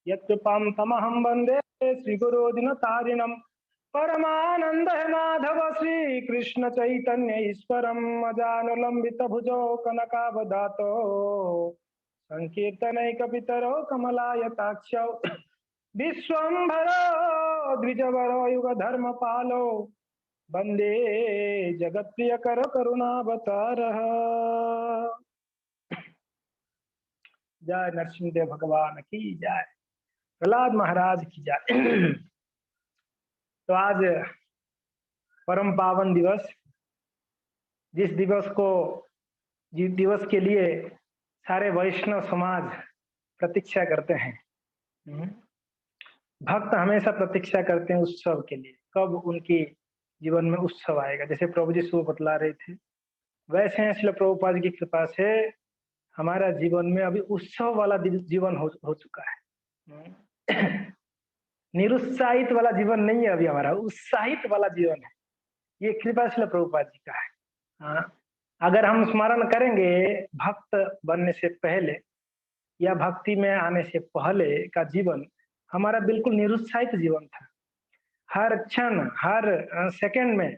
यत्कृपां तमहं वन्दे श्रीगुरुदिनतारिणं परमानंद माधव श्री कृष्ण चैतन्य ईश्वरम् अजानुलंबित भुजौ कनकावदातो संकीर्तनैकपितरो कमलायताक्षौ विश्वम्भरो द्विजवरो युगधर्मपालो वन्दे जगत्प्रियकरो करुणावतारः। जय नरसिंहदेव भगवान की जय, प्रहलाद महाराज की जय। तो आज परम पावन दिवस, जिस दिवस के लिए सारे वैष्णव समाज प्रतीक्षा करते हैं। भक्त हमेशा प्रतीक्षा करते हैं उत्सव के लिए, कब उनकी जीवन में उत्सव आएगा। जैसे प्रभु जी सुबह बतला रहे थे, वैसे श्रील प्रभुपाद की कृपा से हमारा जीवन में अभी उत्सव वाला जीवन हो चुका है। निरुत्साहित वाला जीवन नहीं है अभी हमारा, उत्साहित वाला जीवन है। ये कृपा श्रील प्रभुपाद जी का है। हाँ, अगर हम स्मरण करेंगे भक्त बनने से पहले या भक्ति में आने से पहले का जीवन हमारा बिल्कुल निरुत्साहित जीवन था। हर क्षण, हर सेकंड में,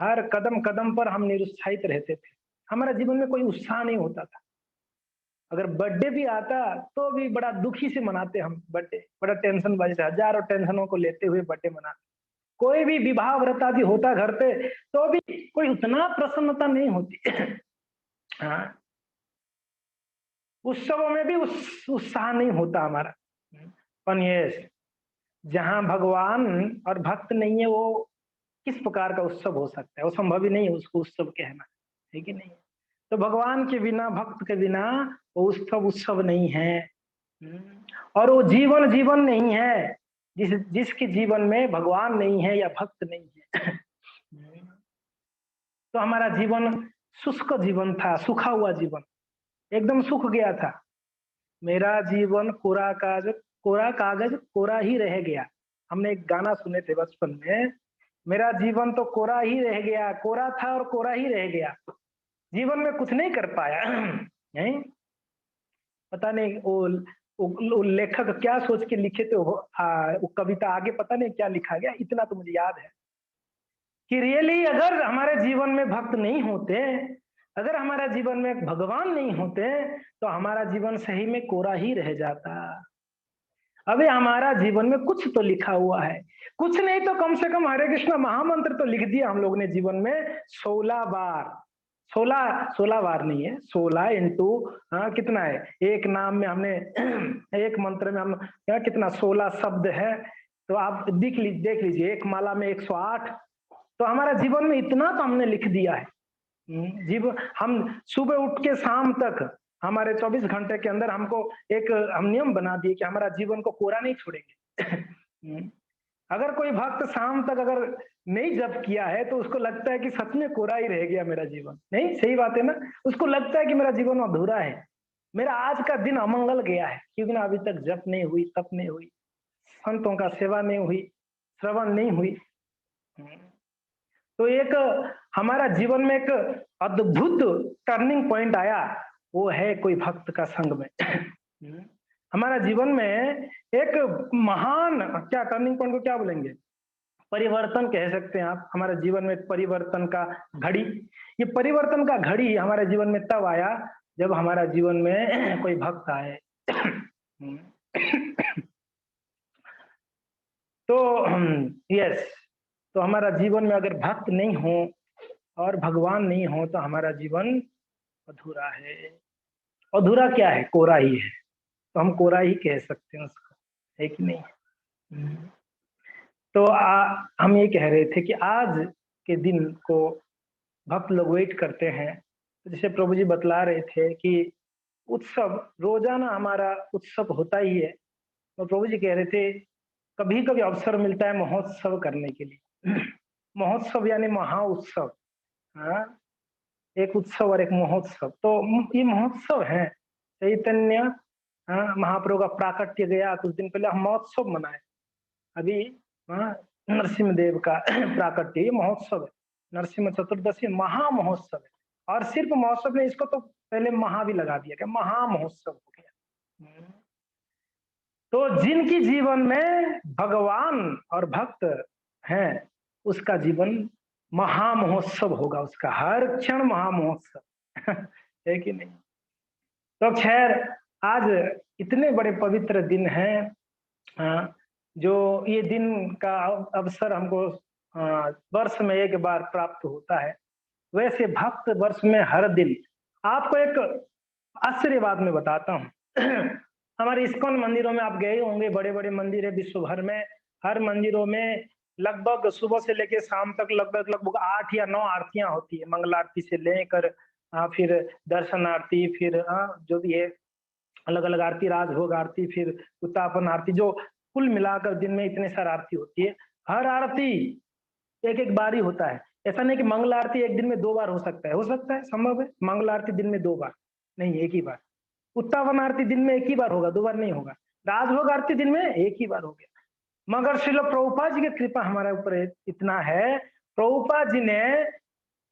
हर कदम कदम पर हम निरुत्साहित रहते थे। हमारा जीवन में कोई उत्साह नहीं होता था। अगर बर्थडे भी आता तो भी बड़ा दुखी से मनाते हम बर्थडे, बड़ा टेंशन बाजी, हजारों टेंशनों को लेते हुए बर्थडे मनाते। कोई भी विवाह व्रत आदि होता घर पे तो भी कोई उतना प्रसन्नता नहीं होती। हाँ, उत्सवों में भी उत्साह नहीं होता हमारा। पर ये जहां भगवान और भक्त नहीं है, वो किस प्रकार का उत्सव हो सकता है? वो संभव ही नहीं है उसको उत्सव कहना, है कि नहीं? तो भगवान के बिना, भक्त के बिना वो उत्सव नहीं है। और वो जीवन जीवन नहीं है जिसके जीवन में भगवान नहीं है या भक्त नहीं है। तो हमारा जीवन शुष्क जीवन था, सूखा हुआ जीवन, एकदम सूख गया था। मेरा जीवन कोरा कागज कोरा ही रह गया। हमने एक गाना सुने थे बचपन में, मेरा जीवन तो कोरा ही रह गया, कोरा था और कोरा ही रह गया, जीवन में कुछ नहीं कर पाया। नहीं, पता नहीं वो लेखक क्या सोच के लिखे थे वो कविता, आगे पता नहीं क्या लिखा गया। इतना तो मुझे याद है कि रियली अगर हमारे जीवन में भक्त नहीं होते, अगर हमारा जीवन में भगवान नहीं होते, तो हमारा जीवन सही में कोरा ही रह जाता। अबे हमारा जीवन में कुछ तो लिखा हुआ है, कुछ नहीं तो कम से कम हरे कृष्ण महामंत्र तो लिख दिया हम लोग ने जीवन में 16 बार। 16 बार नहीं है, 16 इंटू कितना है, एक नाम में हमने एक मंत्र में हम कितना 16 शब्द है। तो आप देख लीजिए, एक माला में 108। तो हमारा जीवन में इतना तो हमने लिख दिया है। जीवन हम सुबह उठ के शाम तक, हमारे 24 घंटे के अंदर हमको हम नियम बना दिए कि हमारा जीवन को कोरा नहीं छोड़ेंगे। अगर कोई भक्त शाम तक अगर नहीं जप किया है तो उसको लगता है कि सच में कोरा ही रह गया मेरा जीवन। नहीं, सही बात है ना? उसको लगता है कि मेरा जीवन अधूरा है, मेरा आज का दिन अमंगल गया है, क्योंकि ना अभी तक जप नहीं हुई, तप नहीं हुई, संतों का सेवा नहीं हुई, श्रवण नहीं हुई। तो एक हमारा जीवन में एक अद्भुत टर्निंग पॉइंट आया, वो है कोई भक्त का संग में। हमारा जीवन में एक महान, क्या टर्निंग पॉइंट को क्या बोलेंगे, परिवर्तन कह सकते हैं आप। हमारे जीवन में परिवर्तन का घड़ी, ये परिवर्तन का घड़ी हमारे जीवन में तब आया जब हमारा जीवन में कोई भक्त आए। तो यस, तो हमारा जीवन में अगर भक्त नहीं हो और भगवान नहीं हो तो हमारा जीवन अधूरा है। अधूरा क्या है? कोरा ही है। तो हम कोरा ही कह सकते हैं उसको, है कि नहीं? तो हम ये कह रहे थे कि आज के दिन को भक्त लोग वेट करते हैं। तो जैसे प्रभु जी बतला रहे थे कि उत्सव रोजाना हमारा उत्सव होता ही है। तो प्रभु जी कह रहे थे कभी कभी अवसर मिलता है महोत्सव करने के लिए। महोत्सव यानी महा उत्सव। हाँ, एक उत्सव और एक महोत्सव। तो ये महोत्सव है, चैतन्य महाप्रभु का प्राकट्य गया कुछ दिन पहले, हम महोत्सव मनाए। अभी नरसिंह देव का प्राकट्य, ये महोत्सव है, नरसिंह चतुर्दशी महा महोत्सव है। और सिर्फ महोत्सव ने, इसको तो पहले महा भी लगा दिया, क्या महा महोत्सव हो गया। तो जिनकी जीवन में भगवान और भक्त हैं, उसका जीवन महामहोत्सव होगा, उसका हर क्षण महामहोत्सव है कि नहीं। तो खैर, आज इतने बड़े पवित्र दिन हैं, जो ये दिन का अवसर हमको वर्ष में एक बार प्राप्त होता है। वैसे भक्त वर्ष में हर दिन, आपको एक आश्चर्य बात मैं बताता हूँ हमारे इस्कॉन मंदिरों में आप गए होंगे, बड़े बड़े मंदिर है विश्व भर में। हर मंदिरों में लगभग सुबह से लेकर शाम तक लगभग 8 या 9 आरतियां होती है, मंगल आरती से लेकर फिर दर्शन आरती, फिर जो भी है अलग अलग आरती, राजभोग आरती, फिर उत्तापन आरती, जो कुल मिलाकर दिन में इतने सारी आरती होती है। हर आरती एक एक बार ही होता है। ऐसा नहीं कि मंगल आरती एक दिन में 2 बार हो सकता है, संभव है मंगल आरती दिन में 2 बार नहीं, एक ही बार। उत्तावन आरती दिन में एक ही बार होगा, 2 बार नहीं होगा। राजभोग आरती दिन में एक ही बार हो गया। मगर श्रील प्रभुपाद जी की कृपा हमारे ऊपर इतना है, प्रभुपाद जी ने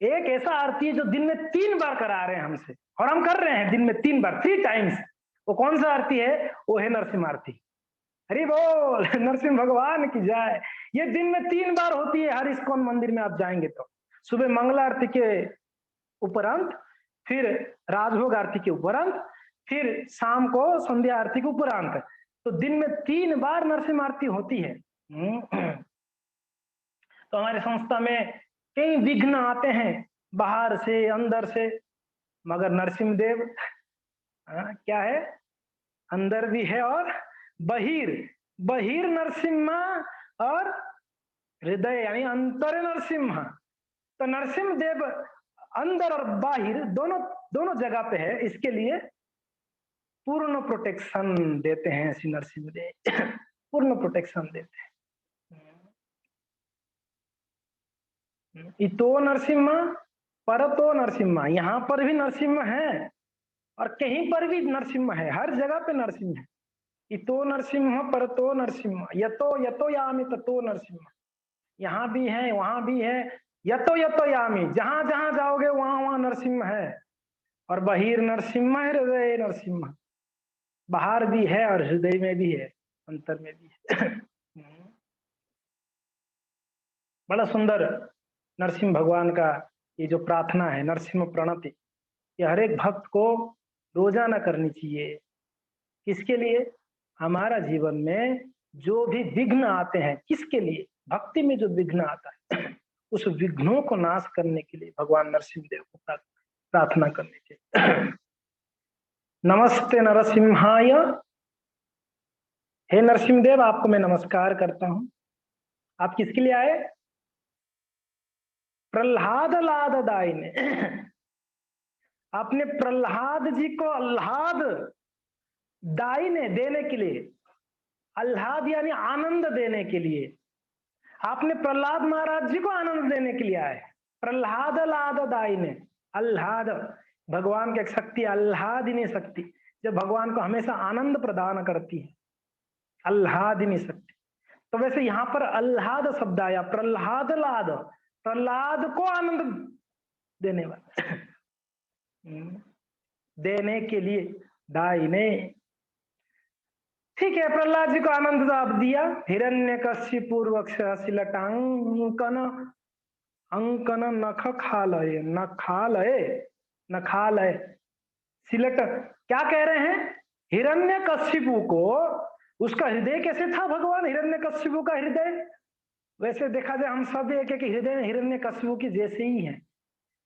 एक ऐसा आरती है जो दिन में 3 बार करा रहे हैं हमसे, और हम कर रहे हैं दिन में 3 बार, 3 टाइम्स। वो कौन सा आरती है? वो है नरसिंह आरती। हरि बोल, नरसिंह भगवान की जय। ये दिन में 3 बार होती है, हर इस्कॉन मंदिर में आप जाएंगे तो। सुबह मंगल आरती के उपरांत, फिर राजभोग आरती के उपरांत, फिर शाम को संध्या आरती के उपरांत। तो दिन में 3 बार नरसिंह आरती होती है। तो हमारे संस्था में कई विघ्न आते हैं, बाहर से अंदर से, मगर नरसिंह देव क्या है? अंदर भी है और बहिर, बहिर नरसिम्हा और हृदय यानी अंतर नरसिम्हा। तो नरसिंह देव अंदर और बाहिर दोनों जगह पे है, इसके लिए पूर्ण प्रोटेक्शन देते हैं श्री नरसिंह देव पूर्ण प्रोटेक्शन देते हैं। इतो नरसिम्हा परतो नरसिम्हा, यहाँ पर भी नरसिम्हा है और कहीं पर भी नरसिम्हा है, हर जगह पे नरसिंह है। इतो नरसिम्हा परतो नरसिम्हा, यतो यतो यामी ततो नरसिम्हा, यहाँ भी है वहां भी है, यतो यतो यामी, जहां जहां जाओगे वहां वहां नरसिम्हा है। और बहिर नरसिम्हा हृदय नरसिम्हा, बाहर भी है और हृदय में भी है, अंतर में भी है बड़ा सुंदर नरसिंह भगवान का ये जो प्रार्थना है, नरसिंह प्रणति, ये हर एक भक्त को रोजाना करनी चाहिए। किसके लिए? हमारा जीवन में जो भी विघ्न आते हैं, किसके लिए? भक्ति में जो विघ्न आता है उस विघ्नों को नाश करने के लिए भगवान नरसिंह देव को प्रार्थना करनी चाहिए। नमस्ते नरसिम्हाय, हे नरसिंह देव आपको मैं नमस्कार करता हूं। आप किसके लिए आए? प्रहलाद लाद दायिने आपने प्रहलाद जी को आह्लाद दायिने देने के लिए, आह्लाद यानी आनंद देने के लिए, आपने प्रहलाद महाराज जी को आनंद देने के लिए आए। प्रहलाद लाद दायिने, आह्लाद भगवान की एक शक्ति, आह्लादिनी शक्ति, जब भगवान को हमेशा आनंद प्रदान करती है, आह्लादिनी शक्ति। तो वैसे यहाँ पर आह्लाद शब्द आया, प्रहलाद लाद, प्रहलाद को आनंद देने वाला देने के लिए दायिने। ठीक है, प्रहलाद जी को आनंद आप दिया। हिरण्यकशिपु शिलटांकन अंकन नख खालय, नखालय सिलट, क्या कह रहे हैं? हिरण्यकशिपु को, उसका हृदय कैसे था भगवान हिरण्यकशिपु का हृदय? वैसे देखा जाए हम सब एक एक हृदय हिरण्यकशिपु की जैसे ही है।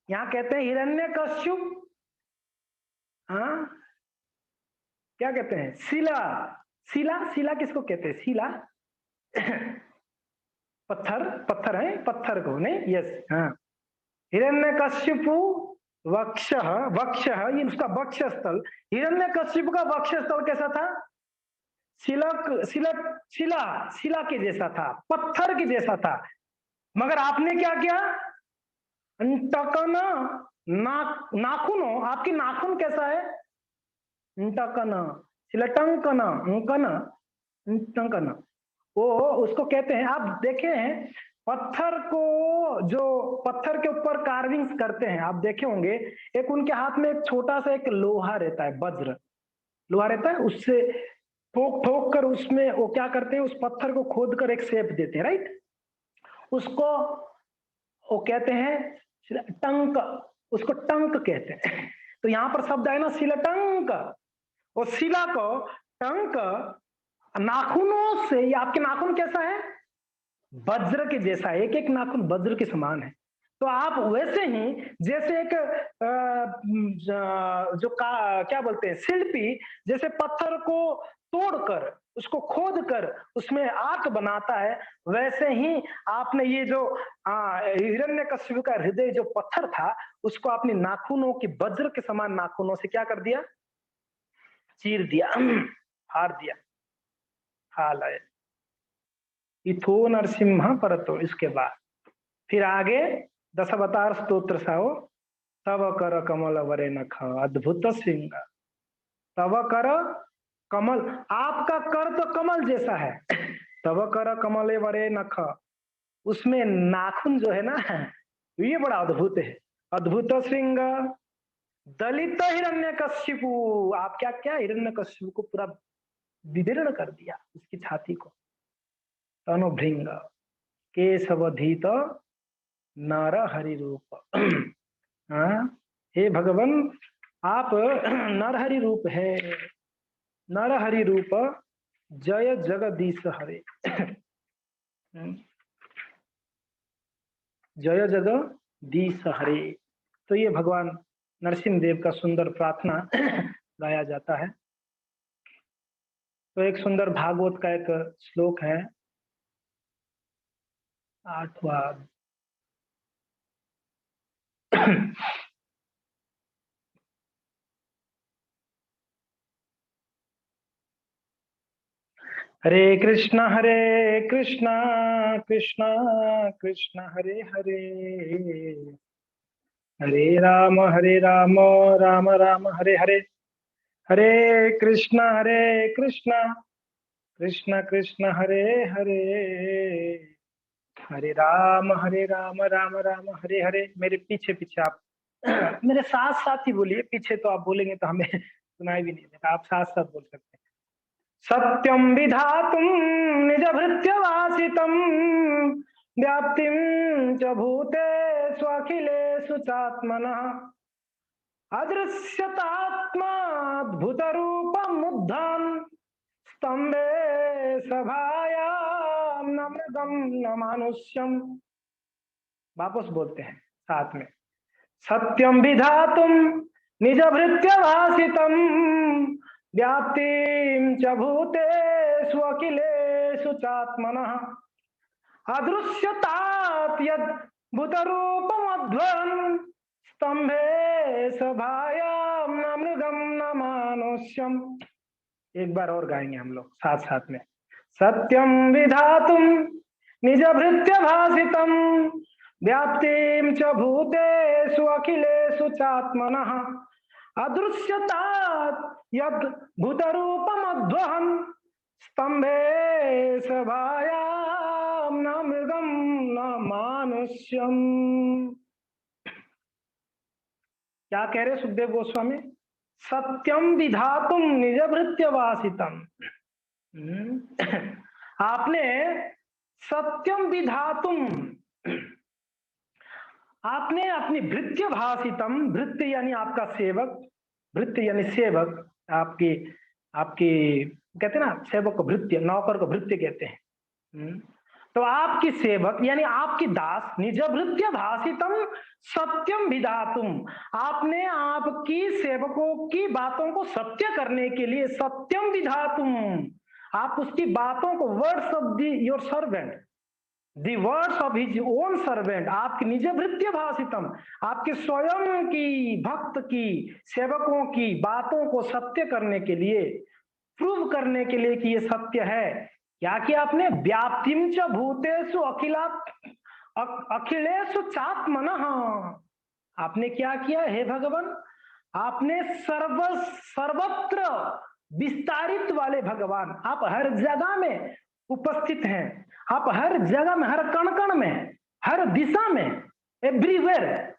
यहाँ कहते हैं हिरण्यकशिपु, क्या कहते हैं? शिला, शिला, शिला किसको कहते हैं? शिला पत्थर है, पत्थर को नहीं, यस, हाँ। हिरण्यकशिपु वक्ष, ये उसका वक्ष स्थल, हिरण्यकशिपु का वक्ष स्थल कैसा था? शिला के जैसा था, पत्थर के जैसा था। मगर आपने क्या किया? नाखून, आपकी नाखून कैसा है? वो उसको कहते हैं, आप देखे हैं पत्थर को, जो पत्थर के ऊपर कार्विंग्स करते हैं, आप देखे होंगे, एक उनके हाथ में एक छोटा सा एक लोहा रहता है, वज्र लोहा रहता है, उससे ठोक ठोक कर उसमें वो क्या करते हैं, उस पत्थर को खोद कर एक शेप देते हैं, राइट। उसको वो कहते हैं टंक, उसको टंक कहते हैं। तो यहाँ पर शब्द है ना शिलाटंक, और शिला को टंक, नाखूनों से, ये आपके नाखून कैसा है, वज्र के जैसा, एक एक नाखून वज्र के समान है। तो आप वैसे ही जैसे एक क्या बोलते हैं शिल्पी, जैसे पत्थर को तोड़कर उसको खोद कर उसमें आर्ट बनाता है, वैसे ही आपने ये जो हिरण्यकश्यप का हृदय जो पत्थर था, उसको अपनी नाखूनों की वज्र के समान नाखूनों से क्या कर दिया, चीर दिया, फाड़ दिया, हाल है इथो नरसिम्हा परतो। इसके बाद फिर आगे दशावतार स्तोत्र साओ, तव कर कमल वरे नख अद्भुत सिंह। तव कर कमल, आपका कर तो कमल जैसा है, तव कर कमल वरे नख, उसमें नाखून जो है ना ये बड़ा अद्भुत है। अद्भुत सिंह दलित हिरण्यकश्यपु, आप क्या क्या हिरण्यकश्यप को पूरा विदीर्ण कर दिया, उसकी छाती को। तनुभृंग केशवधीत नर हरि रूप। हे भगवान, आप नरहरि रूप है, नरहरि रूप, जय जगदीश हरे। जय जगदीश हरे। तो ये भगवान नरसिंह देव का सुंदर प्रार्थना गाया जाता है। तो एक सुंदर भागवत का एक श्लोक है, 8वां। हरे कृष्णा कृष्णा कृष्ण हरे हरे, हरे राम राम राम हरे हरे, हरे कृष्णा कृष्ण कृष्ण हरे हरे, हरे राम राम राम हरे हरे। मेरे पीछे पीछे आप मेरे साथ साथ ही बोलिए, पीछे तो आप बोलेंगे तो हमें सुनाई भी नहीं देगा, आप साथ साथ बोल सकते हैं। सत्यम विधातुम निज भृत्यवासितम, व्याप्तिम च भूतेषु अखिलेषु चात्मनः, अदृश्यतात्माद्भुतरूपमुद्धाम् स्तम्भे सभायां न मृगम न मानुष्यम। वापस बोलते हैं साथ में, सत्यम विधातुम निज भृत्यभासितम, व्याप्तिं च भूतेषु अखिलेषु चात्मनः, अदृश्यतात् यद्भूतरूपमध्वरन् स्तम्भे सभायां न मृगम न मानुष्यम। एक बार और गाएंगे हम लोग साथ साथ में। सत्यम विधातुम निज भृत्यभासितम, व्याप्तिं च भूतेषु अखिलेषु चात्मनः, अदृश्यतात् यद्भूतरूपमध्वहन् स्तम्भे सभायां न मृगम न मानुष्यम। क्या कह रहे सुखदेव गोस्वामी, सत्यम विधातुम निज भृत्यवासितम। आपने सत्यम विधातुम, आपने अपनी भृत्य भाषितम, भृत्य यानी आपका सेवक, भृत्य यानी सेवक, आपकी आपकी कहते हैं ना सेवक को भृत्य, नौकर को भृत्य कहते हैं। तो आपकी सेवक यानी आपकी दास, निज भृत्य भाषितम सत्यम विधातुम, आपने आपकी सेवकों की बातों को सत्य करने के लिए सत्यम विधातुम, आप उसकी बातों को, words of the your servant, the words of his own servant, आपकी निज भृत्य भाषितम, आपके स्वयं की भक्त की सेवकों की बातों को सत्य करने के लिए, प्रूव करने के लिए कि ये सत्य है। क्या किया आपने, व्याप्तिम च भूतेषु अखिलेषु चात्मनः, आपने क्या किया हे भगवान, आपने सर्वत्र विस्तारित वाले भगवान, आप हर जगह में उपस्थित हैं, आप हर जगह में, हर कण कण में, हर दिशा में, एवरीवेयर।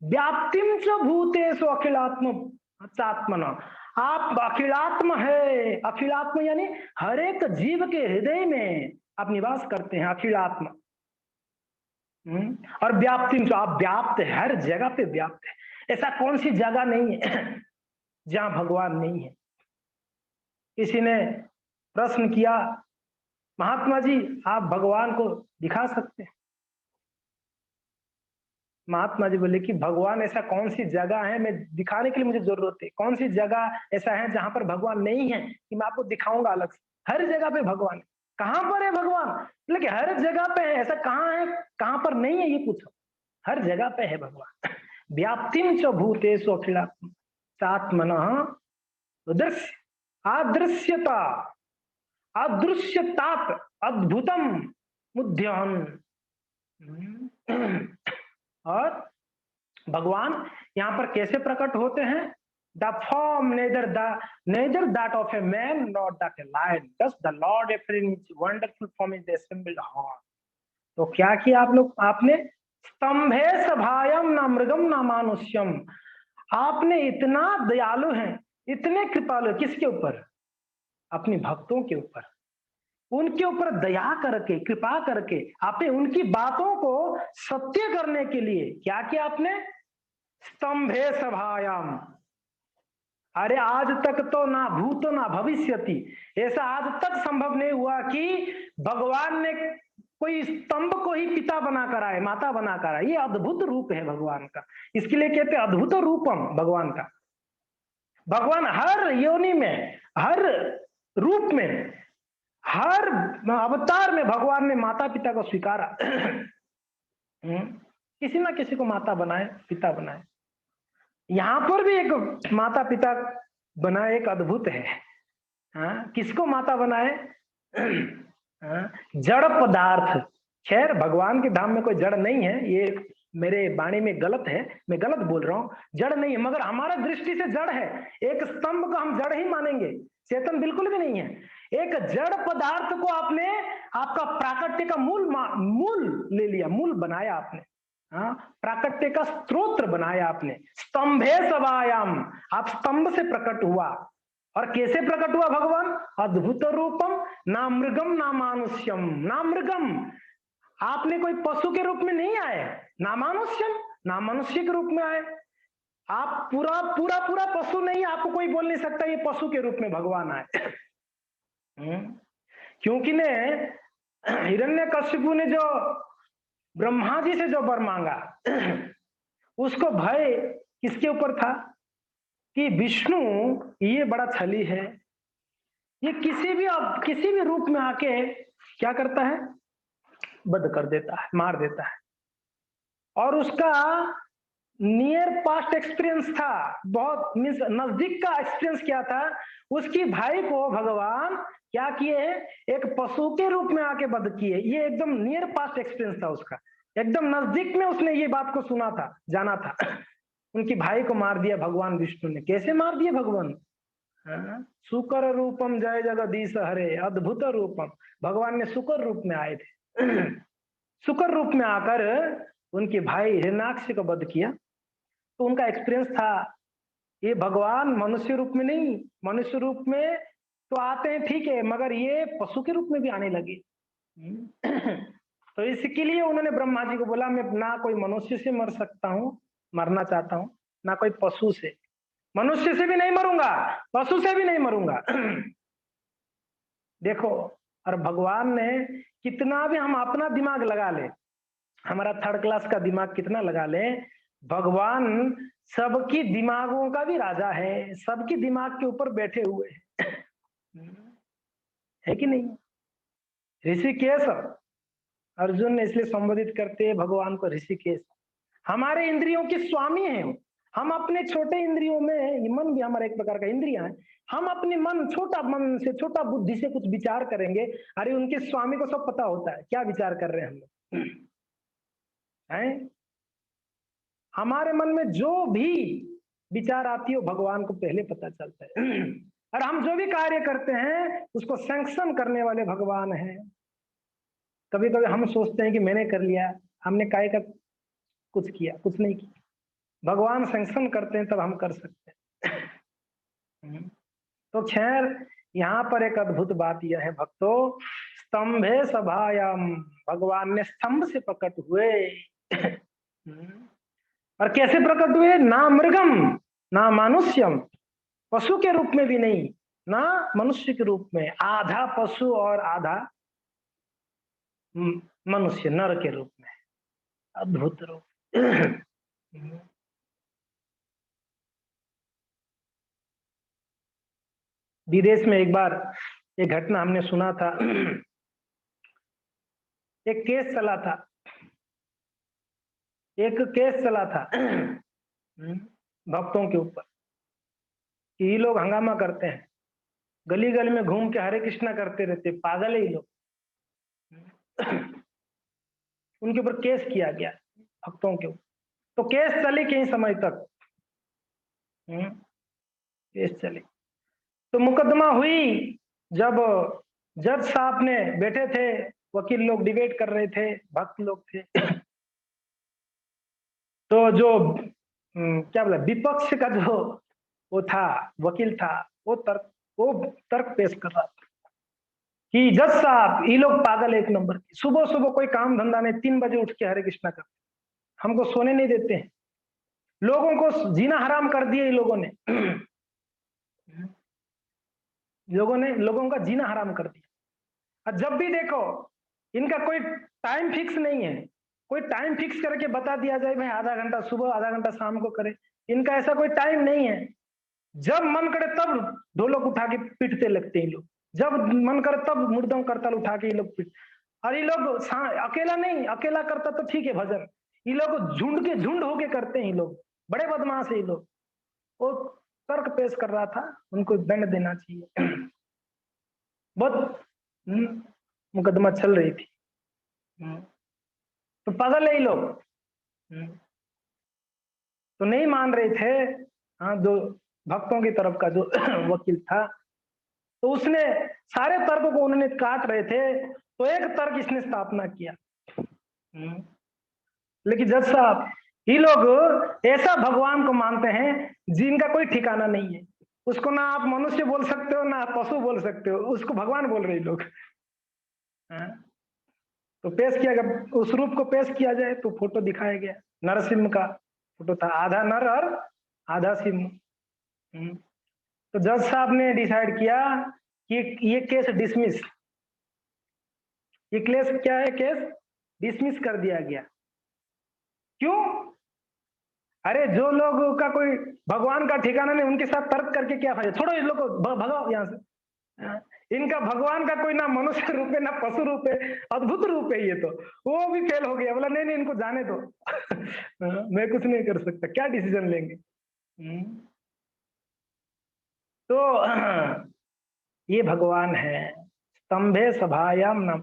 व्याप्तिम च भूतेषु अखिलात्म चात्मनः, आप अखिलात्म है। अखिलात्म यानी हर एक जीव के हृदय में आप निवास करते हैं, अखिलात्म। और व्याप्ति, तो आप व्याप्त है, हर जगह पे व्याप्त है। ऐसा कौन सी जगह नहीं है जहां भगवान नहीं है। किसी ने प्रश्न किया, महात्मा जी आप भगवान को दिखा सकते हैं? महात्मा जी बोले कि भगवान ऐसा कौन सी जगह है, मैं दिखाने के लिए मुझे जरूरत है, कौन सी जगह ऐसा है जहां पर भगवान नहीं है कि मैं आपको दिखाऊंगा अलग से। हर जगह पे भगवान है। कहां पर है भगवान? बोले कि हर जगह पे है। ऐसा कहां है, कहां पर नहीं है ये पूछो। हर जगह पे है भगवान। व्याप्तिम च भूतेषु अखिलात्म चात्मनः दृश्य अदृश्यता अदृश्यतात अद्भुतम मुद्यन। और भगवान यहाँ पर कैसे प्रकट होते हैं? The form neither that of a man not that a lion, just the lord appeared in his wonderful form in the assembled hall। तो क्या किया आप लोग, आपने स्तंभे सभायम न मृगम न मानुष्यम। आपने इतना दयालु हैं, इतने कृपालु, किसके ऊपर? अपने भक्तों के ऊपर। उनके ऊपर दया करके, कृपा करके आपने उनकी बातों को सत्य करने के लिए क्या किया आपने? स्तंभे सभायाम। अरे आज तक तो ना भूत ना भविष्यति, ऐसा आज तक संभव नहीं हुआ कि भगवान ने कोई स्तंभ को ही पिता बनाकर आए, माता बनाकर आए। ये अद्भुत रूप है भगवान का, इसके लिए कहते हैं अद्भुत रूपम भगवान का। भगवान हर योनि में, हर रूप में, हर अवतार में भगवान ने माता पिता को स्वीकारा। किसी ना किसी को माता बनाए, पिता बनाए। यहां पर भी एक माता पिता बनाए, एक अद्भुत है। किसको माता बनाए? जड़ पदार्थ। खैर भगवान के धाम में कोई जड़ नहीं है, ये मेरे वाणी में गलत है, मैं गलत बोल रहा हूँ। जड़ नहीं है, मगर हमारा दृष्टि से जड़ है। एक स्तंभ को हम जड़ ही मानेंगे, चेतन बिल्कुल भी नहीं है। एक जड़ पदार्थ को आपने आपका प्राकट्य का मूल ले लिया, मूल बनाया आपने। प्राकट्य का स्त्रोत्र बनाया आपने। स्तंभे सभायाम, आप स्तंभ से प्रकट हुआ। और कैसे प्रकट हुआ भगवान? अद्भुत रूपम ना मृगम ना मानुष्यम। ना मृगम, आपने कोई पशु के रूप में नहीं आए, ना मानुष्यम, ना मनुष्य के रूप में आए। आप पूरा पूरा पूरा पशु नहीं, आपको कोई बोल नहीं सकता ये पशु के रूप में भगवान आए। क्योंकि ने हिरण्यकशिपु ने जो ब्रह्मा जी से जो वर मांगा, उसको भय किसके ऊपर था? कि विष्णु ये बड़ा छली है, ये किसी भी रूप में आके क्या करता है? वध कर देता है, मार देता है। और उसका नियर पास्ट एक्सपीरियंस था, बहुत मीन्स नजदीक का एक्सपीरियंस क्या था? उसकी भाई को भगवान क्या किए? एक पशु के रूप में आके वध किए। ये एकदम नियर पास्ट एक्सपीरियंस था उसका, एकदम नजदीक में उसने ये बात को सुना था, जाना था। उनकी भाई को मार दिया भगवान विष्णु ने। कैसे मार दिया भगवान? सुकर रूपम जय जगदीश हरे, अद्भुत रूपम। भगवान ने सुकर रूप में आए थे। सुकर रूप में आकर उनके भाई हिरण्याक्ष को वध किया। तो उनका एक्सपीरियंस था ये भगवान मनुष्य रूप में नहीं, मनुष्य रूप में तो आते हैं ठीक है, मगर ये पशु के रूप में भी आने लगे। तो इसके लिए उन्होंने ब्रह्मा जी को बोला, मैं ना कोई मनुष्य से मर सकता हूँ, मरना चाहता हूँ, ना कोई पशु से। मनुष्य से भी नहीं मरूंगा, पशु से भी नहीं मरूंगा। देखो, और भगवान ने कितना भी हम अपना दिमाग लगा ले, हमारा थर्ड क्लास का दिमाग कितना लगा ले, भगवान सबकी दिमागों का भी राजा है, सबकी दिमाग के ऊपर बैठे हुए है कि नहीं? ऋषिकेश, अर्जुन ने इसलिए संबोधित करते हैं भगवान को ऋषिकेश। हमारे इंद्रियों के स्वामी हैं। हम अपने छोटे इंद्रियों में, ये मन भी हमारा एक प्रकार का इंद्रिया है, हम अपने छोटा मन से, छोटा बुद्धि से कुछ विचार करेंगे, अरे उनके स्वामी को सब पता होता है क्या विचार कर रहे हैं हम लोग। हैं? हमारे मन में जो भी विचार आती है भगवान को पहले पता चलता है। और हम जो भी कार्य करते हैं उसको सैंक्शन करने वाले भगवान हैं। कभी कभी हम सोचते हैं कि मैंने कर लिया, हमने काय का कुछ किया, कुछ नहीं किया। भगवान सैंक्शन करते हैं तब हम कर सकते हैं। तो खैर यहाँ पर एक अद्भुत बात यह है भक्तों, स्तंभे सभायाम, भगवान ने स्तंभ से प्रकट हुए। और कैसे प्रकट हुए? ना मृगम ना मानुष्यम, पशु के रूप में भी नहीं, ना मनुष्य के रूप में, आधा पशु और आधा मनुष्य, नर के रूप में। अद्भुत रूप। विदेश में एक बार एक घटना हमने सुना था। एक केस चला था, एक केस चला था भक्तों के ऊपर कि ये लोग हंगामा करते हैं, गली गली में घूम के हरे कृष्णा करते रहते, पागल है ये लोग। उनके ऊपर केस किया गया भक्तों के ऊपर। तो केस चली कई समय तक, केस चली। तो मुकदमा हुई, जब जज साहब ने बैठे थे, वकील लोग डिबेट कर रहे थे, भक्त लोग थे। तो जो क्या बोला, विपक्ष का जो वो था, वकील था, वो तर्क पेश कर रहा था कि जज साहब ये लोग पागल एक नंबर की, सुबह सुबह कोई काम धंधा नहीं, 3 बजे उठ के हरे कृष्णा करते, हमको सोने नहीं देते हैं, लोगों को जीना हराम कर दिया ये लोगों ने। लोगों का जीना हराम कर दिया। और जब भी देखो इनका कोई टाइम फिक्स नहीं है, कोई टाइम फिक्स करके बता दिया जाए भाई आधा घंटा सुबह आधा घंटा शाम को करे, इनका ऐसा कोई टाइम नहीं है। जब मन करे तब ढोलक उठा के पीटते लगते हैं लोग, जब मन करे तब मुर्दों करताल उठा के ये लोग पीट। और ये लोग अकेला नहीं, अकेला करता तो ठीक है भजन, ये लोग झुंड के झुंड होके करते हैं, ये लोग बड़े बदमाश है ये लोग। वो तर्क पेश कर रहा था, उनको दंड देना चाहिए। बहुत मुकदमा चल रही थी। तो पागल है ये लोग, तो नहीं मान रहे थे। हाँ, जो भक्तों की तरफ का जो वकील था, तो उसने सारे तर्कों को उन्होंने काट रहे थे, तो एक तर्क इसने स्थापना किया। लेकिन जज साहब, ये लोग ऐसा भगवान को मानते हैं जिनका कोई ठिकाना नहीं है, उसको ना आप मनुष्य बोल सकते हो ना आप पशु बोल सकते हो, उसको भगवान बोल रहे लोग। तो पेश किया गया, उस रूप को पेश किया जाए तो फोटो दिखाया गया, नरसिंह का फोटो था, आधा नर और आधा सिंह। तो जज साहब ने डिसाइड किया कि ये केस डिसमिस, ये केस क्या है, केस डिसमिस कर दिया गया। क्यों? अरे जो लोगों का कोई भगवान का ठिकाना नहीं, उनके साथ तर्क करके क्या फायदा, छोड़ो इन लोगों को, भगाओ यहाँ से। इनका भगवान का कोई ना मनुष्य रूप है ना पशु रूप है, अद्भुत रूप है ये तो। वो भी फेल हो गया, बोला नहीं नहीं इनको जाने दो। मैं कुछ नहीं कर सकता, क्या डिसीजन लेंगे। तो ये भगवान है, स्तंभे सभायाम नाम।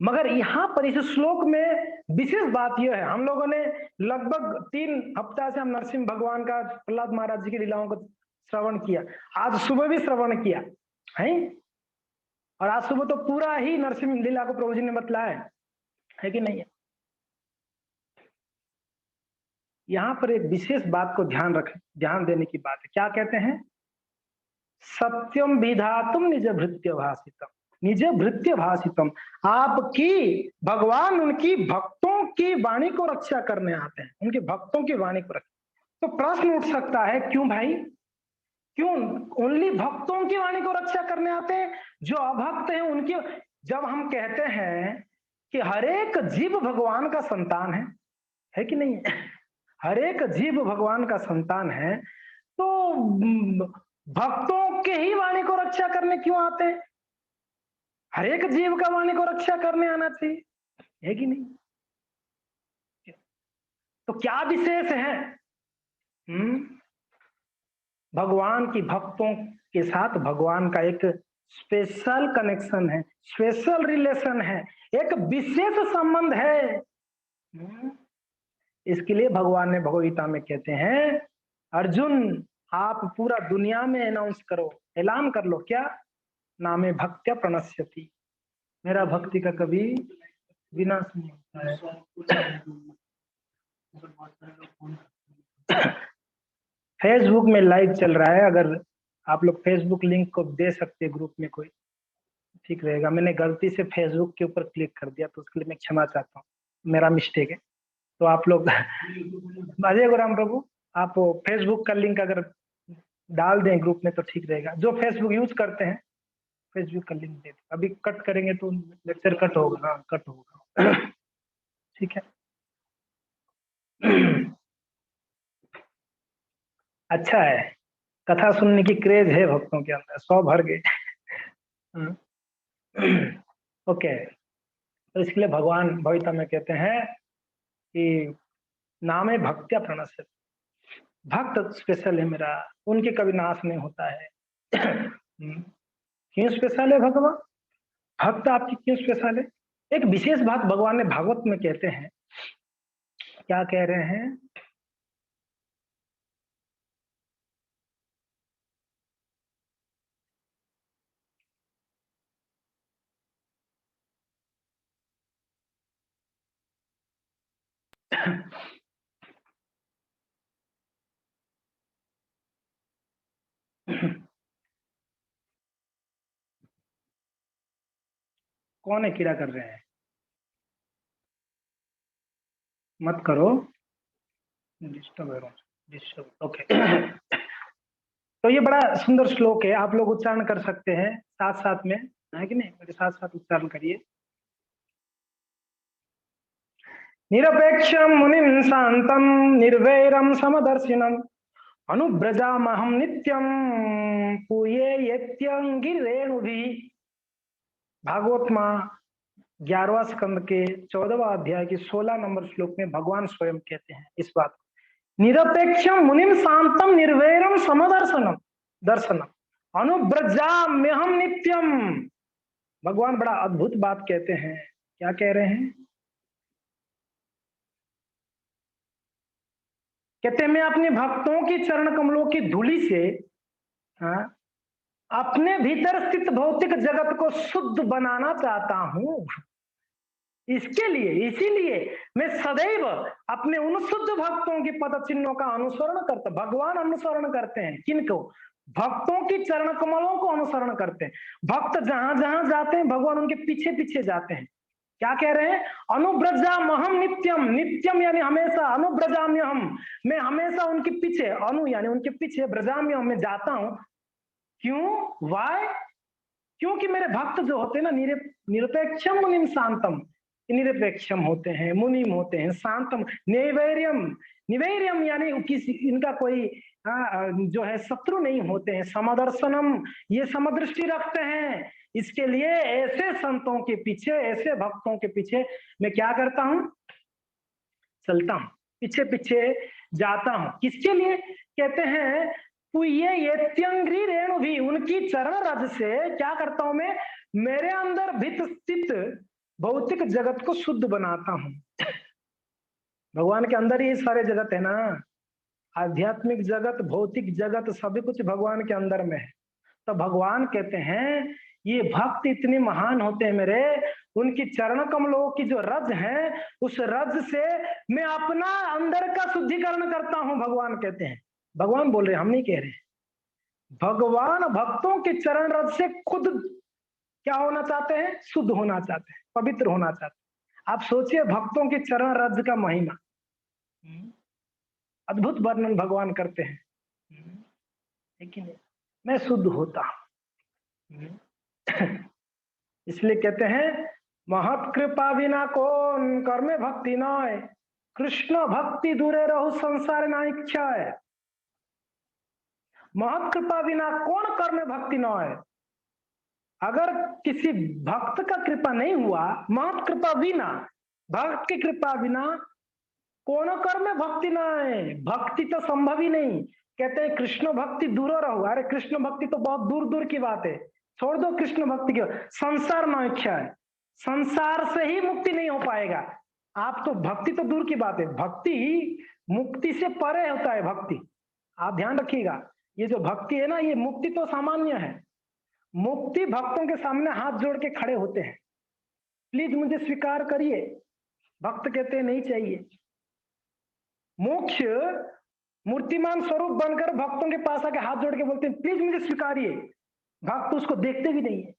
मगर यहाँ पर इस श्लोक में विशेष बात यह है, हम लोगों ने लगभग 3 हफ्ता से हम नरसिंह भगवान का, प्रहलाद महाराज जी की लीलाओं को श्रवण किया, आज सुबह भी श्रवण किया है, और आज सुबह तो पूरा ही नरसिंह लीला को प्रभु जी ने बतलाया है कि नहीं है। यहाँ पर एक विशेष बात को ध्यान देने की बात है, क्या कहते हैं, सत्यम विधातुम निज भृत्य भाषितम, निज भृत्य भाषितम, आपकी भगवान उनकी भक्तों की वाणी को रक्षा करने आते हैं, उनके भक्तों की वाणी को रक्षा। तो प्रश्न उठ सकता है, क्यों भाई, क्यों ओनली भक्तों की वाणी को रक्षा करने आते हैं, जो अभक्त हैं उनकी? जब हम कहते हैं कि हरेक जीव भगवान का संतान है कि नहीं है, हरेक जीव भगवान का संतान है, तो भक्तों के ही वाणी को रक्षा करने क्यों आते हैं? हरेक जीव का वाणी को रक्षा करने आना चाहिए, है कि नहीं? तो क्या विशेष है भगवान की भक्तों के साथ? भगवान का एक स्पेशल कनेक्शन है, स्पेशल रिलेशन है, एक विशेष संबंध है। इसके लिए भगवान ने भगवगीता में कहते हैं, अर्जुन आप पूरा दुनिया में अनाउंस करो, ऐलान कर लो, क्या नामे भक्त्या प्रणश्यति, मेरा भक्ति का कभी विनाश नहीं होता है। फेसबुक में लाइव चल रहा है, अगर आप लोग फेसबुक लिंक को दे सकते हैं ग्रुप में, कोई ठीक रहेगा। मैंने गलती से फेसबुक के ऊपर क्लिक कर दिया, तो उसके लिए मैं क्षमा चाहता हूँ, मेरा मिस्टेक है। तो आप लोग अजय गुराम प्रभु, आप फेसबुक का लिंक अगर डाल दें ग्रुप में तो ठीक रहेगा। जो फेसबुक यूज करते हैं फेसबुक का लिंक दे दें। अभी कट करेंगे तो लेक्चर कट होगा। हाँ, कट होगा। ठीक है। अच्छा है, कथा सुनने की क्रेज है भक्तों के अंदर, 100 भर गए। ओके, तो इसके लिए भगवान भविता में कहते हैं कि नामे भक्त्या प्रणश्यति, भक्त स्पेशल है मेरा, उनके कभी नाश नहीं होता है। क्यों स्पेशल है भगवान, भक्त आपकी क्यों स्पेशल है? एक विशेष बात भगवान ने भागवत में कहते हैं, क्या कह रहे हैं? कौन है कीड़ा कर रहे हैं? मत करो, डिस्टर्ब है, डिस्टर्ब। ओके। तो ये बड़ा सुंदर श्लोक है, आप लोग उच्चारण कर सकते हैं साथ साथ में, है कि नहीं? मेरे साथ साथ उच्चारण करिए। निरपेक्षम मुनिम शांतम निर्वैरम समदर्शिनम अनुव्रजामहम नित्यम पूये यत्यंगिरेणुभि। भागवत माँ 11वां स्कंद के 14वां अध्याय के 16 नंबर श्लोक में भगवान स्वयं कहते हैं इस बात को। निरपेक्षम मुनिम शांतम निर्वैरम समदर्शनम दर्शनम अनुव्रजाम्यहम नित्यम। भगवान बड़ा अद्भुत बात कहते हैं। क्या कह रहे हैं? कहते हैं मैं अपने भक्तों की चरण कमलों की धूलि से, हाँ, अपने भीतर स्थित भौतिक जगत को शुद्ध बनाना चाहता हूं। इसके लिए, इसीलिए मैं सदैव अपने उन शुद्ध भक्तों के पद चिन्हों का अनुसरण करता। भगवान अनुसरण करते हैं किनको? भक्तों की चरण कमलों को अनुसरण करते हैं। भक्त जहां जहां जाते हैं भगवान उनके पीछे पीछे जाते हैं। क्या कह रहे हैं? अनुब्रजाम्यहम नित्यम, नित्यम यानी हमेशा, अनुब्रजाम्यहम मैं हमेशा उनके पीछे, अनु यानी उनके पीछे, ब्रजाम्यहम मैं जाता हूं। क्यों? वाय? क्योंकि मेरे भक्त जो होते हैं ना, निरपेक्षम मुनिम शांतम, निरपेक्षम होते हैं, मुनिम होते हैं, शांतम नैवैर्यम, निवैर्यम यानी किसी इनका कोई जो है शत्रु नहीं होते हैं, समदर्शनम ये समदृष्टि रखते हैं। इसके लिए ऐसे संतों के पीछे, ऐसे भक्तों के पीछे मैं क्या करता हूं? चलता हूं, पीछे पीछे जाता हूं। किसके लिए? कहते हैं ये त्यंग्री रेणु भी, उनकी चरण रज से क्या करता हूं मैं? मेरे अंदर भित स्थित भौतिक जगत को शुद्ध बनाता हूं। भगवान के अंदर ही सारे जगत है ना, आध्यात्मिक जगत, भौतिक जगत, सभी कुछ भगवान के अंदर में है। तो भगवान कहते हैं ये भक्त इतने महान होते हैं मेरे, उनकी चरण कमलों की जो रज है उस रज से मैं अपना अंदर का शुद्धिकरण करता हूं। भगवान कहते हैं, भगवान बोल रहे हैं, हम नहीं कह रहे। भगवान भक्तों के चरण रज से खुद क्या होना चाहते हैं? शुद्ध होना चाहते हैं, पवित्र होना चाहते हैं। आप सोचिए भक्तों के चरण रज का महिमा, अद्भुत वर्णन भगवान करते हैं। लेकिन मैं शुद्ध होता हूं। इसलिए कहते हैं महत कृपा बिना कौन कर्मे भक्ति नय, कृष्ण भक्ति दूरे रहु संसार ना इच्छा है। महत कृपा बिना कौन कर्मे भक्ति नय, अगर किसी भक्त का कृपा नहीं हुआ, महत कृपा बिना, भक्त की कृपा बिना कौन कर्म भक्ति ना है, भक्ति तो संभव ही नहीं। कहते हैं कृष्ण भक्ति दूर रहो। अरे कृष्ण भक्ति तो बहुत दूर दूर की बात है, छोड़ दो कृष्ण भक्ति की, संसार न इच्छा है, संसार से ही मुक्ति नहीं हो पाएगा। आप तो भक्ति तो दूर की बात है, भक्ति मुक्ति से परे होता है। भक्ति आप ध्यान रखिएगा, ये जो भक्ति है ना, ये मुक्ति तो सामान्य है। मुक्ति भक्तों के सामने हाथ जोड़ के खड़े होते हैं, प्लीज मुझे स्वीकार करिए। भक्त कहते हैं नहीं चाहिए। मोक्ष मूर्तिमान स्वरूप बनकर भक्तों के पास आके हाथ जोड़ के बोलते हैं प्लीज मुझे स्वीकारिए। भक्त उसको देखते भी नहीं है,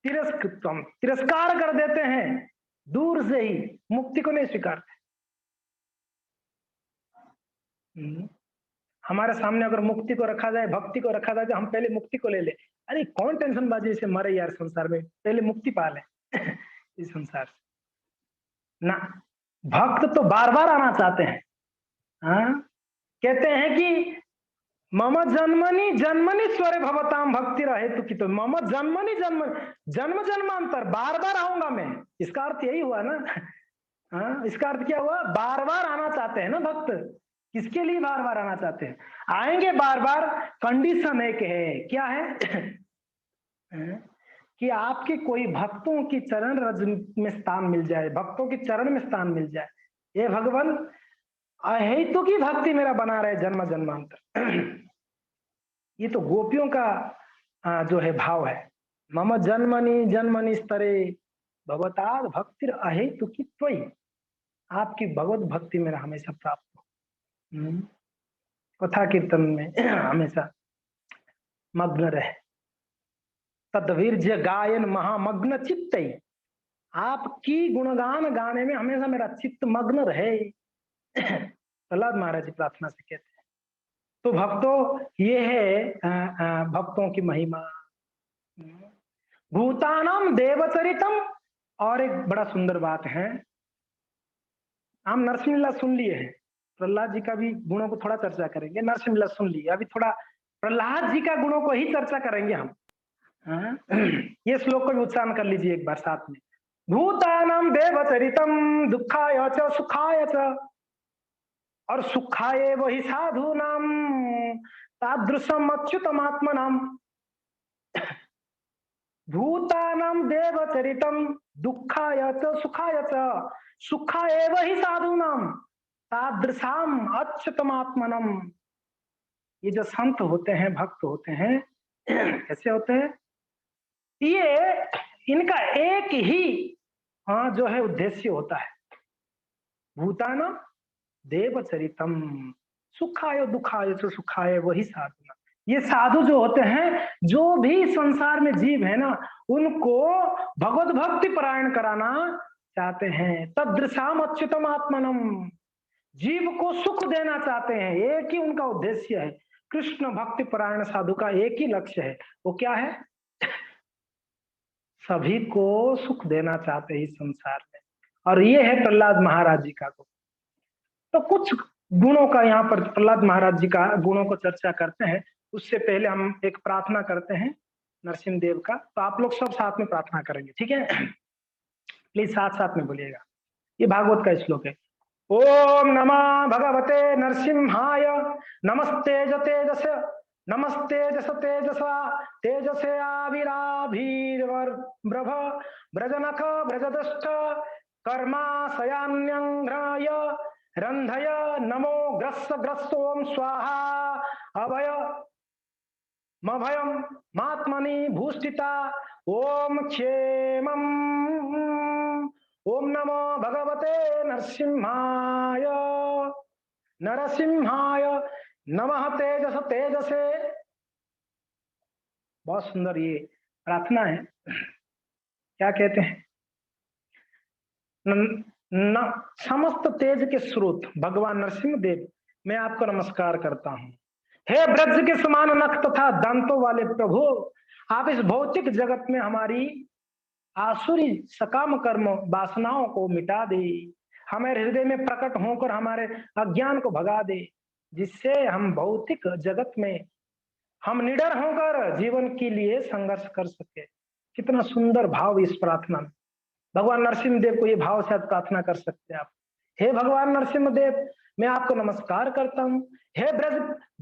तिरस्कार कर देते हैं, दूर से ही मुक्ति को नहीं स्वीकारते। हमारे सामने अगर मुक्ति को रखा जाए, भक्ति को रखा जाए, तो हम पहले मुक्ति को ले ले। अरे कौन टेंशन बाजी से मरे यार संसार में, पहले मुक्ति पा ले इस संसार से ना। भक्त तो बार बार आना चाहते हैं। हाँ, कहते हैं कि मम जन्मनि जन्मनि स्वर भवताम भक्ति रहे तो कि, तो मम जन्मनि जन्म जन्म जन्मांतर, बार बार आऊंगा मैं, इसका अर्थ यही हुआ ना। हाँ, इसका अर्थ क्या हुआ, बार बार आना चाहते हैं ना भक्त। किसके लिए बार बार आना चाहते हैं, आएंगे बार बार, कंडीशन एक है, क्या है कि आपके कोई भक्तों की चरण रज में स्थान मिल जाए, भक्तों के चरण में स्थान मिल जाए। ये भगवान अहेतु की भक्ति मेरा बना रहे जन्म जन्मांतर। ये तो गोपियों का जो है भाव है, मम जन्मनि जन्मनि स्तरे भवताद भक्ति अहेतु की त्वयि, आपकी भगवत भक्ति मेरा हमेशा प्राप्त हो। कथा कीर्तन में हमेशा मग्न रहे, तद्वीर्य गायन महामग्न चित्त, आपकी गुणगान गाने में हमेशा मेरा चित्त मग्न रहे। प्रहलाद महाराज जी प्रार्थना से कहते हैं। तो भक्तों, ये है भक्तों की महिमा। भूतानाम देवचरितम, और एक बड़ा सुंदर बात है, हम नरसिंह लीला सुन लिए हैं, प्रहलाद जी का भी गुणों को थोड़ा चर्चा करेंगे। नरसिंह लीला सुन लिए, अभी थोड़ा प्रहलाद जी का गुणों को ही चर्चा करेंगे हम। ये श्लोक को भी उच्चारण कर लीजिए एक बार साथ में। भूतानाम देवचरितम दुखाय च सुखाय च, और सुखाए वही साधु नाम तादृशम अच्युतमात्मनाम। भूतानाम देवचरितम दुखाय च सुखाय च, सुखाए वही साधु नाम तादृशाम अच्युतमात्मनम। ये जो संत होते हैं, भक्त होते हैं, कैसे होते हैं, ये इनका एक ही जो है उद्देश्य होता है, भूतानाम देवचरितम सुखाय दुखाय तो सुखाय वही साधु। ये साधु जो होते हैं, जो भी संसार में जीव है ना, उनको भगवत भक्ति परायण कराना चाहते हैं। तदृशाम अच्युतम आत्मनम, जीव को सुख देना चाहते हैं, एक ही उनका उद्देश्य है। कृष्ण भक्ति परायण साधु का एक ही लक्ष्य है, वो क्या है, सभी को सुख देना चाहते हैं इस संसार में। और ये है प्रहलाद महाराज जी का गुण। तो कुछ गुणों का यहाँ पर प्रहलाद महाराज जी का गुणों को चर्चा करते हैं, उससे पहले हम एक प्रार्थना करते हैं नरसिंह देव का। तो आप लोग सब साथ में प्रार्थना करेंगे, ठीक है, प्लीज साथ साथ में बोलिएगा। ये भागवत का श्लोक है। ओम नमः भगवते नरसिंहाय, नमस्ते तेजस, नमस्ते जस तेजसा, तेजसे आविराभिर्ब्रभ ब्रजनख ब्रजदष्ट कर्मा सयान्यंघ्राय रंधय नमो ग्रस्स ग्रस्तोम स्वाहा अभय मभयम मात्मनि भूषिता ओम क्षेमम। ओम नमो भगवते नरसिंहाय, नरसिंहाय नमः तेजस तेजसे। बहुत सुंदर ये प्रार्थना है। क्या कहते हैं, न समस्त तेज के स्रोत भगवान नरसिंह देव, मैं आपको नमस्कार करता हूं। हे ब्रज के समान नख तथा दांतों वाले प्रभु, आप इस भौतिक जगत में हमारी आसुरी सकाम कर्म वासनाओं को मिटा दे, हमारे हृदय में प्रकट होकर हमारे अज्ञान को भगा दे, जिससे हम भौतिक जगत में हम निडर होकर जीवन के लिए संघर्ष कर सके। कितना सुंदर भाव इस प्रार्थना में। भगवान नरसिंह देव को ये भाव से प्रार्थना कर सकते हैं आप। हे भगवान नरसिंह देव, मैं आपको नमस्कार करता हूँ। हे ब्रज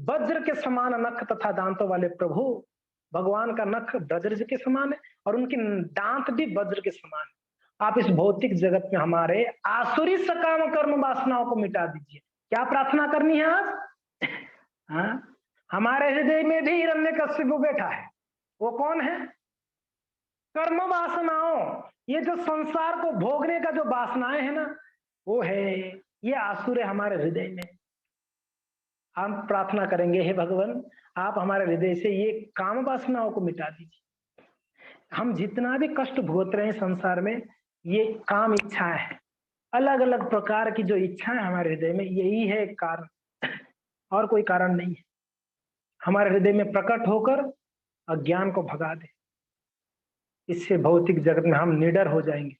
वज्र के समान नख तथा दांतों वाले प्रभु, भगवान का नख वज्र के समान है और उनकी दांत भी वज्र के समान है। आप इस भौतिक जगत में हमारे आसुरी सकाम कर्म वासनाओं को मिटा दीजिए। क्या प्रार्थना करनी है आज? हाँ, हमारे हृदय में भी हिरण्यकशिपु बैठा है। वो कौन है? कर्म वासनाओं, ये जो संसार को भोगने का जो वासनाएं है ना, वो है, ये आसुर है हमारे हृदय में। हम प्रार्थना करेंगे, हे भगवान आप हमारे हृदय से ये काम वासनाओं को मिटा दीजिए। हम जितना भी कष्ट भोग रहे हैं संसार में, ये काम इच्छाएं हैं, अलग अलग प्रकार की जो इच्छाएं हमारे हृदय में, यही है कारण, और कोई कारण नहीं है। हमारे हृदय में प्रकट होकर अज्ञान को भगा दे, इससे भौतिक जगत में हम निडर हो जाएंगे।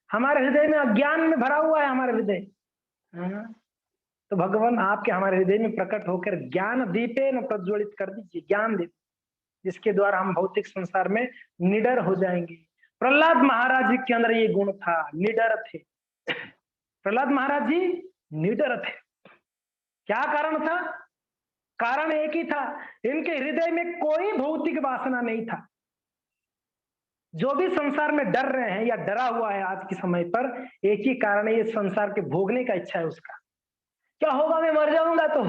हमारे हृदय में अज्ञान में भरा हुआ है हमारे हृदय। हाँ? तो भगवान आपके हमारे हृदय में प्रकट होकर ज्ञान दीपे न प्रज्वलित कर दीजिए, ज्ञान दीप, जिसके द्वारा हम भौतिक संसार में निडर हो जाएंगे। प्रहलाद महाराज जी के अंदर ये गुण था, निडर थे। प्रहलाद महाराज जी निडर थे। क्या कारण था? कारण एक ही था, इनके हृदय में कोई भौतिक वासना नहीं था। जो भी संसार में डर रहे हैं या डरा हुआ है आज के समय पर, एक ही कारण है, ये संसार के भोगने का इच्छा है उसका। क्या होगा, मैं मर जाऊंगा तो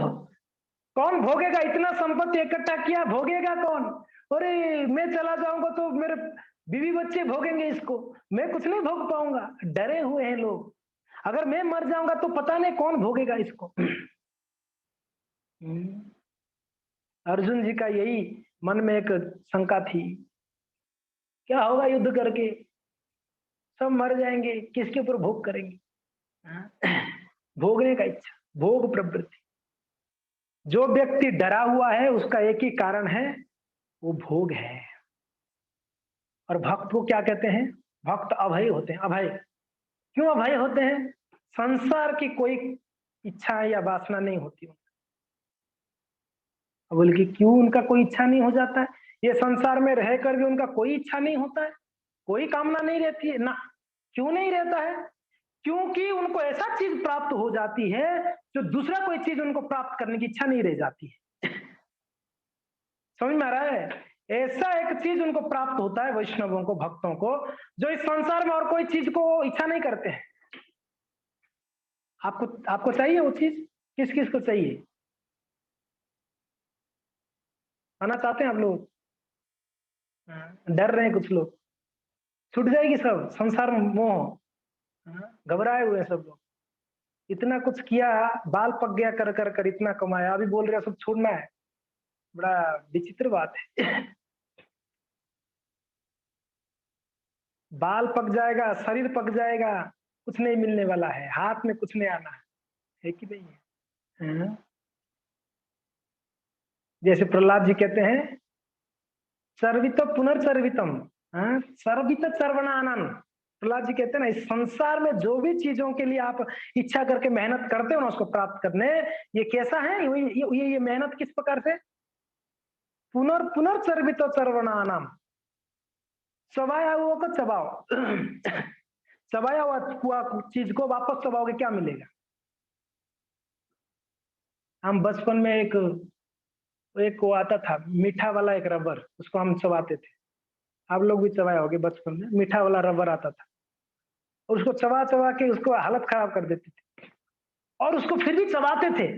कौन भोगेगा? इतना संपत्ति इकट्ठा किया, भोगेगा कौन? अरे मैं चला जाऊंगा तो मेरे बीवी बच्चे भोगेंगे इसको, मैं कुछ नहीं भोग पाऊंगा। डरे हुए हैं लोग, अगर मैं मर जाऊंगा तो पता नहीं कौन भोगेगा इसको। अर्जुन जी का यही मन में एक शंका थी, क्या होगा युद्ध करके, सब मर जाएंगे, किसके ऊपर भोग करेंगे? भोगने का इच्छा, भोग प्रवृत्ति। जो व्यक्ति डरा हुआ है उसका एक ही कारण है, वो भोग है। और भक्त को क्या कहते हैं? भक्त अभय होते हैं। अभय क्यों अभय होते हैं? संसार की कोई इच्छा या वासना नहीं होती। बोले कि क्यों उनका कोई इच्छा नहीं हो जाता है? ये संसार में रहकर भी उनका कोई इच्छा नहीं होता है, कोई कामना नहीं रहती है ना। क्यों नहीं रहता है? क्योंकि उनको ऐसा चीज प्राप्त हो जाती है जो दूसरा कोई चीज उनको प्राप्त करने की इच्छा नहीं रह जाती है। समझ में आ रहा है? ऐसा एक चीज उनको प्राप्त होता है वैष्णवों को, भक्तों को, जो इस संसार में और कोई चीज को इच्छा नहीं करते हैं। आपको आपको चाहिए वो चीज? किस किस को चाहिए? आना चाहते हैं आप लोग? डर रहे हैं कुछ लोग, छूट जाएगी सब संसार में मोह। घबराए हुए हैं सब लोग, इतना कुछ किया, बाल पक गया कर कर कर, इतना कमाया, अभी बोल रहे सब छोड़ना है। बड़ा विचित्र बात है। बाल पक जाएगा, शरीर पक जाएगा, कुछ नहीं मिलने वाला है, हाथ में कुछ नहीं आना है कि नहीं है? जैसे प्रहलाद जी कहते हैं, सर्वित पुनर्सर्वितम, सर्वित सर्वनानन। प्रहलाद जी कहते हैं ना, इस संसार में जो भी चीजों के लिए आप इच्छा करके मेहनत करते हो ना उसको प्राप्त करने, ये कैसा है? ये मेहनत किस प्रकार से? पुनर्सर्वित सर्वनानम, चबाया हुआ को चबाओ। चबाया हुआ चीज को वापस चबाओगे, क्या मिलेगा? हम बचपन में एक एक वो आता था मीठा वाला एक रबर, उसको हम चबाते थे। आप लोग भी चबाए होगे बचपन में, मीठा वाला रबर आता था, और उसको चबा चबा के उसको हालत खराब कर देते थे, और उसको फिर भी चबाते थे,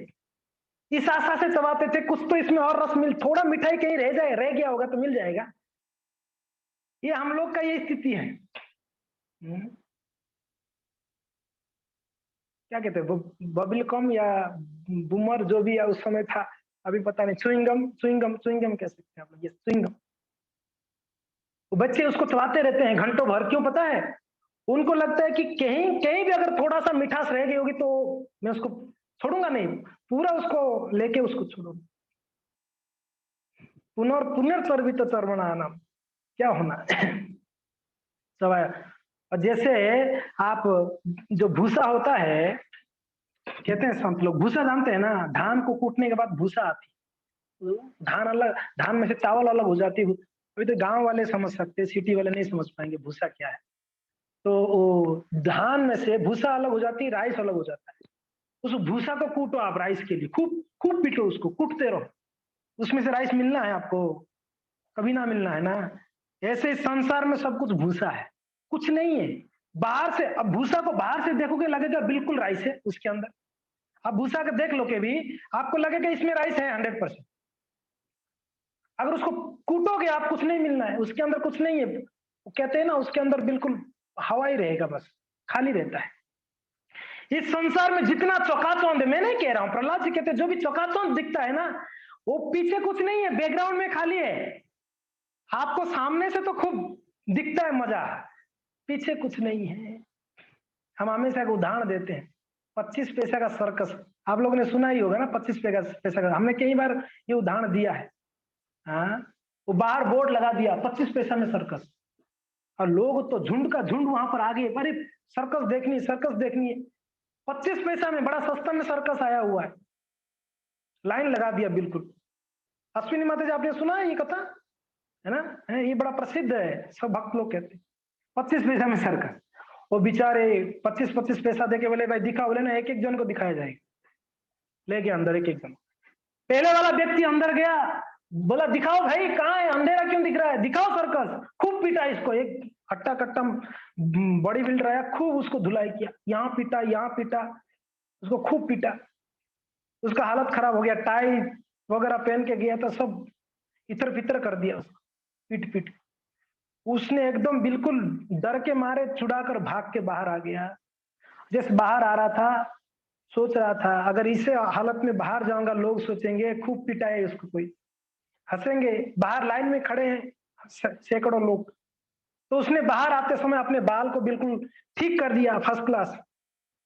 इस आशा से चबाते थे कुछ तो इसमें और रस मिल, थोड़ा मिठाई कहीं रह जाए, रह गया होगा तो मिल जाएगा। ये हम लोग का ये स्थिति है। क्या कहते हैं, बबल कम या बुमर, जो भी या उस समय था, अभी पता नहीं, चुइंगम, चुइंगम, चुइंगम कह सकते हैं आप लोग, ये चुइंगम। तो बच्चे उसको चबाते रहते हैं घंटों भर, क्यों पता है? उनको लगता है कि कहीं कहीं भी अगर थोड़ा सा मिठास रह गई होगी तो मैं उसको छोड़ूंगा नहीं, पूरा उसको लेके उसको छोड़ूंगा। पुनर्सर्वित सर्वनानम, क्या होना? सवाया। और जैसे आप, जो भूसा होता है, कहते हैं संत लोग, भूसा जानते हैं ना, धान को कूटने के बाद भूसा आती, धान अलग, धान में से चावल अलग हो जाती है। अभी तो गांव वाले समझ सकते हैं, सिटी वाले नहीं समझ पाएंगे भूसा क्या है। तो वो धान में से भूसा अलग हो जाती है, राइस अलग हो जाता है। उस भूसा को कूटो आप राइस के लिए, खूब खूब पीटो उसको, कूटते रहो, उसमें से राइस मिलना है आपको, कभी ना मिलना है ना। ऐसे इस संसार में सब कुछ भूसा है, कुछ नहीं है बाहर से। अब भूसा को बाहर से देखोगे लगेगा बिल्कुल राइस है उसके अंदर, अब भूसा को देख लो के भी आपको लगेगा इसमें राइस है 100%। अगर उसको कूटोगे आप, कुछ नहीं मिलना है उसके अंदर, कुछ नहीं है। वो कहते हैं ना, उसके अंदर बिल्कुल हवा ही रहेगा, बस खाली रहता है। इस संसार में जितना चौकाचौंध है, मैं नहीं कह रहा हूं, प्रहलाद जी कहते जो भी चौकाचौंध दिखता है ना, वो पीछे कुछ नहीं है, बैकग्राउंड में खाली है। आपको सामने से तो खूब दिखता है मजा, पीछे कुछ नहीं है। हम हमेशा एक उदाहरण देते हैं, 25 पैसा का सर्कस, आप लोगों ने सुना ही होगा ना, 25 पैसा का, हमने कई बार ये उदाहरण दिया है। हाँ, वो बाहर बोर्ड लगा दिया 25 पैसा में सर्कस, और लोग तो झुंड का झुंड वहां पर आ गए, अरे सर्कस देखनी, सर्कस देखनी है। 25 पैसा में बड़ा सस्ता में सर्कस आया हुआ है, लाइन लगा दिया बिल्कुल। अश्विनी माता जी, आपने सुना है ये कथा, है ना, ये बड़ा प्रसिद्ध है, सब भक्त लोग कहते हैं 25 पैसा में सर्कस। वो बेचारे 25-25 पैसा देके बोले भाई दिखाओ, बोले ना एक एक जन को दिखाया जाएगा, ले गया अंदर एक एक जन। पहले वाला व्यक्ति अंदर गया, बोला दिखाओ भाई कहाँ है, अंधेरा क्यों दिख रहा है, दिखाओ सर्कस। खूब पीटा इसको, एक हट्टा कट्टा बॉडी बिल्डर आया, खूब उसको धुलाई किया, यहाँ पीटा यहाँ पीटा, उसको खूब पीटा, उसका हालत खराब हो गया, टाई वगैरह पहन के गया था, सब इतर फितर कर दिया उसको पीट पीट। उसने एकदम बिल्कुल डर के मारे छुड़ाकर भाग के बाहर आ गया। जैसे बाहर आ रहा था, सोच रहा था अगर इसे हालत में बाहर जाऊंगा, लोग सोचेंगे खूब पिटाए उसको, कोई हंसेंगे, बाहर लाइन में खड़े हैं सैकड़ों लोग। तो उसने बाहर आते समय अपने बाल को बिल्कुल ठीक कर दिया, फर्स्ट क्लास,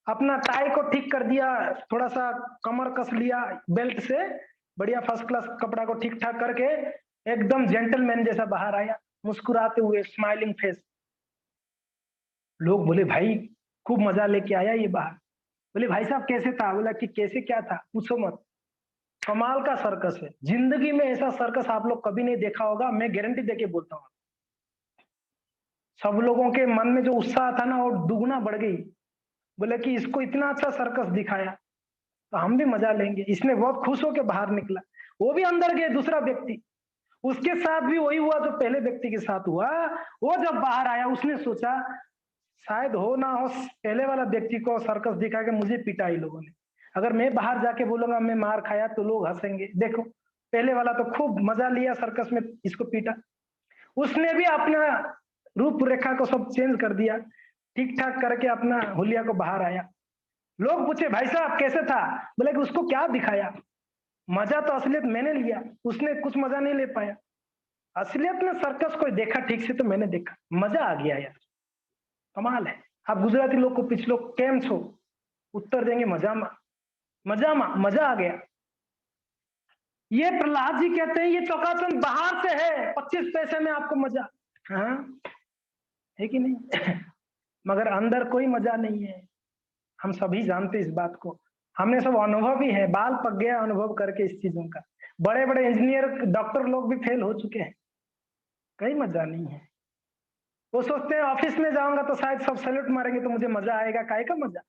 अपना टाई को ठीक कर दिया, थोड़ा सा कमर कस लिया बेल्ट से, बढ़िया फर्स्ट क्लास कपड़ा को ठीक ठाक करके एकदम जेंटलमैन जैसा बाहर आया, मुस्कुराते हुए, स्माइलिंग फेस। लोग बोले भाई खूब मजा लेके आया ये बाहर। बोले भाई साहब कैसे था, बोला कि कैसे क्या था पूछो मत, कमाल का सर्कस है, जिंदगी में ऐसा सर्कस आप लोग कभी नहीं देखा होगा, मैं गारंटी देके बोलता हूँ। सब लोगों के मन में जो उत्साह था ना, वो दुगुना बढ़ गई। बोले कि इसको इतना अच्छा सर्कस दिखाया तो हम भी मजा लेंगे। इसने बहुत खुश होकर बाहर निकला, वो भी अंदर गए, दूसरा व्यक्ति, उसके साथ भी वही हुआ जो पहले व्यक्ति के साथ हुआ। वो जब बाहर आया, उसने सोचा शायद हो ना हो पहले वाला व्यक्ति को सर्कस दिखा के मुझे पिटा ही लोगों ने, अगर मैं बाहर जाके बोलूंगा मैं मार खाया तो लोग हंसेंगे, देखो पहले वाला तो खूब मजा लिया सर्कस में, इसको पीटा। उसने भी अपना रूपरेखा को सब चेंज कर दिया, ठीक ठाक करके अपना हुलिया को बाहर आया। लोग पूछे भाई साहब कैसे था, बोले कि उसको क्या दिखाया, मजा तो असलियत मैंने लिया, उसने कुछ मजा नहीं ले पाया। असलियत में सर्कस कोई देखा ठीक से तो मैंने देखा, मजा आ गया यार, कमाल है। आप गुजराती लोग को पूछ लो केम छो, उत्तर देंगे मजामा, मजामा, मजा आ गया। ये प्रहलाद जी कहते हैं ये चौकाचौंध बाहर से है, 25 पैसे में आपको मजा, हाँ है कि नहीं मगर अंदर कोई मजा नहीं है, हम सभी जानते इस बात को, हमने सब अनुभव ही है, बाल पक गया अनुभव करके इस चीजों का। बड़े बड़े इंजीनियर डॉक्टर लोग भी फेल हो चुके हैं, कहीं मजा नहीं है। वो सोचते हैं ऑफिस में जाऊंगा तो शायद सब सैल्यूट मारेंगे तो मुझे मजा आएगा, काहे का मजा,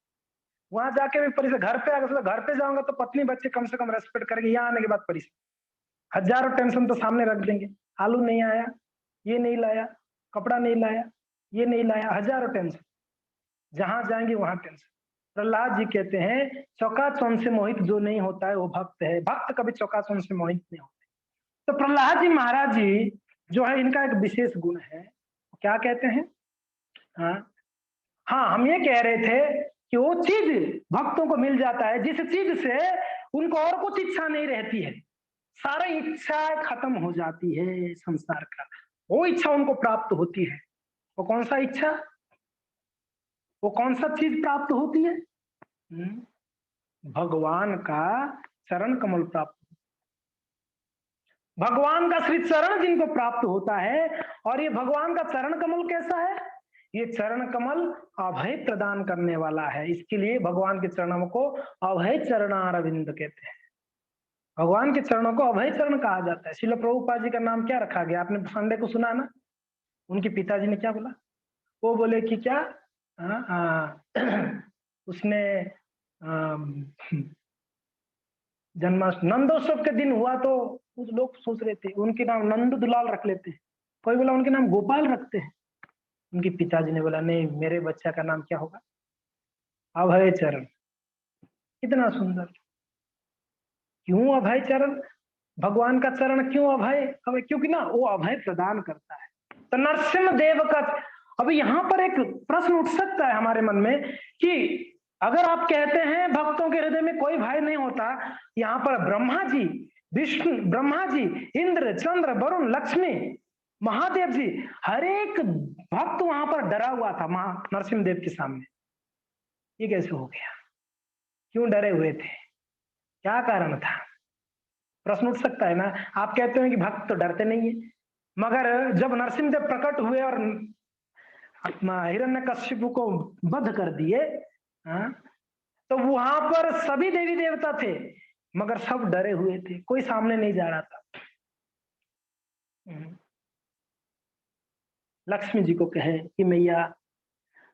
वहां जाके भी परिचय, घर पे आकर घर पे जाऊंगा तो पत्नी बच्चे कम से कम रेस्पेक्ट करेंगे, यहाँ आने के बाद परिचय हजारों टेंशन तो सामने रख देंगे, आलू नहीं आया, ये नहीं लाया, कपड़ा नहीं लाया, ये नहीं लाया, हजारों टेंशन, जहां जाएंगे वहां टेंशन। प्रहलाद जी कहते हैं चौकाचौंध से मोहित जो नहीं होता है वो भक्त है, भक्त कभी चौकाचौंध से मोहित नहीं होते। तो प्रहलाद जी महाराज जी जो है, इनका एक विशेष गुण है, क्या कहते हैं, हाँ हाँ, हम ये कह रहे थे कि वो चीज भक्तों को मिल जाता है जिस चीज से उनको और कुछ इच्छा नहीं रहती है, सारी इच्छा खत्म हो जाती है संसार का, वो इच्छा उनको प्राप्त होती है। वो कौन सा इच्छा, वो कौन सा चीज प्राप्त होती है, भगवान का चरण कमल प्राप्त, भगवान का श्री चरण जिनको प्राप्त होता है। और ये भगवान का चरण कमल कैसा है, ये चरण कमल अभय प्रदान करने वाला है, इसके लिए भगवान के चरणों को अभय चरणारविंद कहते हैं। भगवान के चरणों को अभय चरण कहा जाता है। श्रील प्रभुपाद जी का नाम क्या रखा गया, आपने संडे को सुना ना, उनके पिताजी ने क्या बोला, वो बोले कि क्या उसने जन्माष्टमी नंदोत्सव के दिन हुआ तो कुछ लोग सोच रहे थे उनके नाम नंद दुलाल रख लेते हैं, कोई बोला उनके नाम गोपाल रखते हैं। उनके पिताजी ने बोला नहीं, मेरे बच्चा का नाम क्या होगा, अभय चरण। कितना सुंदर, क्यों अभय चरण, भगवान का चरण क्यों अभय, अभय क्योंकि ना वो अभय प्रदान करता है। तो नरसिंह देव का, अभी यहाँ पर एक प्रश्न उठ सकता है हमारे मन में कि अगर आप कहते हैं भक्तों के हृदय में कोई भय नहीं होता, यहाँ पर ब्रह्मा जी, विष्णु, ब्रह्मा जी, इंद्र, चंद्र, वरुण, लक्ष्मी, महादेव जी, हर एक भक्त वहां पर डरा हुआ था महा नरसिंह देव के सामने। ये कैसे हो गया? क्यों डरे हुए थे? क्या कारण था? प्रश्न उठ सकता है ना। आप कहते हैं कि भक्त तो डरते नहीं है, मगर जब नरसिंह देव प्रकट हुए और हिरण्यकश्यप को वध कर दिए, हाँ, तो वहां पर सभी देवी देवता थे, मगर सब डरे हुए थे, कोई सामने नहीं जा रहा था। लक्ष्मी जी को कहे कि मैया,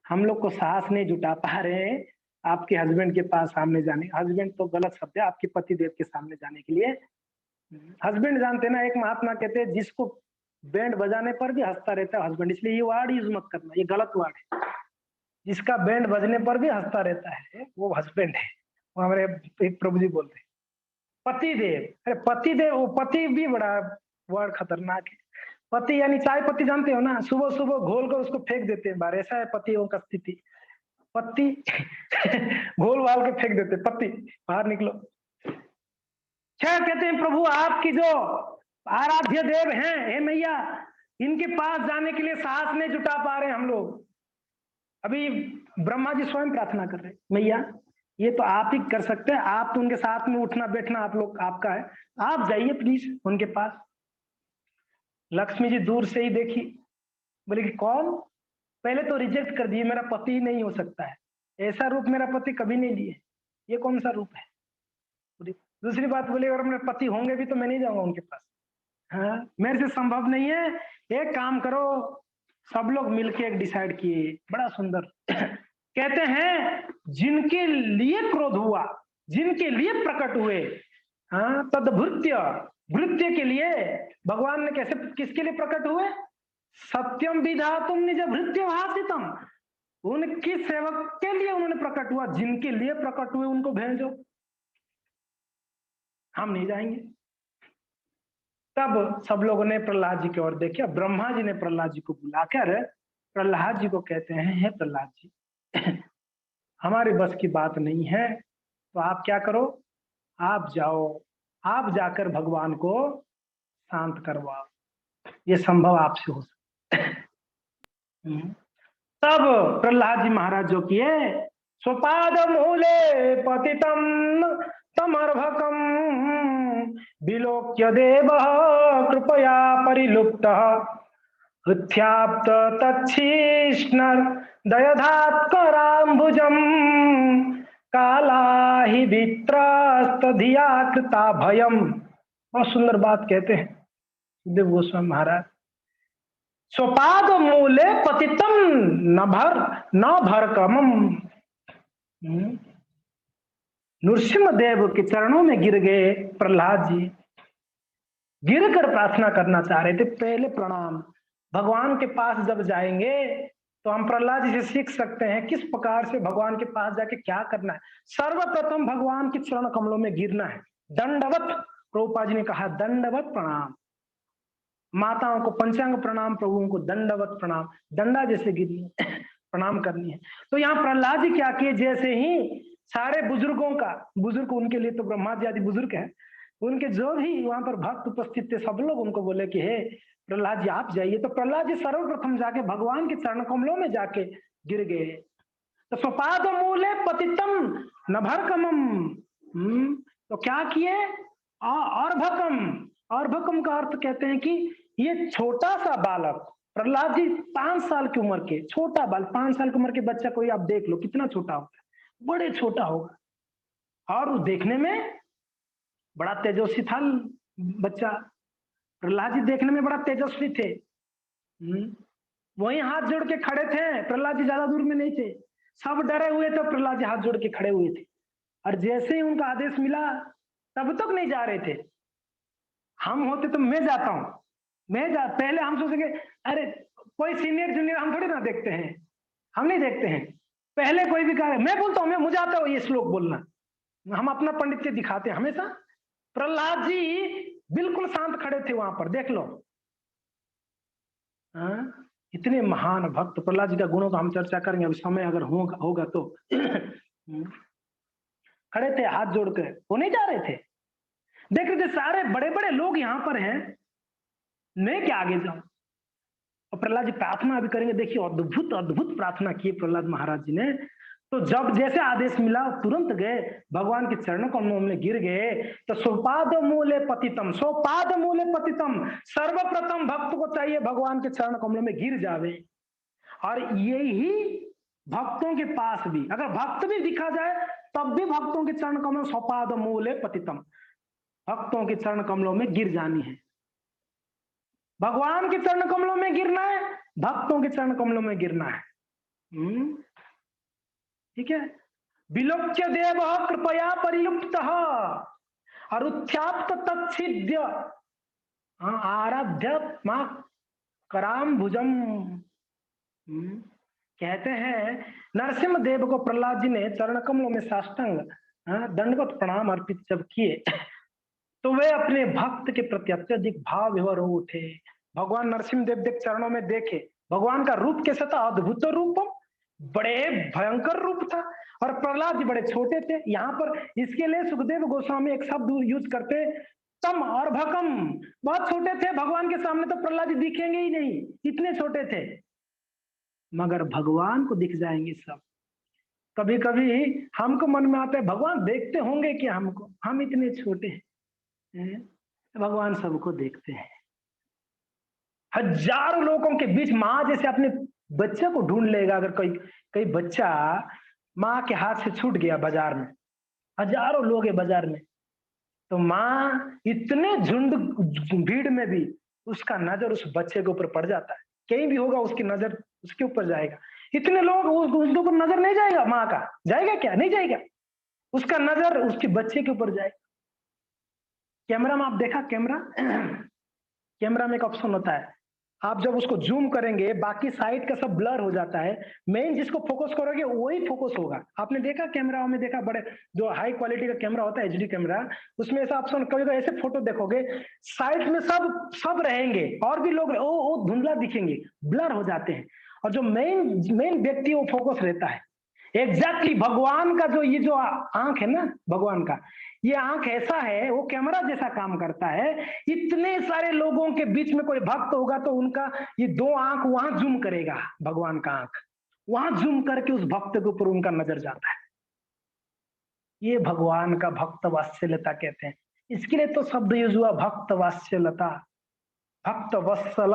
हम लोग को साहस नहीं जुटा पा रहे हैं आपके हस्बैंड के पास सामने जाने। हस्बैंड तो गलत शब्द है, आपके पति देव के सामने जाने के लिए। हस्बैंड जानते ना, एक महात्मा कहते हैं जिसको बैंड बजाने पर भी हंसता रहता है हस्बैंड, इसलिए ये वर्ड यूज मत करना, ये गलत वर्ड है। जिसका बैंड बजने पर भी हंसता रहता है वो हस्बैंड है। वो हमारे एक प्रभु जी बोलते हैं पति देव। अरे पति देव, वो पति भी बड़ा वर्ड खतरनाक है। पति यानी चाय पत्ती जानते हो ना, सुबह सुबह घोल कर उसको फेंक देते हैं बाहर, ऐसा है पतियों का स्थिति। पत्ती घोल वाल के फेंक देते, पत्ती बाहर निकलो। क्या कहते हैं प्रभु, आपकी जो आराध्य देव हैं, हे मैया, इनके पास जाने के लिए साहस नहीं जुटा पा रहे हम लोग। अभी ब्रह्मा जी स्वयं प्रार्थना कर रहे, मैया ये तो आप ही कर सकते हैं, आप तो उनके साथ में उठना बैठना आप लोग आपका है, आप जाइए प्लीज उनके पास। लक्ष्मी जी दूर से ही देखी, बोले कि कौन? पहले तो रिजेक्ट कर दिए, मेरा पति ही नहीं हो सकता है, ऐसा रूप मेरा पति कभी नहीं लिए, ये कौन सा रूप है। दूसरी बात बोले, अगर मेरे पति होंगे भी तो मैं नहीं जाऊंगा उनके पास, हाँ मेरे से संभव नहीं है। एक काम करो, सब लोग मिलके एक डिसाइड किए, बड़ा सुंदर कहते हैं जिनके लिए क्रोध हुआ, जिनके लिए प्रकट हुए, हाँ तदभृत्य, भृत्य के लिए भगवान ने कैसे, किसके लिए प्रकट हुए? सत्यम विधातुम निज भृत्य भाषितम, उनकी सेवक के लिए उन्होंने प्रकट हुआ, जिनके लिए प्रकट हुए उनको भेजो, हम नहीं जाएंगे। तब सब लोगों ने प्रहलाद जी की ओर देखा, ब्रह्मा जी ने प्रहलाद जी को बुलाकर प्रहलाद जी को कहते हैं, हे प्रहलाद जी हमारे बस की बात नहीं है, तो आप क्या करो, आप जाओ, आप जाकर भगवान को शांत करवाओ, ये संभव आपसे हो सकता है। तब प्रहलाद जी महाराज जो किए, स्वपाद मूले पतितम तमर्भकम विलोक्य देव कृपया परिलुप्त हृत्याप्त तच्छिष्ण दयधात्कराम्बुजम काला ही वित्रस्त धिया कृता भयम। बहुत सुंदर बात कहते हैं देव गोस्वामी महाराज, स्वपाद मूले पतितम न भरकमम। नृसिंह देव के चरणों में गिर गए प्रहलाद जी, गिरकर प्रार्थना करना चाह रहे थे। पहले प्रणाम, भगवान के पास जब जाएंगे तो हम प्रहलाद जी से सीख सकते हैं किस प्रकार से भगवान के पास जाके क्या करना है। सर्वप्रथम भगवान के चरण कमलों में गिरना है, दंडवत, प्रभुपाद जी ने कहा दंडवत प्रणाम। माताओं को पंचांग प्रणाम, प्रभुओं को दंडवत प्रणाम, दंडा जैसे गिरनी प्रणाम करनी है। तो यहाँ प्रहलाद जी क्या किए, जैसे ही सारे बुजुर्गों का, बुजुर्ग उनके लिए तो ब्रह्मा जी आदि बुजुर्ग है, उनके जो भी वहां पर भक्त उपस्थित थे सब लोग उनको बोले कि हे प्रहलाद जी आप जाइए। तो प्रहलाद जी सर्वप्रथम जाके भगवान के चरण कमलों में जाके गिर गए। तो स्वपाद मूले पतितम नभरकमम, तो क्या किए, अर्भकम, अर्भकम का अर्थ कहते हैं कि ये छोटा सा बालक, प्रहलाद जी 5 साल की उम्र के, छोटा बाल, 5 साल की उम्र के बच्चा कोई आप देख लो कितना छोटा होता है, बड़े छोटा होगा, और देखने में बड़ा तेजस्वी था बच्चा। प्रहलाद जी देखने में बड़ा तेजस्वी थे। वहीं हाथ जोड़ के खड़े थे, प्रहलाद जी ज्यादा दूर में नहीं थे, सब डरे हुए थे, प्रहलाद जी हाथ जोड़ के खड़े हुए थे। और जैसे ही उनका आदेश मिला तब तक नहीं जा रहे थे। हम होते तो मैं जाता हूं, पहले हम सोचेंगे अरे कोई सीनियर जूनियर हम थोड़ी ना देखते हैं, हम नहीं देखते हैं, पहले कोई भी कहा मैं बोलता हूं, मैं मुझे आता है ये श्लोक बोलना, हम अपना पंडित के दिखाते हैं हमेशा। प्रहलाद जी बिल्कुल शांत खड़े थे वहां पर, देख लो। इतने महान भक्त प्रहलाद जी का गुणों का हम चर्चा करेंगे, अब समय अगर होगा तो हम्म, खड़े थे हाथ जोड़ कर, वो नहीं जा रहे थे, देख रहे थे सारे बड़े बड़े लोग यहाँ पर हैं, मैं क्या आगे जाऊं। और प्रहलाद जी प्रार्थना भी करेंगे, देखिए अद्भुत अद्भुत प्रार्थना की प्रहलाद महाराज जी ने। तो जब जैसे आदेश मिला तुरंत गए, भगवान के चरणों कमलों में गिर गए। तो सोपाद मूले पतितम, सोपाद मूले पतितम, सर्वप्रथम भक्त को चाहिए भगवान के चरण कमलों में गिर जावे। और यही भक्तों के पास भी, अगर भक्त भी दिखा जाए तब भी भक्तों के चरण कमलों, सोपाद मूले पतितम, भक्तों के चरण कमलों में गिर जानी है। भगवान के चरण कमलों में गिरना है, भक्तों के चरण कमलों में गिरना है। ठीक है। विलोक्य देव कृपया परिलुप्त और उत्थाप्त तच्छिद्य आराध्य मां कराम भुजम। कहते हैं नरसिंह देव को प्रहलाद जी ने चरण कमलों में साष्टांग दंडवत प्रणाम अर्पित जब किए तो वे अपने भक्त के प्रति अत्यधिक भाव विभोर हो उठे। भगवान नरसिंह देव देव चरणों में देखे, भगवान का रूप कैसा था, अद्भुत रूप, बड़े भयंकर रूप था। और प्रहलाद जी बड़े छोटे थे। यहाँ पर इसके लिए सुखदेव गोस्वामी एक शब्द यूज करते, तम और भकम, बहुत छोटे थे, भगवान के सामने तो प्रहलाद जी दिखेंगे ही नहीं, इतने छोटे थे, मगर भगवान को दिख जाएंगे सब। कभी कभी हमको मन में आता है भगवान देखते होंगे कि हमको, हम इतने छोटे हैं, भगवान सबको देखते हैं। हजारों लोगों के बीच माँ जैसे अपने बच्चे को ढूंढ लेगा। अगर कोई बच्चा माँ के हाथ से छूट गया बाजार में, हजारों लोग है बाजार में, तो माँ इतने झुंड भीड़ में भी उसका नजर उस बच्चे के ऊपर पड़ जाता है। कहीं भी होगा उसकी नजर उसके ऊपर जाएगा। इतने लोग उसके ऊपर नजर नहीं जाएगा, माँ का जाएगा क्या, नहीं जाएगा, उसका नजर उसके बच्चे के ऊपर जाएगा। कैमरा में आप देखा, कैमरा में एक ऑप्शन होता है, आप जब उसको जूम करेंगे बाकी साइड का सब ब्लर हो जाता है, मेन जिसको फोकस करोगे वही फोकस होगा। आपने देखा कैमरा में, देखा बड़े जो हाई क्वालिटी का कैमरा होता है एचडी कैमरा, उसमें ऐसा ऑप्शन, कभी ऐसे फोटो देखोगे साइड में सब रहेंगे और भी लोग वो धुंधला दिखेंगे, ब्लर हो जाते हैं, और जो मेन व्यक्ति वो फोकस रहता है। एग्जैक्टली भगवान का ये जो आंख है ना, भगवान का ये आंख ऐसा है, वो कैमरा जैसा काम करता है। इतने सारे लोगों के बीच में कोई भक्त होगा तो उनका ये दो आंख वहां जूम करेगा, भगवान का आंख वहां जूम करके उस भक्त के ऊपर उनका नजर जाता है। ये भगवान का भक्त वात्सल्यता कहते हैं। इसके लिए तो शब्द यूज हुआ भक्त वात्सल्यता, भक्त वत्सल।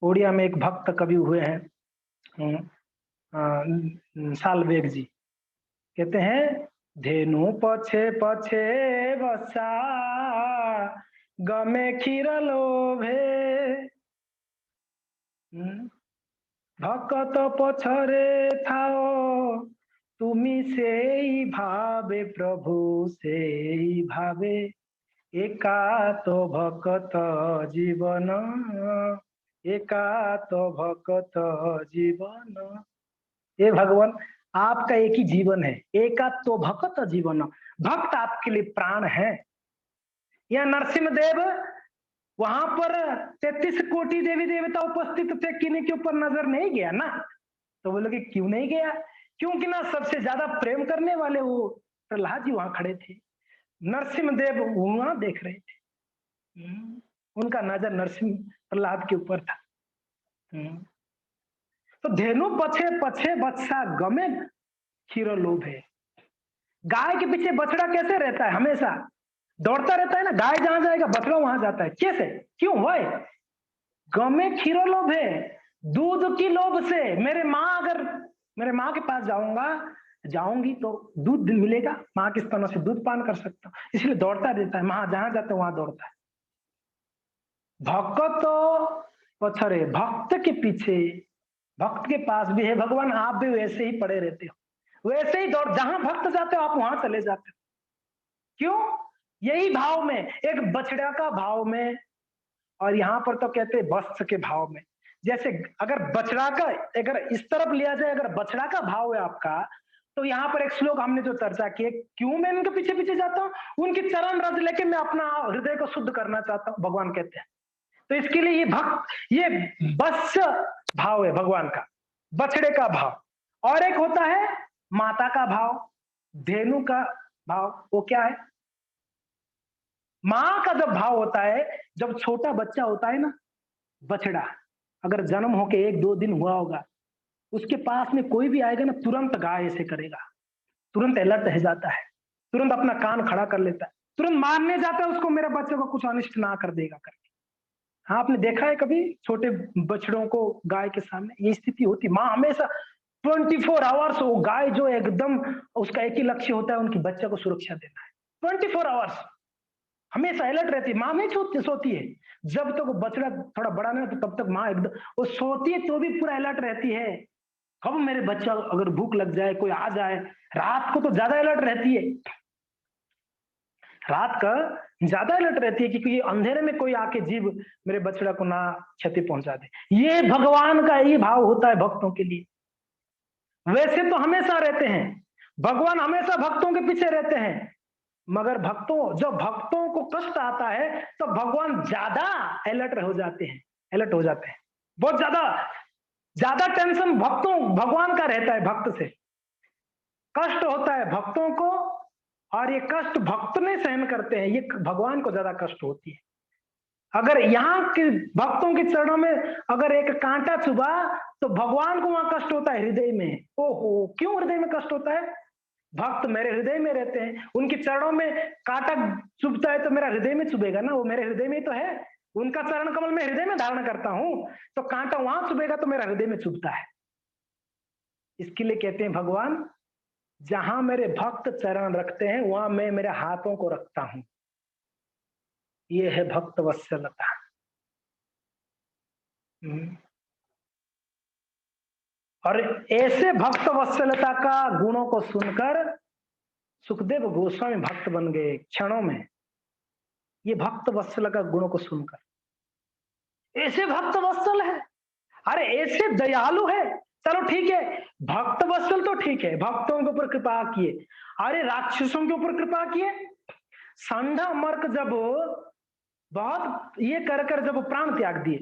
ओडिया में एक भक्त कवि हुए हैं सालवेग जी, कहते हैं धेनु पछे पछे बसा गमे खीर लोभे, भक्त पछरे थाओ तुमी सेई भावे प्रभु सेई भावे, एका तो भक्त जीवन, एका तो भक्त जीवन। ये भगवान आपका एक ही जीवन है, एकात्व भक्त जीवन, भक्त आपके लिए प्राण है। या नरसिंह देव वहां पर 33 कोटि देवी देवता उपस्थित थे, किन्हीं के ऊपर नजर नहीं गया ना? तो बोले कि क्यों नहीं गया? क्योंकि ना सबसे ज्यादा प्रेम करने वाले वो प्रहलाद जी वहां खड़े थे, नरसिंह देव वहां देख रहे थे, उनका नजर नरसिंह प्रहलाद के ऊपर था। तो धेनु पछे पछे बच्चा गमे खीरो लोभ है। गाय के पीछे बछड़ा कैसे रहता है? हमेशा दौड़ता रहता है ना, गाय जहां जाएगा बछड़ा वहां जाता है। कैसे, क्यों? वाई गमे खीरो लोभ है, दूध की लोभ से। मेरे माँ के पास जाऊंगी तो दूध मिलेगा, माँ के स्तनों से दूध पान कर सकता हूं, इसलिए दौड़ता रहता है, वहां जहां जाता है वहां दौड़ता है। भक्त पछरे, भक्त के पीछे, भक्त के पास भी है भगवान, आप भी वैसे ही पड़े रहते हो, वैसे ही दौड़, जहां भक्त जाते हो आप वहां चले जाते हो। क्यों? यही भाव में, एक बछड़ा का भाव में, और यहाँ पर तो कहते हैं वत्स के भाव में। जैसे अगर बछड़ा का, अगर इस तरफ लिया जाए, अगर बछड़ा का भाव है आपका, तो यहाँ पर एक श्लोक हमने जो चर्चा की, क्यों मैं इनके पीछे पीछे जाता हूँ? उनकी चरण रज लेके मैं अपना हृदय को शुद्ध करना चाहता हूँ, भगवान कहते हैं। तो इसके लिए ये भक्त, ये वत्स भाव है भगवान का, बछड़े का भाव। और एक होता है माता का भाव, धेनु का भाव। वो क्या है? माँ का जब भाव होता है, जब छोटा बच्चा होता है ना, बछड़ा, अगर जन्म होके 1-2 दिन हुआ होगा, उसके पास में कोई भी आएगा ना, तुरंत गाय ऐसे करेगा, तुरंत अलर्ट रह जाता है, तुरंत अपना कान खड़ा कर लेता है, तुरंत मारने जाता है उसको, मेरे बच्चे को कुछ अनिष्ट ना कर देगा करके। हाँ, आपने देखा है कभी छोटे बछड़ों को गाय के सामने ये स्थिति होती? माँ हमेशा 24 आवर्स, वो गाय जो एकदम, उसका एक ही लक्ष्य होता है, उनकी बच्चे को सुरक्षा देना है। 24 आवर्स हमेशा अलर्ट रहती है। माँ नहीं सोती है। जब तक वो बछड़ा थोड़ा बड़ा नहीं होता, तब तक माँ एकदम, वो सोती है तो भी पूरा अलर्ट रहती है। कब मेरे बच्चा, अगर भूख लग जाए, कोई आ जाए, रात को तो ज्यादा अलर्ट रहती है। रात का ज्यादा अलर्ट रहती है, क्योंकि ये अंधेरे में कोई आके जीव मेरे बछड़ा को ना क्षति पहुंचा दे। ये भगवान का ही भाव होता है भक्तों के लिए। वैसे तो हमेशा रहते हैं, भगवान हमेशा भक्तों के पीछे रहते हैं, मगर जब भक्तों को कष्ट आता है, तो भगवान ज्यादा अलर्ट हो जाते हैं, अलर्ट हो जाते हैं। बहुत ज्यादा ज्यादा टेंशन भगवान का रहता है भक्त से। कष्ट होता है भक्तों को, और ये कष्ट भक्त नहीं सहन करते हैं, ये भगवान को ज्यादा कष्ट होती है। अगर यहाँ के भक्तों के चरणों में अगर एक कांटा चुभा, तो भगवान को वहां कष्ट होता है हृदय में। ओहो, क्यों हृदय में कष्ट होता है? भक्त मेरे हृदय में रहते हैं, उनके चरणों में कांटा चुभता है तो मेरा हृदय में चुभेगा ना, वो मेरे हृदय में तो है। उनका चरण कमल में हृदय में धारण करता हूं, तो कांटा वहां चुभेगा तो मेरा हृदय में चुभता है। इसके लिए कहते हैं भगवान, जहां मेरे भक्त चरण रखते हैं, वहां मैं मेरे हाथों को रखता हूं। ये है भक्त वत्सलता। और ऐसे भक्त वत्सलता का गुणों को सुनकर सुखदेव गोस्वामी भक्त बन गए क्षणों में। ये भक्त वत्सल का गुणों को सुनकर, ऐसे भक्त वत्सल है, अरे ऐसे दयालु है। चलो ठीक है, भक्त वत्सल तो ठीक है, भक्तों के ऊपर कृपा किए, अरे राक्षसों के ऊपर कृपा किए। संडा मर्क जब बहुत ये कर जब प्राण त्याग दिए,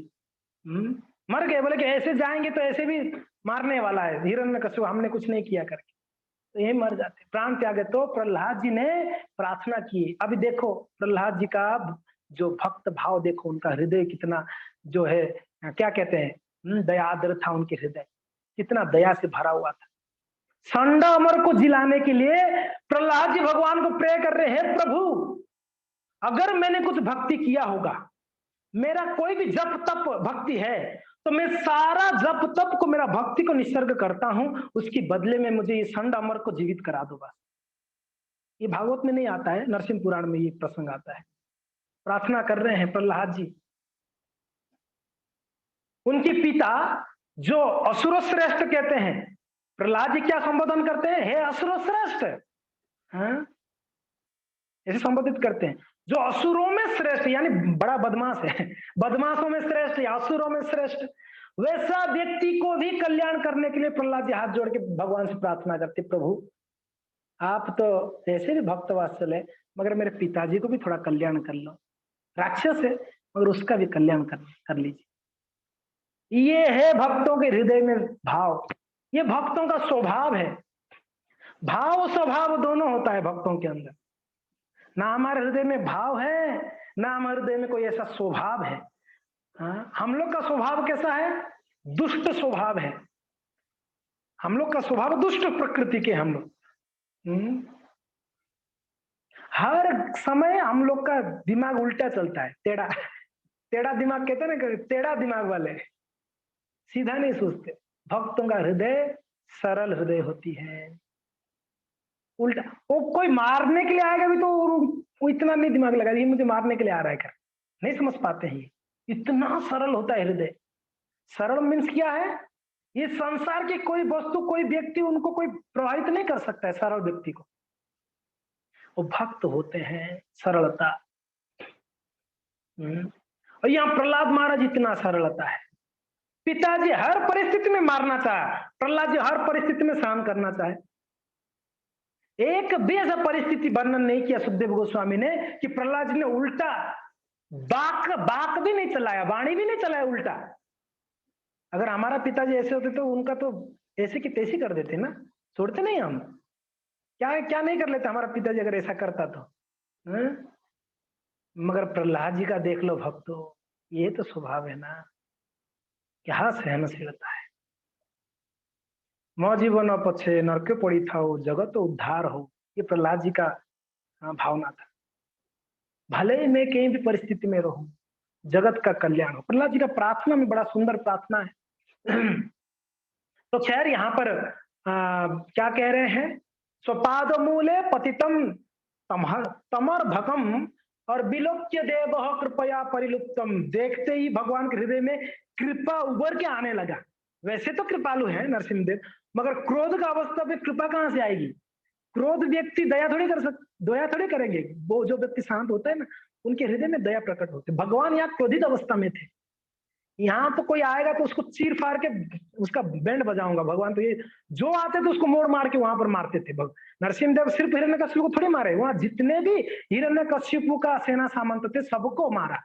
मर गए, बोले कि ऐसे जाएंगे तो ऐसे भी मारने वाला है हिरण्यकश्यप, हमने कुछ नहीं किया करके, तो ये मर जाते, प्राण त्यागे। तो प्रहलाद जी ने प्रार्थना की। अभी देखो प्रहलाद जी का जो भक्त भाव देखो, उनका हृदय कितना जो है, क्या कहते हैं, दयाद्र था उनके हृदय, कितना दया से भरा हुआ था। संडा अमर को जिलाने के लिए प्रहलाद जी भगवान को प्रे कर रहे हैं, प्रभु अगर मैंने कुछ भक्ति किया होगा, मेरा कोई भी जप तप भक्ति है, तो मैं सारा जप तप को, मेरा भक्ति को निसर्ग करता हूं, उसकी बदले में मुझे ये संड अमर को जीवित करा दो बस। ये भागवत में नहीं आता है, नरसिंह पुराण में ये प्रसंग आता है। प्रार्थना कर रहे हैं प्रहलाद जी। उनके पिता जो असुर श्रेष्ठ कहते हैं, प्रहलाद जी क्या संबोधन करते हैं? हे असुर श्रेष्ठ, ऐसे संबोधित करते हैं। जो असुरों में श्रेष्ठ, यानी बड़ा बदमाश है, बदमाशों में श्रेष्ठ या असुरों में श्रेष्ठ, वैसा व्यक्ति को भी कल्याण करने के लिए प्रहलाद जी हाथ जोड़ के भगवान से प्रार्थना करते, प्रभु आप तो ऐसे भी भक्त वात्सल है, मगर मेरे पिताजी को भी थोड़ा कल्याण कर लो। राक्षस है मगर उसका भी कल्याण कर लीजिए। ये है भक्तों के हृदय में भाव, ये भक्तों का स्वभाव है। भाव स्वभाव दोनों होता है भक्तों के अंदर। ना हमारे हृदय में भाव है, ना हमारे हृदय में कोई ऐसा स्वभाव है। हम लोग का स्वभाव कैसा है? दुष्ट स्वभाव है। हम लोग का स्वभाव दुष्ट प्रकृति के, हम लोग हर समय हम लोग का दिमाग उल्टा चलता है, टेढ़ा टेढ़ा दिमाग कहते हैं ना, टेढ़ा दिमाग वाले सीधा नहीं सोचते। भक्तों का हृदय सरल हृदय होती है, उल्टा। वो कोई मारने के लिए आएगा भी तो वो इतना नहीं दिमाग लगा, ये मुझे मारने के लिए आ रहा है कर, नहीं समझ पाते हैं। इतना सरल होता है हृदय। सरल मीन्स क्या है? ये संसार की कोई वस्तु, कोई व्यक्ति उनको कोई प्रभावित नहीं कर सकता है सरल व्यक्ति को। वो भक्त होते हैं, सरलता। और यहाँ प्रहलाद महाराज इतना सरलता है। पिताजी हर परिस्थिति में मारना चाहे, प्रहलाद जी हर परिस्थिति में सहन करना चाहे। एक भी ऐसा परिस्थिति वर्णन नहीं किया सुखदेव गोस्वामी ने कि प्रहलाद जी ने उल्टा बाक भी नहीं चलाया, वाणी भी नहीं चलाया उल्टा। अगर हमारा पिताजी ऐसे होते तो उनका तो ऐसे की तैसी कर देते ना, छोड़ते नहीं हम। क्या क्या नहीं कर लेते हमारा पिताजी अगर ऐसा करता तो। हैं? मगर प्रहलाद जी का देख लो भक्तों, ये तो स्वभाव है ना, क्या सहनशीलता है। मौ जीवन पछे नरके पड़ी था, जगत उद्धार हो, ये प्रहलाद जी का भावना था। भले ही मैं कहीं भी परिस्थिति में रहूं, जगत का कल्याण हो। प्रहलाद जी का प्रार्थना में बड़ा सुंदर प्रार्थना है। तो खैर यहाँ पर क्या कह रहे हैं, स्वपाद मूले पतितम तमर भकम और विलोक्य देव कृपया परिलुप्तम। देखते ही भगवान के हृदय में कृपा उभर के आने लगा। वैसे तो कृपालु है नरसिंहदेव, मगर क्रोध का अवस्था पे कृपा कहां से आएगी। क्रोध व्यक्ति दया थोड़ी कर दया थोड़ी करेंगे। वो जो व्यक्ति शांत होता है ना, उनके हृदय में दया प्रकट होती है। भगवान यहाँ क्रोधित अवस्था में थे। यहाँ तो कोई आएगा तो उसको चीर फाड़ के उसका बैंड बजाऊंगा। भगवान तो ये जो आते थे उसको मोड़ मार के वहां पर मारते थे। नरसिंहदेव सिर्फ हिरण्यकशिपु को थोड़ी मारे, वहां जितने भी हिरण्यकशिपु का सेना सामंत थे सबको मारा।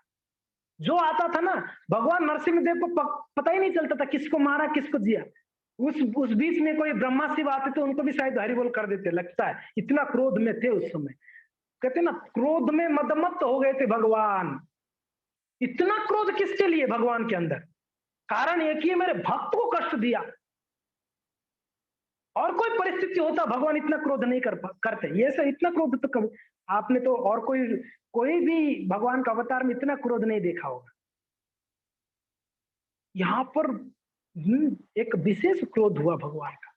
जो आता था ना, भगवान नरसिंहदेव को पता ही नहीं चलता था किसको मारा किसको जिया। उस बीच में कोई ब्रह्मा शिव आते थे, उनको भी शायद हरि बोल कर देते, लगता है इतना क्रोध में थे उस समय। कहते ना, क्रोध में मदमत्त हो गए थे भगवान। इतना क्रोध किसके लिए भगवान के अंदर, कारण एक ही, मेरे भक्त को कष्ट दिया। और कोई परिस्थिति होता भगवान इतना क्रोध नहीं करते। ये सब इतना क्रोध तो कभी आपने तो और कोई भी भगवान का अवतार में इतना क्रोध नहीं देखा होगा। यहाँ पर एक विशेष क्रोध हुआ भगवान का।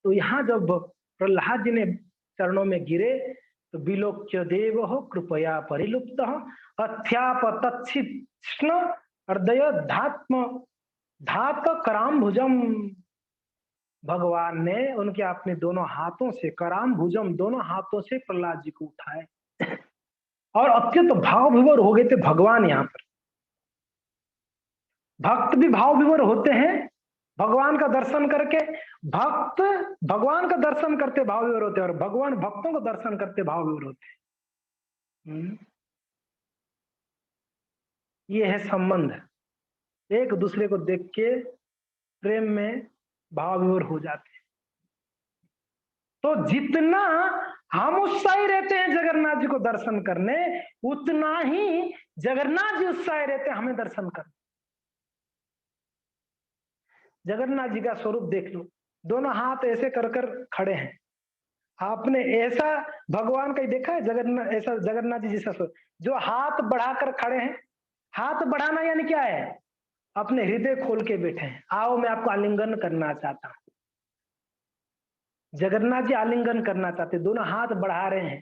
तो यहाँ जब प्रहलाद जी ने चरणों में गिरे तो विलोक्य देव हो कृपया परिलुप्त अध्याप तत्न हृदय धात्म धात कराम भुजम। भगवान ने उनके अपने दोनों हाथों से, कराम भुजम दोनों हाथों से प्रहलाद जी को उठाए और अत्यंत भाव विभोर हो गए थे भगवान। यहाँ पर भक्त भी भाव विभोर होते हैं भगवान का दर्शन करके। भक्त भगवान का दर्शन करते भाव विभोर होते हैं और भगवान भक्तों को दर्शन करते भाव विभोर होते हैं। ये है संबंध, एक दूसरे को देख के प्रेम में भाव विभोर हो जाते हैं। तो जितना हम उत्साही रहते हैं जगन्नाथ जी को दर्शन करने, उतना ही जगन्नाथ जी उत्साही रहते हैं हमें दर्शन करने। जगन्नाथ जी का स्वरूप देख लो, दोनों हाथ ऐसे कर कर खड़े हैं। आपने ऐसा भगवान का ही देखा है जगन्नाथ, ऐसा जगन्नाथ जी जैसा स्वरूप जो हाथ बढ़ाकर खड़े हैं। हाथ बढ़ाना यानी क्या है, अपने हृदय खोल के बैठे हैं, आओ मैं आपको आलिंगन करना चाहता हूं। जगन्नाथ जी आलिंगन करना चाहते, दोनों हाथ बढ़ा रहे हैं।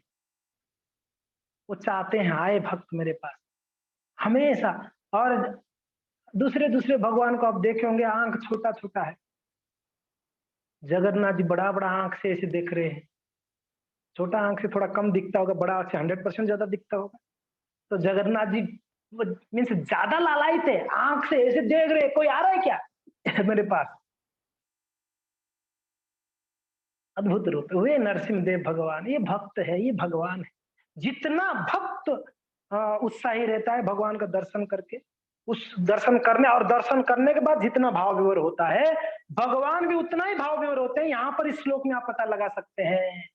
वो चाहते हैं आए भक्त मेरे पास हमेशा। और दूसरे दूसरे भगवान को आप देखे होंगे, आंख छोटा छोटा है। जगन्नाथ जी बड़ा बड़ा आंख से ऐसे देख रहे हैं। छोटा आंख से थोड़ा कम दिखता होगा, बड़ा आंख से 100% ज्यादा दिखता होगा। तो जगन्नाथ जी मीन्स ज्यादा लालायित है, आंख से ऐसे देख रहे, कोई आ रहा है क्या मेरे पास। अद्भुत रूप हुए नरसिंहदेव भगवान। ये भक्त है, ये भगवान है। जितना भक्त उत्साही रहता है भगवान का दर्शन करके, उस दर्शन करने और दर्शन करने के बाद जितना भाव विभोर होता है, भगवान भी उतना ही भाव विभोर होते हैं। यहाँ पर इस श्लोक में आप पता लगा सकते हैं।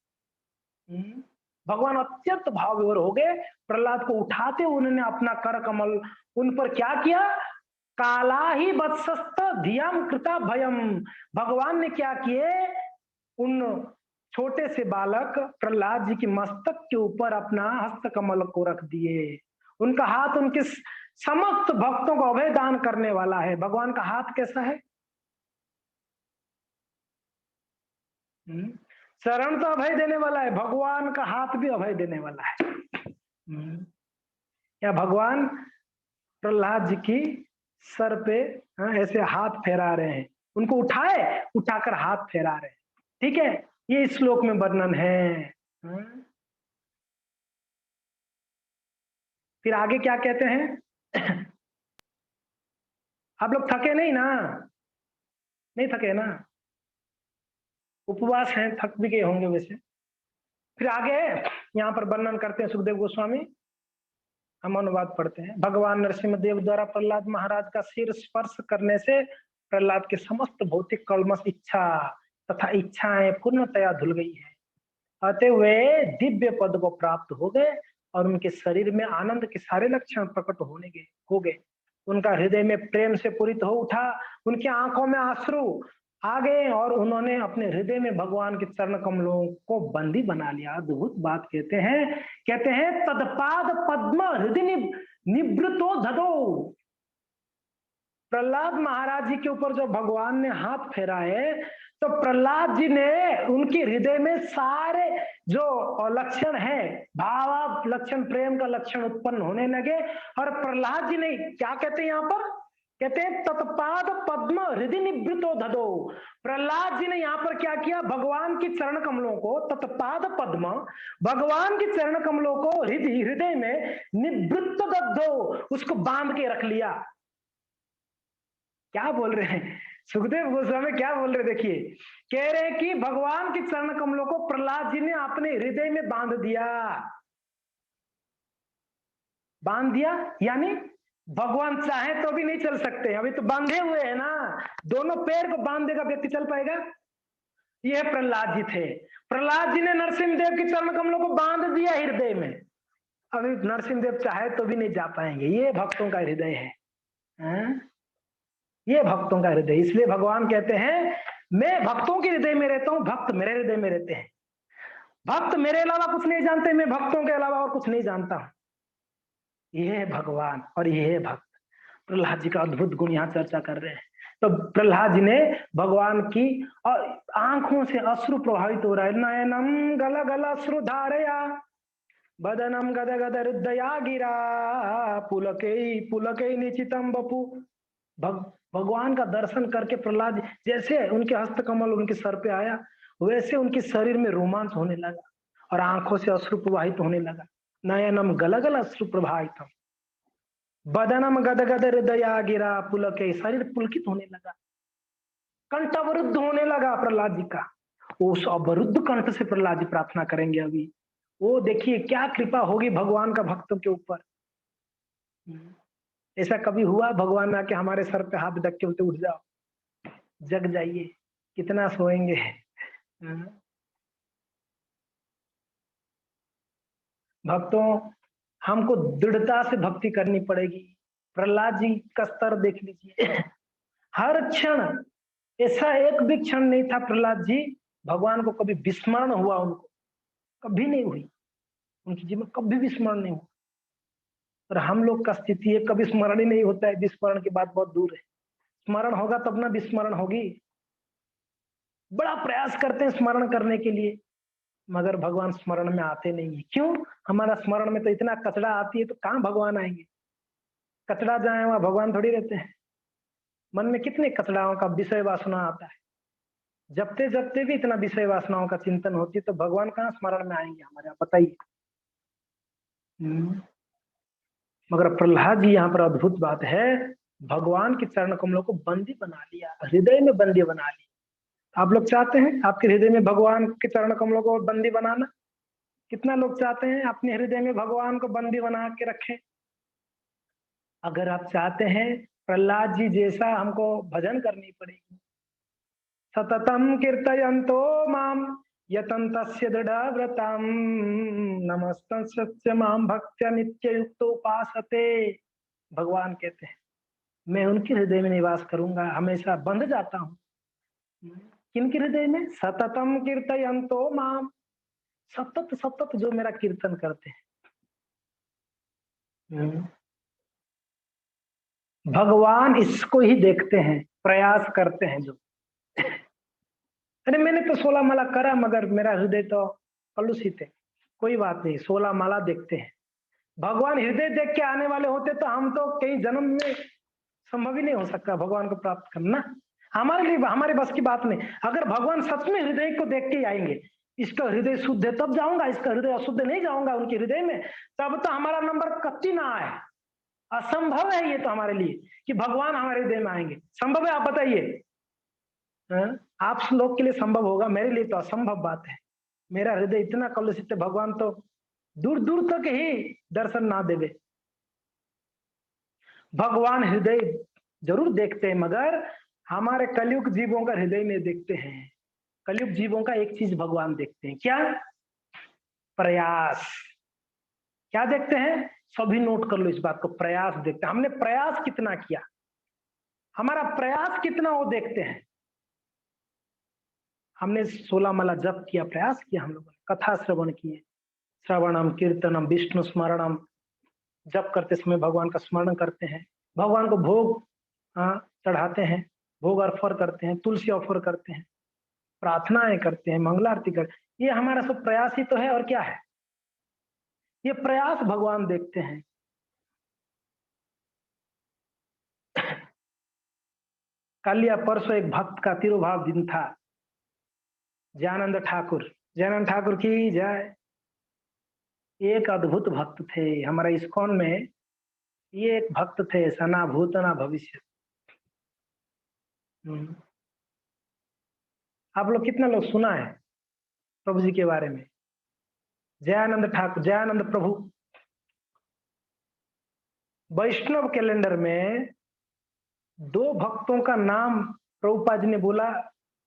भगवान अत्यंत भाव विभोर हो गए। प्रहलाद को उठाते उन्होंने अपना कर कमल उन पर क्या किया, काला ही वत्सस्त धियाम कृता भयम। भगवान ने क्या किए, उन छोटे से बालक प्रहलाद जी के मस्तक के ऊपर अपना हस्त कमल को रख दिए। उनका हाथ उनके समस्त भक्तों को अभय दान करने वाला है। भगवान का हाथ कैसा है, शरण तो अभय देने वाला है, भगवान का हाथ भी अभय देने वाला है। या भगवान प्रहलाद जी की सर पे ऐसे हाथ फेरा रहे हैं, उनको उठाए उठाकर हाथ फेरा रहे हैं। ठीक है, ये इस श्लोक में वर्णन है। फिर आगे क्या कहते हैं आप लोग थके नहीं ना, नहीं थके ना, उपवास है, थक भी गए होंगे वैसे। फिर आगे यहाँ पर वर्णन करते हैं सुखदेव गोस्वामी। हम अनुवाद पढ़ते हैं। भगवान नरसिंहदेव द्वारा प्रहलाद महाराज का सिर स्पर्श करने से प्रहलाद के समस्त भौतिक कल्मश इच्छा तथा इच्छाएं पूर्णतया धुल गई है, अतः वे दिव्य पद को प्राप्त हो गए और उनके शरीर में आनंद के सारे लक्षण प्रकट हो गए। उनका हृदय में प्रेम से पूरित हो उठा, उनकी आंखों में आंसू आ गए और उन्होंने अपने हृदय में भगवान के चरण कमलों को बंदी बना लिया। अद्भुत बात कहते हैं तदपाद पद्म हृदय निवृतो धदो। प्रहलाद महाराज जी के ऊपर जो भगवान ने हाथ फेराए तो प्रहलाद जी ने उनके हृदय में सारे जो लक्षण है, भाव लक्षण, प्रेम का लक्षण उत्पन्न होने लगे। और प्रहलाद जी ने क्या कहते हैं यहाँ पर, कहते हैं तत्पाद पद्म हृदय निवृतो धदो। प्रहलाद जी ने यहाँ पर क्या किया, भगवान के चरण कमलों को, तत्पाद पद्म, भगवान के चरण कमलों को हृदय में निवृत्त दधो, उसको बांध के रख लिया। क्या बोल रहे हैं सुखदेव गोस्वामी, क्या बोल रहे, देखिए कह रहे हैं कि भगवान के चरण कमलों को प्रहलाद जी ने अपने हृदय में बांध दिया। बांध दिया यानी भगवान चाहे तो भी नहीं चल सकते, अभी तो बांधे हुए हैं ना, दोनों पैर को बांध देगा व्यक्ति चल पाएगा। यह प्रहलाद जी थे। प्रहलाद जी ने नरसिंहदेव के चरण कमलों को बांध दिया हृदय में, अभी नरसिंहदेव चाहे तो भी नहीं जा पाएंगे। ये भक्तों का हृदय है, ये भक्तों का हृदय। इसलिए भगवान कहते हैं मैं भक्तों के हृदय में रहता हूं, भक्त मेरे हृदय में रहते हैं। भक्त मेरे अलावा कुछ नहीं जानते, मैं भक्तों के अलावा और कुछ नहीं जानता हूं। ये है भगवान और ये है भक्त। प्रहलाद जी का अद्भुत गुण यहाँ चर्चा कर रहे हैं। तो प्रहलाद जी ने भगवान की और आंखों से अश्रु प्रभावित हो रहा है, नयनम गल गल अश्रु धारया बदनम गद गद हृदया गिरा पुलके निचितम बपू। भगवान का दर्शन करके प्रहलाद जैसे उनके हस्त कमल उनके सर पे आया, वैसे उनके शरीर में रोमांच होने लगा और आंखों से अश्रु प्रवाहित होने लगा। नयनम गलगल अश्रु प्रवाहित, बदनम गदगद हृदया गिरा पुलके, शरीर पुलकित होने लगा, कंठ अवरुद्ध होने लगा प्रहलाद जी का। उस अवरुद्ध कंठ से प्रहलाद जी प्रार्थना करेंगे अभी। वो देखिए क्या कृपा होगी भगवान का भक्तों के ऊपर। ऐसा कभी हुआ भगवान आके हमारे सर पे हाथ रख के बोलते उठ जाओ, जग जाइए, कितना सोएंगे। भक्तों हमको दृढ़ता से भक्ति करनी पड़ेगी। प्रहलाद जी का स्तर देख लीजिए, हर क्षण, ऐसा एक भी क्षण नहीं था प्रहलाद जी भगवान को कभी विस्मरण हुआ, उनको कभी नहीं हुई, उनकी जीवन कभी विस्मरण नहीं हुआ। और हम लोग का स्थिति है कभी स्मरण ही नहीं होता है, विस्मरण की बात बहुत दूर है। स्मरण होगा तब ना विस्मरण होगी। बड़ा प्रयास करते हैं स्मरण करने के लिए, मगर भगवान स्मरण में आते नहीं है। क्यों? हमारा स्मरण में तो इतना कचरा आती है, तो कहाँ भगवान आएंगे। कचरा जाए वहां भगवान थोड़ी रहते हैं। मन में कितने कचराओं का विषय वासना आता है, जपते जपते भी इतना विषय वासनाओं का चिंतन होती है, तो भगवान कहाँ स्मरण में आएंगे हमारे, बताइए। मगर प्रहलाद जी यहाँ पर अद्भुत बात है, भगवान के चरण कमलों को बंदी बना लिया, हृदय में बंदी बना लिया। आप लोग चाहते हैं आपके हृदय में भगवान के चरण कमलों को बंदी बनाना? कितना लोग चाहते हैं अपने हृदय में भगवान को बंदी बना के रखें? अगर आप चाहते हैं प्रहलाद जी जैसा हमको भजन करनी पड़ेगी। सततम कीर्तयन्तो माम यतन्तस्य दृढ़व्रतम नमस्तस्य माम भक्त्या नित्ययुक्तो उपासते। भगवान कहते हैं मैं उनके हृदय में निवास करूंगा, हमेशा बंध जाता हूं। किनके हृदय में? सततम कीर्तयन्तो माम, सतत सतत जो मेरा कीर्तन करते हैं। भगवान इसको ही देखते हैं, प्रयास करते हैं जो। अरे मैंने तो 16 माला करा मगर मेरा हृदय तो कलुषित है। कोई बात नहीं, 16 माला देखते हैं। भगवान हृदय देख के आने वाले होते तो हम तो कई जन्म में संभव ही नहीं हो सकता भगवान को प्राप्त करना, हमारे लिए हमारे बस की बात नहीं। अगर भगवान सच में हृदय को देख के आएंगे, इसका हृदय शुद्ध है तब जाऊंगा, इसका हृदय अशुद्ध नहीं जाऊंगा उनके हृदय में, तब तो हमारा नंबर कच्ची ना आए। असंभव है ये तो हमारे लिए कि भगवान हमारे हृदय में आएंगे। संभव है? आप बताइए। आप लोग के लिए संभव होगा, मेरे लिए तो असंभव बात है। मेरा हृदय इतना कलुषित है, भगवान तो दूर दूर तक ही दर्शन ना देवे। भगवान हृदय जरूर देखते हैं, मगर हमारे कलयुग जीवों का हृदय में देखते हैं। कलयुग जीवों का एक चीज भगवान देखते हैं, क्या? प्रयास। क्या देखते हैं? सभी नोट कर लो इस बात को, प्रयास देखते हैं। हमने प्रयास कितना किया, हमारा प्रयास कितना वो देखते हैं। हमने 16 माला जप किया, प्रयास किया हम लोगों ने, कथा श्रवण किए, श्रवणम कीर्तनम विष्णु स्मरणम, जप करते समय भगवान का स्मरण करते हैं, भगवान को भोग चढ़ाते हैं, भोग अर्पण करते हैं, तुलसी ऑफर करते हैं, प्रार्थनाएं करते हैं, मंगलारती करते। ये हमारा सब प्रयास ही तो है, और क्या है? ये प्रयास भगवान देखते हैं। कल या परसों एक भक्त का तिरुभाव दिन था, जयानंद ठाकुर, जयानंद ठाकुर की जय। एक अद्भुत भक्त थे हमारा इस्कॉन में, ये एक भक्त थे, सना भूतना भविष्य। आप लोग कितना लोग सुना है प्रभु जी के बारे में? जयानंद ठाकुर, जयानंद प्रभु। वैष्णव कैलेंडर में 2 भक्तों का नाम प्रभुपाद जी ने बोला,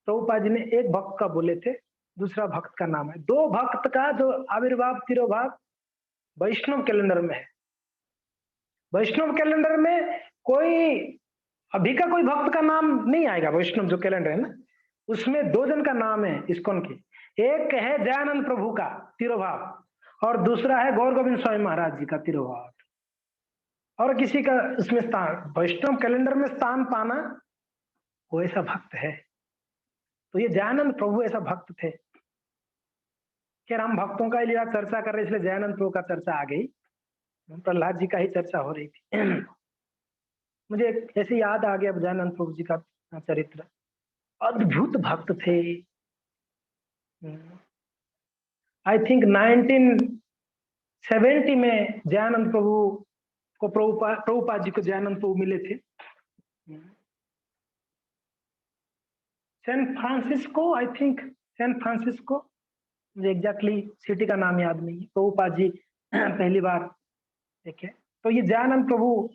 प्रभुपाद जी ने एक भक्त का बोले थे, दूसरा भक्त का नाम है। 2 भक्त का जो आविर्भाव तिरुभाव वैष्णव कैलेंडर में है। वैष्णव कैलेंडर में कोई अभी का कोई भक्त का नाम नहीं आएगा। वैष्णव जो कैलेंडर है ना, उसमें 2 जन का नाम है इस्कॉन के। एक है दयानंद प्रभु का तिरुभाव, और दूसरा है गौर गोविंद स्वामी महाराज जी का तिरुभाव। और किसी का इसमें स्थान, वैष्णव कैलेंडर में स्थान पाना, वो ऐसा भक्त है। तो ये दयानंद प्रभु ऐसा भक्त थे। खैर, हम भक्तों का लिए चर्चा कर रहे, इसलिए दयानंद प्रभु का चर्चा आ गई, प्रहलाद जी का ही चर्चा हो रही थी। मुझे ऐसे याद आ गया दयानंद प्रभु जी का चरित्र, अद्भुत भक्त थे। आई थिंक 1970 में दयानंद प्रभु को प्रभुपाद जी को दयानंद प्रभु मिले थे। San Francisco, I think San Francisco, मुझे एग्जैक्टली सिटी का नाम याद नहीं है। प्रभुपाद जी पहली बार देखे तो ये दयानंद प्रभु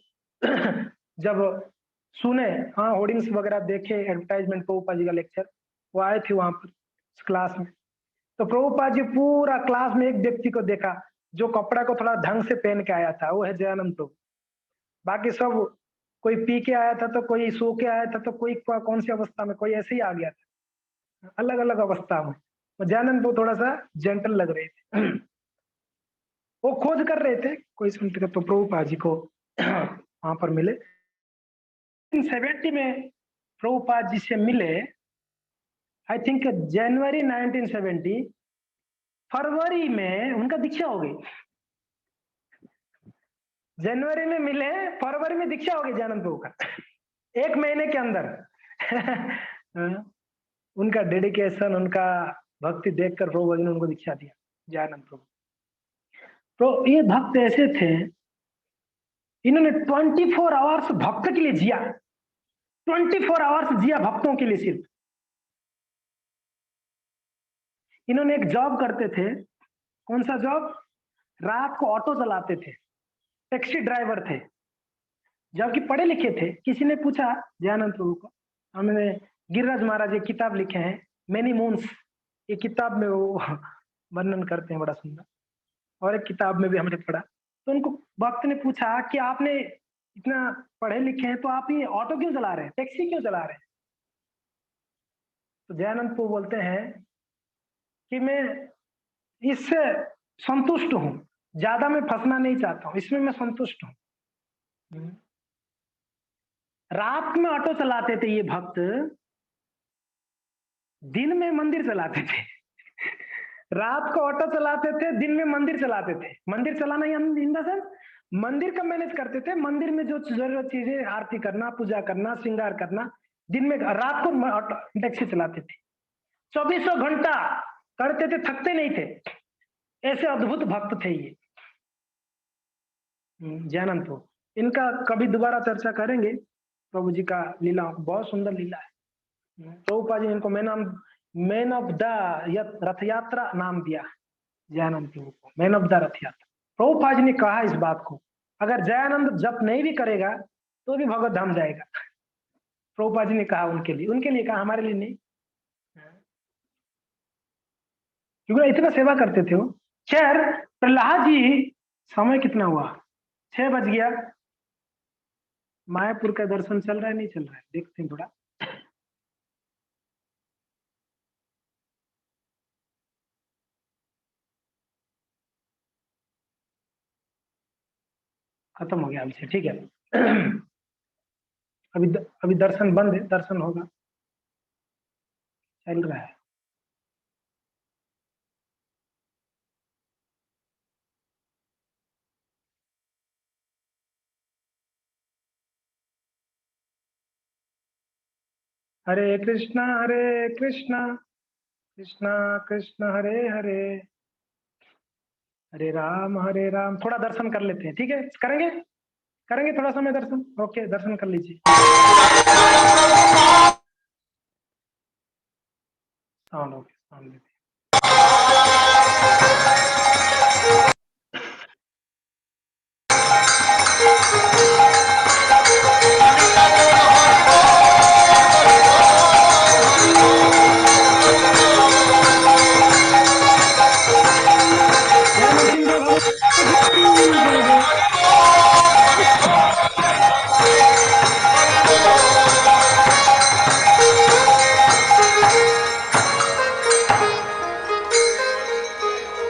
जब सुने, होर्डिंग्स वगैरह देखे, एडवर्टाइजमेंट प्रभुपाद जी का लेक्चर, वो आए थे वहां पर क्लास में। तो प्रभुपाद जी पूरा क्लास में एक व्यक्ति को देखा जो कपड़ा को थोड़ा ढंग से पहन के आया था, वो है दयानंद प्रभु। बाकी सब कोई पी के आया था, तो कोई सो के आया था, तो कोई कौन सी अवस्था में, कोई ऐसे ही आ गया था, अलग अलग अवस्था में। दयानंद प्रभु थोड़ा सा जेंटल लग रहे थे। वो खोज कर रहे थे कोई संत का, तो प्रभुपाद जी को वहां पर मिले। 1970 में प्रभुपाद जी से मिले, आई थिंक जनवरी 1970। फरवरी में उनका दीक्षा हो गई। जनवरी में मिले, फरवरी में दीक्षा हो गई दयानंद प्रभु का, 1 महीने के अंदर। उनका डेडिकेशन, उनका भक्ति देखकर प्रभु जी ने उनको दीक्षा दिया, दयानंद प्रभु। तो ये भक्त ऐसे थे, इन्होंने 24 आवर्स भक्त के लिए जिया, 24 आवर्स जिया भक्तों के लिए सिर्फ। इन्होंने एक जॉब करते थे, कौन सा जॉब? रात को ऑटो चलाते थे, टैक्सी ड्राइवर थे, जबकि पढ़े लिखे थे। किसी ने पूछा दयानंद प्रभु को, हमने गिरिराज महाराज एक किताब लिखे हैं मेनी मून्स, ये किताब में वो वर्णन करते हैं बड़ा सुंदर, और एक किताब में भी हमने पढ़ा। तो उनको भक्त ने पूछा कि आपने इतना पढ़े लिखे हैं, तो आप ये ऑटो क्यों चला रहे हैं, टैक्सी क्यों चला रहे हैं? तो दयानंद प्रभु बोलते हैं कि मैं इससे संतुष्ट हूं, ज्यादा मैं फंसना नहीं चाहता हूं, इसमें मैं संतुष्ट हूं। रात में ऑटो चलाते थे ये भक्त, दिन में मंदिर चलाते थे। रात को ऑटो चलाते थे, दिन में मंदिर चलाते थे। मंदिर चलाना इन द सेंस मंदिर का मैनेज करते थे, मंदिर में जो जरूरत चीजें, आरती करना, पूजा करना, श्रृंगार करना, दिन में, रात को टैक्सी चलाते थे। 24 घंटा करते थे, थकते नहीं थे। ऐसे अद्भुत भक्त थे ये दयानंद प्रभु। इनका कभी दोबारा चर्चा करेंगे, प्रभु जी का लीला बहुत सुंदर लीला है। प्रभुपाद जी इनको मैन ऑफ द रथ यात्रा नाम दिया दयानंद प्रभु को, मैन ऑफ द रथ यात्रा। प्रभुपाद जी ने कहा इस बात को, अगर दयानंद जप नहीं भी करेगा तो भी भगवत धाम जाएगा। प्रभुपाद जी ने कहा उनके लिए कहा, हमारे लिए नहीं। क्योंकि इतना सेवा करते थे वो। खैर प्रहलाद जी, समय कितना हुआ? 6 बज गया। मायापुर का दर्शन चल रहा है नहीं चल रहा है, देखते हैं थोड़ा। खत्म हो गया हमसे, ठीक है। अभी दर्शन बंद है, दर्शन होगा, चल रहा है। हरे कृष्णा कृष्णा कृष्ण हरे हरे, हरे राम। थोड़ा दर्शन कर लेते हैं, ठीक है? करेंगे करेंगे थोड़ा समय दर्शन। ओके, दर्शन कर लीजिए। साउंड ओके, साउंड लेते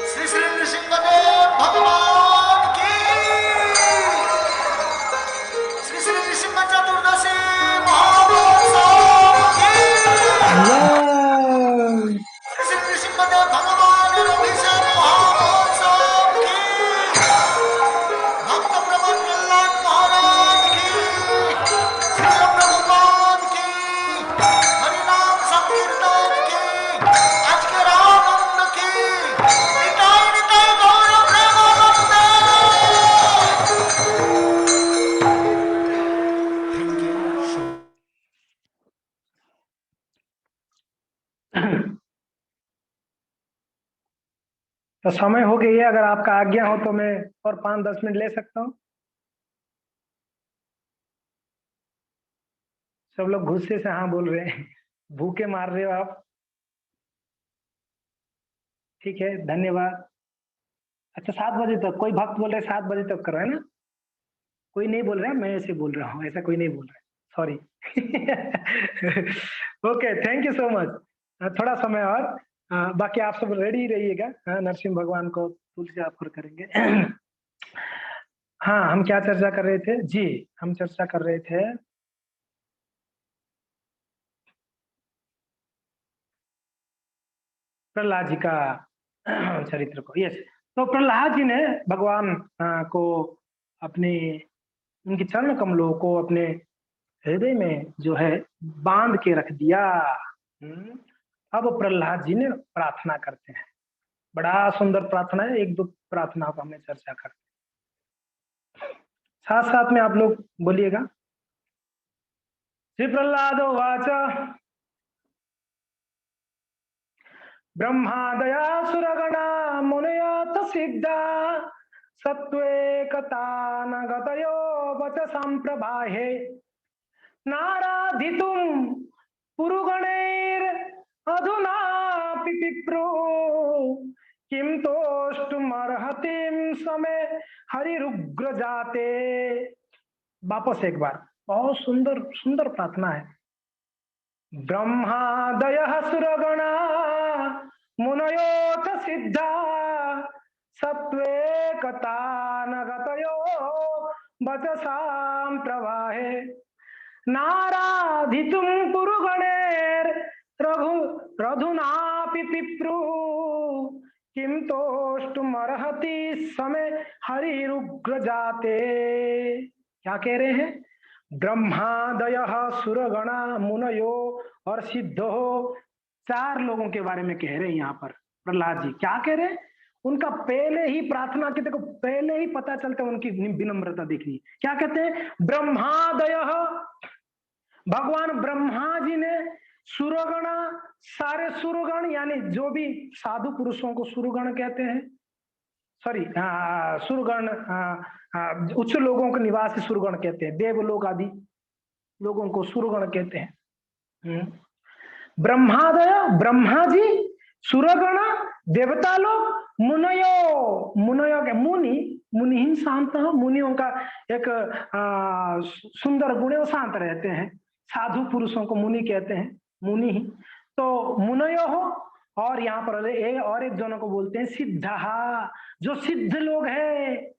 श्री श्री नृसिंहदेव भगवान की, श्री श्री नृसिंह चतुर्दशी महोत्सव की, श्री श्री नृसिंहदेव भगवान अभिषेक महोत्सव की, भक्त प्रबंध कल्याण महाराज की, श्रील प्रभुपाद की, हरिनाम संकीर्तन की, आज के रामानंद की, निताई निताई गौर प्रेमानंद। तो समय हो गई है, अगर आपका आज्ञा हो तो मैं और 5-10 मिनट ले सकता हूँ। सब लोग गुस्से से हाँ बोल रहे हैं, भूखे मार रहे हो आप। ठीक है, धन्यवाद। अच्छा, 7 बजे तक कोई भक्त बोल रहे हैं, 7 बजे तक करो, है ना? कोई नहीं बोल रहा है, मैं ऐसे बोल रहा हूँ, ऐसा कोई नहीं बोल रहा है, sorry. Okay, thank you so much. थोड़ा समय और, बाकी आप सब रेडी रहिएगा। नरसिंह भगवान को तुलसी आफर करेंगे। हाँ, हम क्या चर्चा कर रहे थे जी? हम चर्चा कर रहे थे प्रहलाद जी का चरित्र को। यस, तो प्रहलाद जी ने भगवान को अपने, उनके चरण कमलों को अपने हृदय में जो है बांध के रख दिया। अब प्रहलाद जी ने प्रार्थना करते हैं, बड़ा सुंदर प्रार्थना है। एक दो प्रार्थना को हमें चर्चा करते हैं, साथ साथ में आप लोग बोलिएगा। श्री प्रहलाद वाच ब्रह्मादया सुरगणा मुनयत सिद्धा सत्त्वेकतानगतयो वचसां प्रवाहे नाराधितुं पुरुगणैरधुनापि विप्रो किं तोष्टुमर्हतिं समे हरिरुग्र जाते। वापस एक बार, बहुत सुंदर सुंदर प्रार्थना है। ब्रह्मादयः सुरगणा मुनयोऽथ सिद्धा सत्त्वेकतानगतयो वचसां प्रवाहे नाराधितुं पुरुगणैरधुनापि पिप्रु किं तोष्टुमर्हति समे हरिरुग्र जाते। क्या कह रहे हैं? ब्रह्मादयः सुरगणा मुनयो और सिद्धो, 4 लोगों के बारे में कह रहे हैं यहाँ पर प्रहलाद जी। क्या कह रहे हैं? उनका पहले ही प्रार्थना के, देखो पहले ही पता चलता है उनकी विनम्रता। देखिए क्या कहते हैं, ब्रह्मादयः, भगवान ब्रह्मा जी ने, सुरगणा, सारे सुरगण यानी जो भी साधु पुरुषों को सुरगण कहते हैं, सॉरी, सुरगण, उच्च लोगों को निवासी सुरगण कहते हैं, देवलोक आदि लोगों को सुरगण कहते हैं। ब्रह्मादय, ब्रह्मा जी, सुरगण, देवता लोग, मुनयो, मुनयो के मुनि, मुनि शांत, मुनियों का एक सुंदर गुण है, वो शांत रहते हैं। साधु पुरुषों को मुनि कहते हैं, मुनि ही। तो मुनयो हो, और यहाँ पर और एक जनों को बोलते हैं सिद्धा, जो सिद्ध लोग हैं,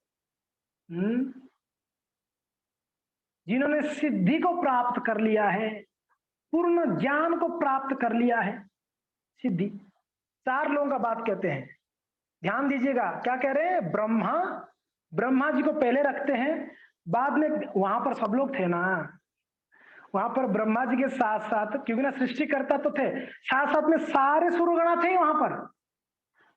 जिन्होंने सिद्धि को प्राप्त कर लिया है, पूर्ण ज्ञान को प्राप्त कर लिया है, सिद्धि। 4 लोगों का बात कहते हैं, ध्यान दीजिएगा। क्या कह रहे हैं? ब्रह्मा जी को पहले रखते हैं, बाद में वहां पर सब लोग थे ना, वहां पर ब्रह्मा जी के साथ साथ, क्योंकि ना सृष्टिकर्ता तो थे, साथ साथ में सारे सुरगणा थे वहां पर,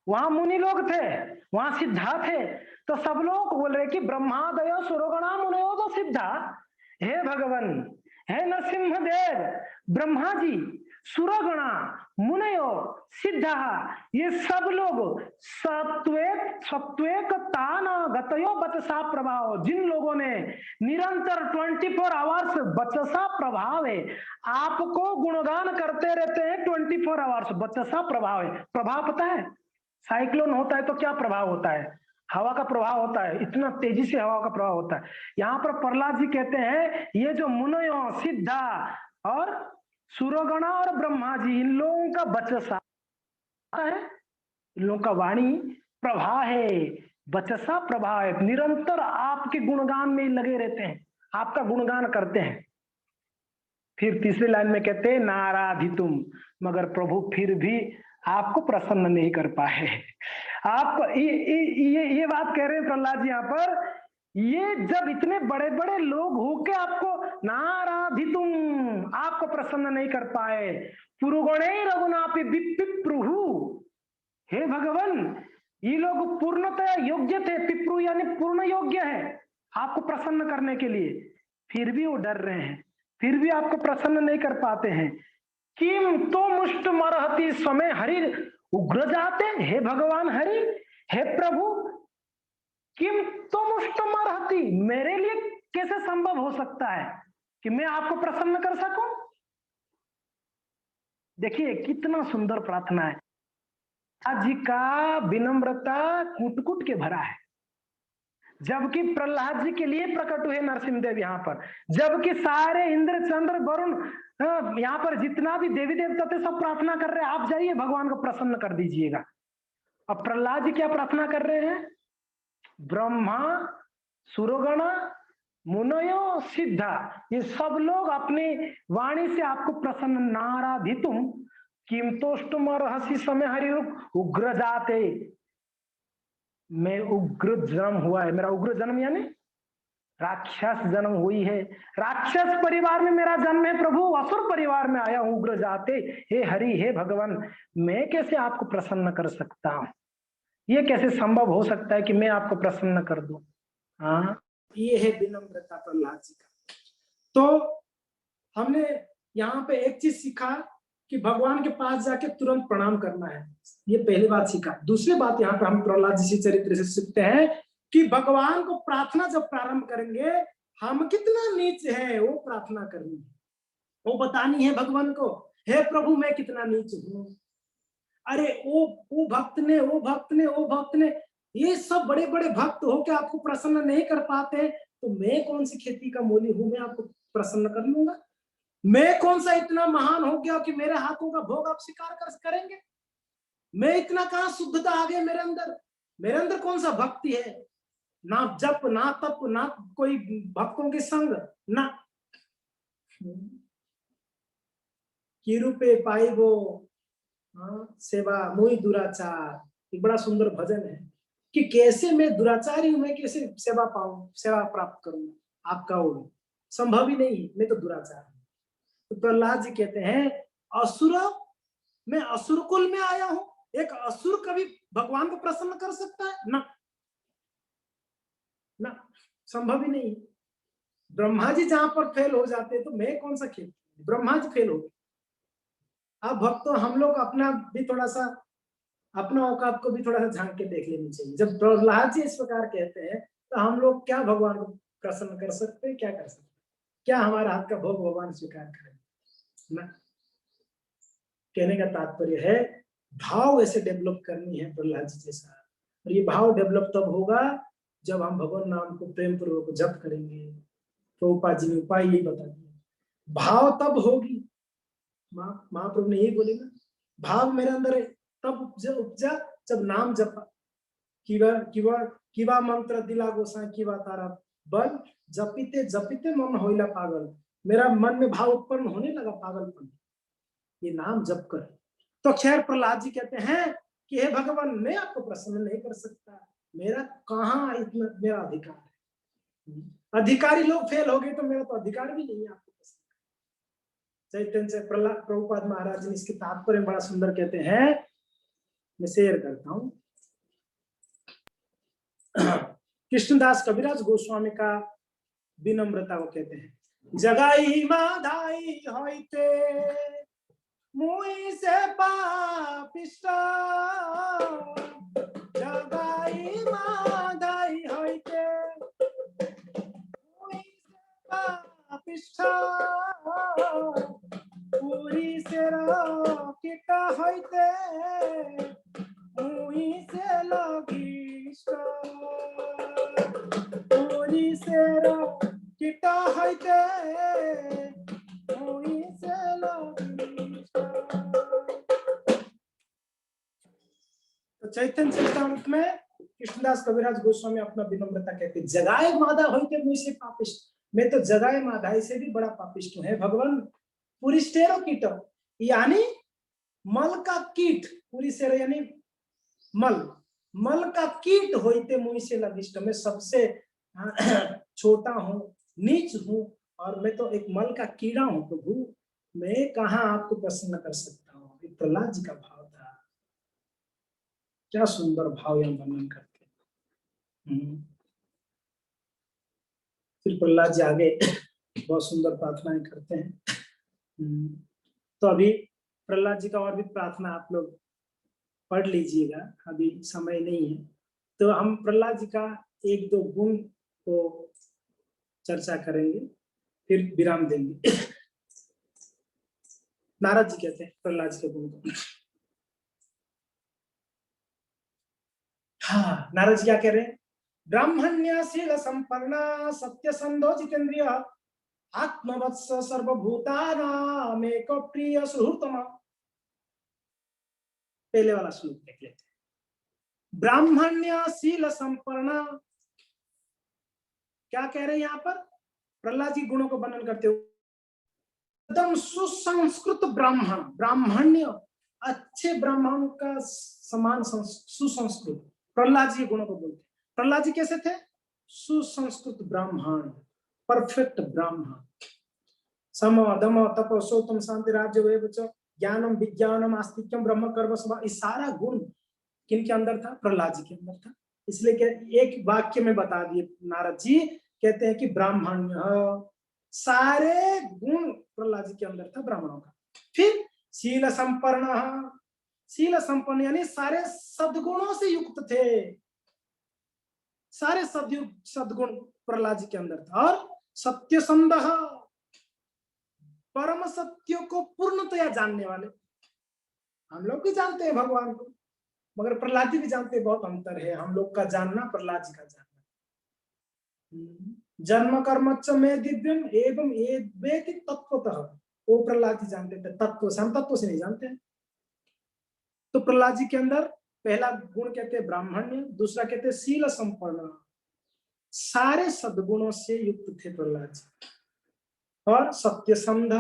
वहां मुनि लोग थे, वहां सिद्धा थे। तो सब लोग बोल रहे कि ब्रह्मादयो सुरगणा मुनयो तो सिद्धा। हे भगवान, हे नरसिंह देव, ब्रह्मा जी, सुरगणा, मुनयो, सिद्धा, ये सब लोग सत्वेक तान गतयो बचसा प्रभाव, जिन लोगों ने निरंतर 24 आवर्स बचसा प्रभाव है, आपको गुणगान करते रहते हैं 24 आवर्स, बचसा प्रभाव है। प्रभाव पता है, साइक्लोन होता है तो क्या प्रभाव होता है? हवा का प्रभाव होता है, इतना तेजी से हवा का प्रभाव होता है। यहाँ पर प्रहलाद जी कहते हैं ये जो मुनयो, सिद्धा और सुरगणा और ब्रह्मा जी, इन लोगों का बचसा है, इन लोगों का वाणी प्रभा है, बचसा प्रभा है, निरंतर आपके गुणगान में लगे रहते हैं, आपका गुणगान करते हैं। फिर तीसरी लाइन में कहते हैं नाराधितुम, मगर प्रभु फिर भी आपको प्रसन्न नहीं कर पाए। आपको ये बात कह रहे हैं प्रहलाद जी यहाँ पर, ये जब इतने बड़े बड़े लोग होके आपको नाराधितुम, आपको प्रसन्न नहीं कर पाए, पुरुगणे रघुनापि विप्रहु, हे भगवान, ये लोग पूर्णतः योग्य थे, पिप्रु यानी पूर्ण योग्य है आपको प्रसन्न करने के लिए, फिर भी वो डर रहे हैं, फिर भी आपको प्रसन्न नहीं कर पाते हैं। किम तो मुष्ट मरहति समय हरि उग्र जाते, हे भगवान हरि, हे प्रभु, किम तो मुष्ट मरहति, मेरे लिए कैसे संभव हो सकता है कि मैं आपको प्रसन्न कर सकूं? देखिए कितना सुंदर प्रार्थना है, आज जी का विनम्रता कूट कूट के भरा है, जबकि प्रहलाद जी के लिए प्रकट हुए नरसिंहदेव यहाँ पर, जबकि सारे इंद्र चंद्र वरुण यहाँ पर जितना भी देवी देवता थे सब प्रार्थना कर रहे हैं आप जाइए भगवान को प्रसन्न कर दीजिएगा। अब प्रहलाद जी क्या प्रार्थना कर रहे हैं? ब्रह्मा, सुरगण, मुनयो, सिद्धा, ये सब लोग अपनी वाणी से आपको प्रसन्न, नाराधितुम किमतोष्टुम रहसी समय हरि उग्र जाते, मैं उग्र जन्म हुआ है, मेरा उग्र जन्म यानी राक्षस जन्म हुई है, राक्षस परिवार में मेरा जन्म है प्रभु, असुर परिवार में आया हूं उग्र जाते, हे हरि, हे भगवान, मैं कैसे आपको प्रसन्न कर सकता हूं? ये कैसे संभव हो सकता है कि मैं आपको प्रसन्न कर दूं? हाँ, ये है विनम्रता प्रहलाद जी का। तो हमने यहाँ पे एक चीज सीखा कि भगवान के पास जाके तुरंत प्रणाम करना है, ये पहली बात सीखा। दूसरी बात यहाँ पे हम प्रहलाद जी के चरित्र से सीखते हैं कि भगवान को प्रार्थना जब प्रारंभ करेंगे, हम कितना नीच है वो प्रार्थना करनी है, वो बतानी है भगवान को, हे प्रभु मैं कितना नीच हूं। अरे वो भक्त ने ये सब बड़े बड़े भक्त होके आपको प्रसन्न नहीं कर पाते, तो मैं कौन सी खेती का मूली हूं, मैं आपको प्रसन्न कर लूंगा? मैं कौन सा इतना महान हो गया कि मेरे हाथों का भोग आप स्वीकार करेंगे? मैं इतना कहां शुद्धता आ गया मेरे अंदर कौन सा भक्ति है? ना जप, ना तप, ना कोई भक्तों के संग, ना की रूपे पाइबो सेवा मोहि दुराचार। एक बड़ा सुंदर भजन है कि कैसे मैं दुराचारी हूं, मैं कैसे सेवा पाऊं, सेवा प्राप्त करूं, आपका वो संभव ही नहीं, मैं तो दुराचार हूं। तो प्रहलाद जी कहते हैं असुर, मैं असुर कुल में आया हूं, एक असुर कभी भगवान को प्रसन्न कर सकता है? ना ना, संभव ही नहीं। ब्रह्मा जी जहां पर फेल हो जाते तो मैं कौन सा खेल, ब्रह्मा जी फेल हो गए। अब भक्तों हम लोग अपना भी थोड़ा सा अपना औकात को भी थोड़ा सा झांक के देख लेनी चाहिए। जब प्रहलाद जी इस प्रकार कहते हैं तो हम लोग क्या भगवान को प्रसन्न कर सकते हैं, क्या कर सकते हैं? क्या हमारा हाथ का भोग भगवान स्वीकार करेंगे ना? कहने का तात्पर्य है भाव ऐसे डेवलप करनी है प्रहलाद जी जैसा, और ये भाव डेवलप तब होगा जब हम भगवान नाम को प्रेम पूर्वक जप करेंगे। प्रभुपाद जी ने उपाय यही बता दिया, भाव तब होगी, महाप्रभु ने यही बोले ना, भाव मेरे अंदर तब उपजा जब नाम जपा, किवा किवा किवा मंत्र दिला गोसाई किवा तारा बल, जपिते जपिते मन होइला पागल। मेरा मन में भाव उत्पन्न होने लगा पागलपन, ये नाम जप कर। तो खैर प्रहलाद जी कहते हैं कि हे भगवान, मैं आपको प्रसन्न नहीं कर सकता, मेरा कहाँ इतना मेरा अधिकार है। अधिकारी लोग फेल हो गए तो मेरा तो अधिकार भी नहीं है आपको प्रसन्न। चैतन्य से प्रभुपाद महाराज ने इसके तात्पर्य बड़ा सुंदर कहते हैं, मैं शेयर करता हूँ। कृष्णदास कविराज गोस्वामी का विनम्रता को कहते हैं, जगाई माधाई होइते मुई से पापिष्ट, जगाई माधाई होइते मुई से पापिष्ट, पूरी से रोकित होइते मुई से लघिष्ठ, पूरी से रोकित होइते मुई से लघिष्ठ। तो चैतन्य चरितामृत में कृष्णदास कविराज गोस्वामी अपना विनम्रता कहते, जगाए माधा होइते मुई से पापिष्ट, मैं तो जगाए माधाई से भी बड़ा पापिष्ट हूँ। है भगवान, पुरिस्टेरो कीट, यानी मल का कीट, पूरी से यानी मल, मल का कीट होइते मुई से लघिष्ठ, मैं सबसे छोटा हूँ, नीच हूँ, और मैं तो एक मल का कीड़ा हूँ प्रभु, मैं कहाँ आपको प्रसन्न कर सकता हूँ। प्रहलाद जी का भाव था, क्या सुंदर भाव यहाँ वर्णन करते हैं। फिर प्रहलाद जी आगे बहुत सुंदर प्रार्थनाएं करते हैं। तो अभी प्रहलाद जी का और भी प्रार्थना आप लोग पढ़ लीजिएगा, अभी समय नहीं है। तो हम प्रहलाद जी का एक दो गुण को चर्चा करेंगे, फिर विराम देंगे। नारद जी कहते हैं प्रहलाद जी के गुण को। हाँ, नारद जी क्या कह रहे हैं? ब्राह्मण्यशील संपन्ना सत्यसंधो जितेन्द्रिय आत्मवत्स सर्वभूतानामेक प्रिय सुहृतम। पहले वाला श्लोक देख लेते हैं। ब्राह्मण्यशील संपन्ना, क्या कह रहे हैं यहाँ पर? प्रहलाद जी गुणों को वर्णन करते हुए, एकदम सुसंस्कृत ब्राह्मण, ब्राह्मण्य अच्छे ब्राह्मण का समान सुसंस्कृत, प्रहलाद जी गुणों को बोलते। प्रहलाद जी कैसे थे? सुसंस्कृत ब्राह्मण, परफेक्ट ब्राह्मण। सम दम तप सौतम शांति राज्य वैभव ज्ञानम विज्ञानम आस्तिक्यम ब्रह्म कर्म स्वभाव, इस सारा गुण किनके अंदर था? प्रहलाद जी के अंदर था। इसलिए एक वाक्य में बता दिए नारद जी, कहते हैं कि ब्राह्मण्य, सारे गुण प्रहलाद जी के अंदर था ब्राह्मणों का। फिर शील संपन्न, शील संपन्न यानी सारे सद्गुणों से युक्त थे, सारे सद्गुण प्रहलाद जी के अंदर था। और सत्यसंध, परम सत्य को पूर्णतया जानने वाले। हम लोग भी जानते हैं भगवान को, मगर प्रहलाद जी भी जानते हैं, बहुत अंतर है हम लोग का जानना, प्रहलाद जी का जानना। जन्म कर्म च में दिव्यम एवं एवेति तत्वतः, वो प्रहलाद जी जानते थे, तत्व से, हम तत्व से नहीं जानते हैं। तो प्रहलाद जी के अंदर पहला गुण कहते हैं ब्राह्मण्य, दूसरा कहते हैं शील संपन्न, सारे सद्गुणों से युक्त थे प्रहलाद जी। और सत्यसंध,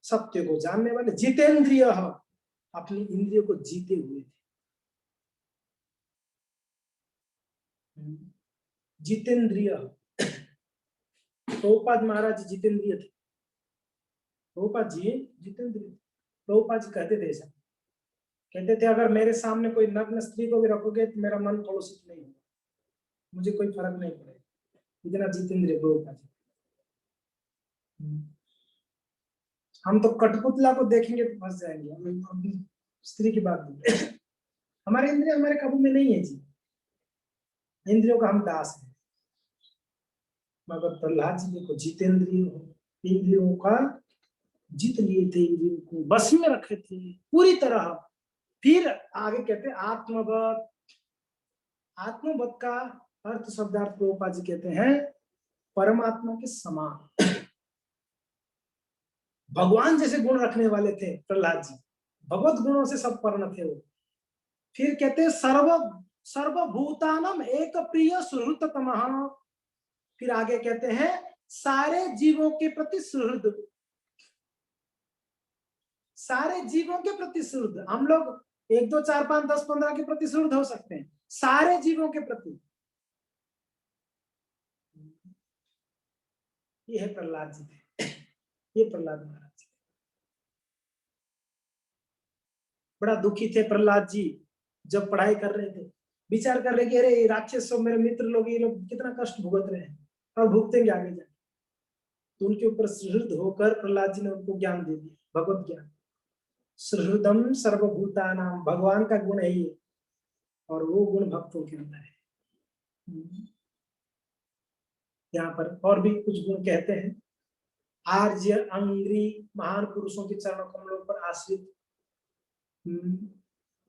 सत्य को जानने वाले, जितेंद्रिय, अपनी इंद्रियों को जीते हुए थे। जितेंद्रिय, प्रभुपाद महाराज जितेंद्रिय थे, प्रभुपाद जी जितेंद्रिय। प्रभुपाद जी कहते थे ऐसा, कहते थे अगर मेरे सामने कोई नग्न स्त्री को भी रखोगे तो मेरा मन कलुषित नहीं होगा, मुझे कोई फर्क नहीं पड़ेगा, इतना जितेंद्रिय प्रभुपाद जी। हम तो कठपुतला को देखेंगे तो फंस जाएंगे, हम स्त्री की बात नहीं। हमारे इंद्रिय हमारे काबू में नहीं है जी, इंद्रियों का हम दास है। मगर प्रहलाद जी देखो जितेंद्रिय हो, इंद्रियों का जीत लिए थे, इंद्रियों को बस में रखे थे पूरी तरह। फिर आगे कहते हैं आत्मवत। आत्मवत का अर्थ शब्दार्थ प्रभुपाद जी कहते हैं परमात्मा के समान, भगवान जैसे गुण रखने वाले थे प्रहलाद जी, भगवत गुणों से सब पर्ण थे वो। फिर कहते हैं सर्वभूतानम एक प्रिय सुहृततमः। फिर आगे कहते हैं सारे जीवों के प्रति सुहृद, सारे जीवों के प्रति सुहृद। हम लोग 1 2 4 5 10 15 के प्रति सुहृद हो सकते हैं, सारे जीवों के प्रति। ये है प्रहलाद जी थे, ये प्रहलाद महाराज जी। बड़ा दुखी थे प्रहलाद जी जब पढ़ाई कर रहे थे, विचार कर रहे कि अरे राक्षस सब मेरे मित्र लोग, ये लोग कितना कष्ट भुगत रहे हैं और भुगतेंगे आगे जाके। तो उनके ऊपर सुहृद होकर प्रहलाद जी ने उनको ज्ञान दे दिया, भगवत ज्ञान। सुहृदम सर्वभूतानाम, भगवान का गुण है ये, और वो गुण भक्तों के अंदर है। यहाँ पर और भी कुछ गुण कहते हैं। आर्य अंग्री, महान पुरुषों के चरण कमलों पर आश्रित,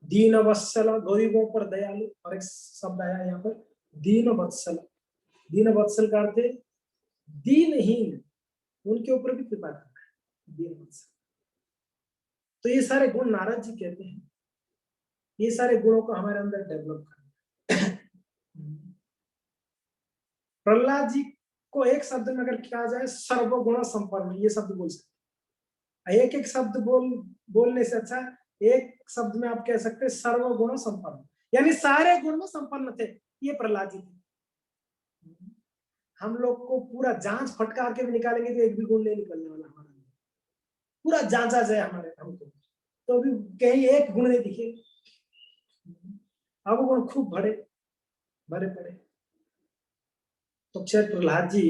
दीन वत्सल, गरीबों पर दयालु। और एक शब्द आया यहाँ पर दीन वत्सल। दीन वत्सल का अर्थ है दीनहीन, उनके ऊपर भी कृपा करना है, दीन वत्सल। तो ये सारे गुण नारद जी कहते हैं, ये सारे गुणों को हमारे अंदर डेवलप करना है। प्रहलाद जी को एक शब्द में अगर कहा जाए सर्वगुण संपन्न, ये शब्द बोल सकते। एक एक शब्द बोलने से अच्छा एक शब्द में आप कह सकते हैं सर्वगुण संपन्न, यानी सारे गुण में संपन्न थे ये प्रहलाद जी थे। हम लोग को पूरा जांच फटकार के भी निकालेंगे तो एक भी गुण नहीं निकलने वाला हमारा, पूरा जांचा जाए हमारे हमको तो भी कहीं एक गुण नहीं दिखे। अब गुण खूब भरे पड़े। तो क्षय प्रहलाद जी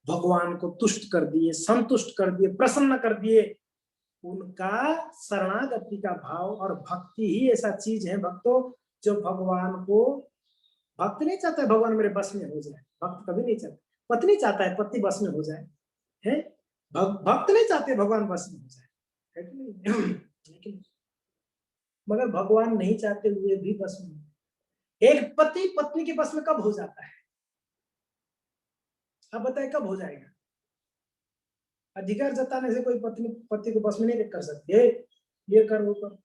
भगवान को तुष्ट कर दिए, संतुष्ट कर दिए, प्रसन्न कर दिए। उनका शरणागति का भाव और भक्ति ही ऐसा चीज है भक्तों, जो भगवान को, भक्त नहीं चाहता है भगवान मेरे बस में हो जाए, भक्त कभी नहीं चाहता। पत्नी चाहता है पति बस में हो जाए, है भक्त नहीं चाहते भगवान बस में हो जाए, है कि नहीं? लेकिन मगर भगवान नहीं चाहते हुए भी बस में। एक पति पत्नी के बस में कब हो जाता है? अब बताए कब हो जाएगा? अधिकार जताने से कोई पत्नी पति को बस में नहीं कर सकती है, ये कर वो कर।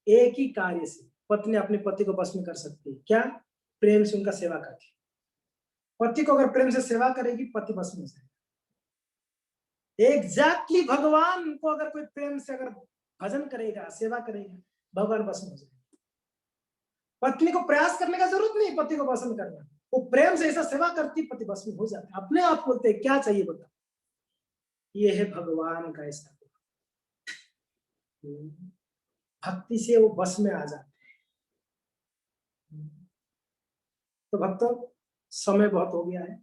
एक ही कार्य से पत्नी अपने पति को बस में कर सकती है, क्या? प्रेम से उनका सेवा करके। पति को अगर प्रेम से सेवा करेगी पति बस में हो जाएगा। एग्जैक्टली भगवान को अगर कोई प्रेम से अगर भजन करेगा, सेवा करेगा, भगवान बस में हो जाएगा। पत्नी को प्रयास करने का जरूरत नहीं पति को पसंद करना, वो प्रेम से ऐसा सेवा करती पति बस में हो जाता है, अपने आप बोलते हैं क्या चाहिए बता। ये है भगवान का ऐसा, भक्ति से वो बस में आ जाते हैं। तो भक्तों समय बहुत हो गया है,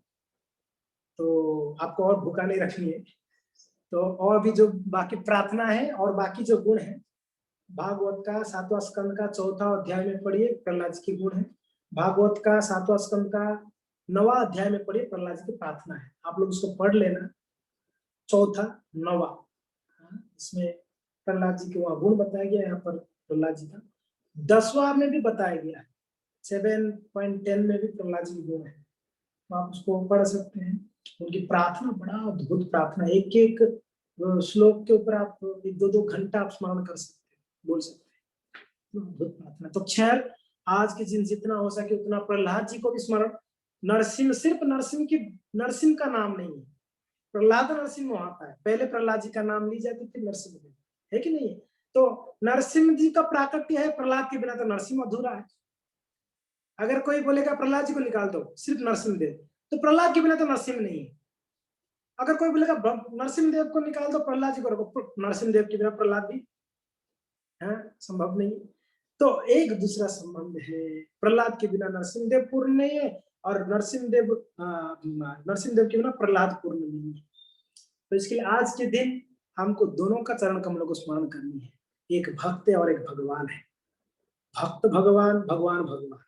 तो आपको और भूखा नहीं रखनी है। तो और भी जो बाकी प्रार्थना है और बाकी जो गुण है, भागवत का 7वां स्कंद का 4था अध्याय में पढ़िए, प्रहलाद जी के गुण है। भागवत का 7वां स्कंद का 9वां अध्याय में पढ़िए, प्रहलाद जी की प्रार्थना है। आप लोग उसको पढ़ लेना, 4था 9वां, इसमें प्रहलाद जी के वहां गुण बताया गया, यहाँ पर प्रहलाद जी का 10वां में भी बताया गया है, 7.10 में भी प्रहलाद जी के गुण है, तो आप उसको पढ़ सकते हैं। उनकी प्रार्थना बड़ा अद्भुत प्रार्थना, एक एक श्लोक के ऊपर आप 1-2 घंटा आप स्मरण कर सकते हैं, बोल सकते हैं, अद्भुत प्रार्थना। तो खैर आज के दिन जितना हो सके उतना प्रहलाद जी को भी स्मरण। नरसिंह, सिर्फ नरसिंह का नाम नहीं है, प्रहलाद नरसिंह वहां है, पहले प्रहलाद जी का नाम ली जाती थी, नरसिंह है कि नहीं? तो नरसिंह जी का प्राकट्य है, प्रहलाद के बिना तो नरसिंह अधूरा है। अगर कोई बोलेगा प्रहलाद जी को निकाल दो, सिर्फ नरसिंह देव, तो प्रहलाद के बिना तो नरसिंह नहीं है। अगर कोई बोलेगा नरसिंह देव को निकाल दो, प्रहलाद जी को रखो, नरसिंह देव के बिना प्रहलाद भी है संभव नहीं। तो एक दूसरा संबंध है, प्रहलाद के बिना नरसिंह देव पूर्ण नहीं है, और नरसिंह देव के बिना प्रहलाद पूर्ण नहीं है। तो इसके लिए आज के दिन हमको दोनों का चरण कमलों को स्मरण करनी है, एक भक्त है और एक भगवान है। भक्त भगवान, भगवान भगवान,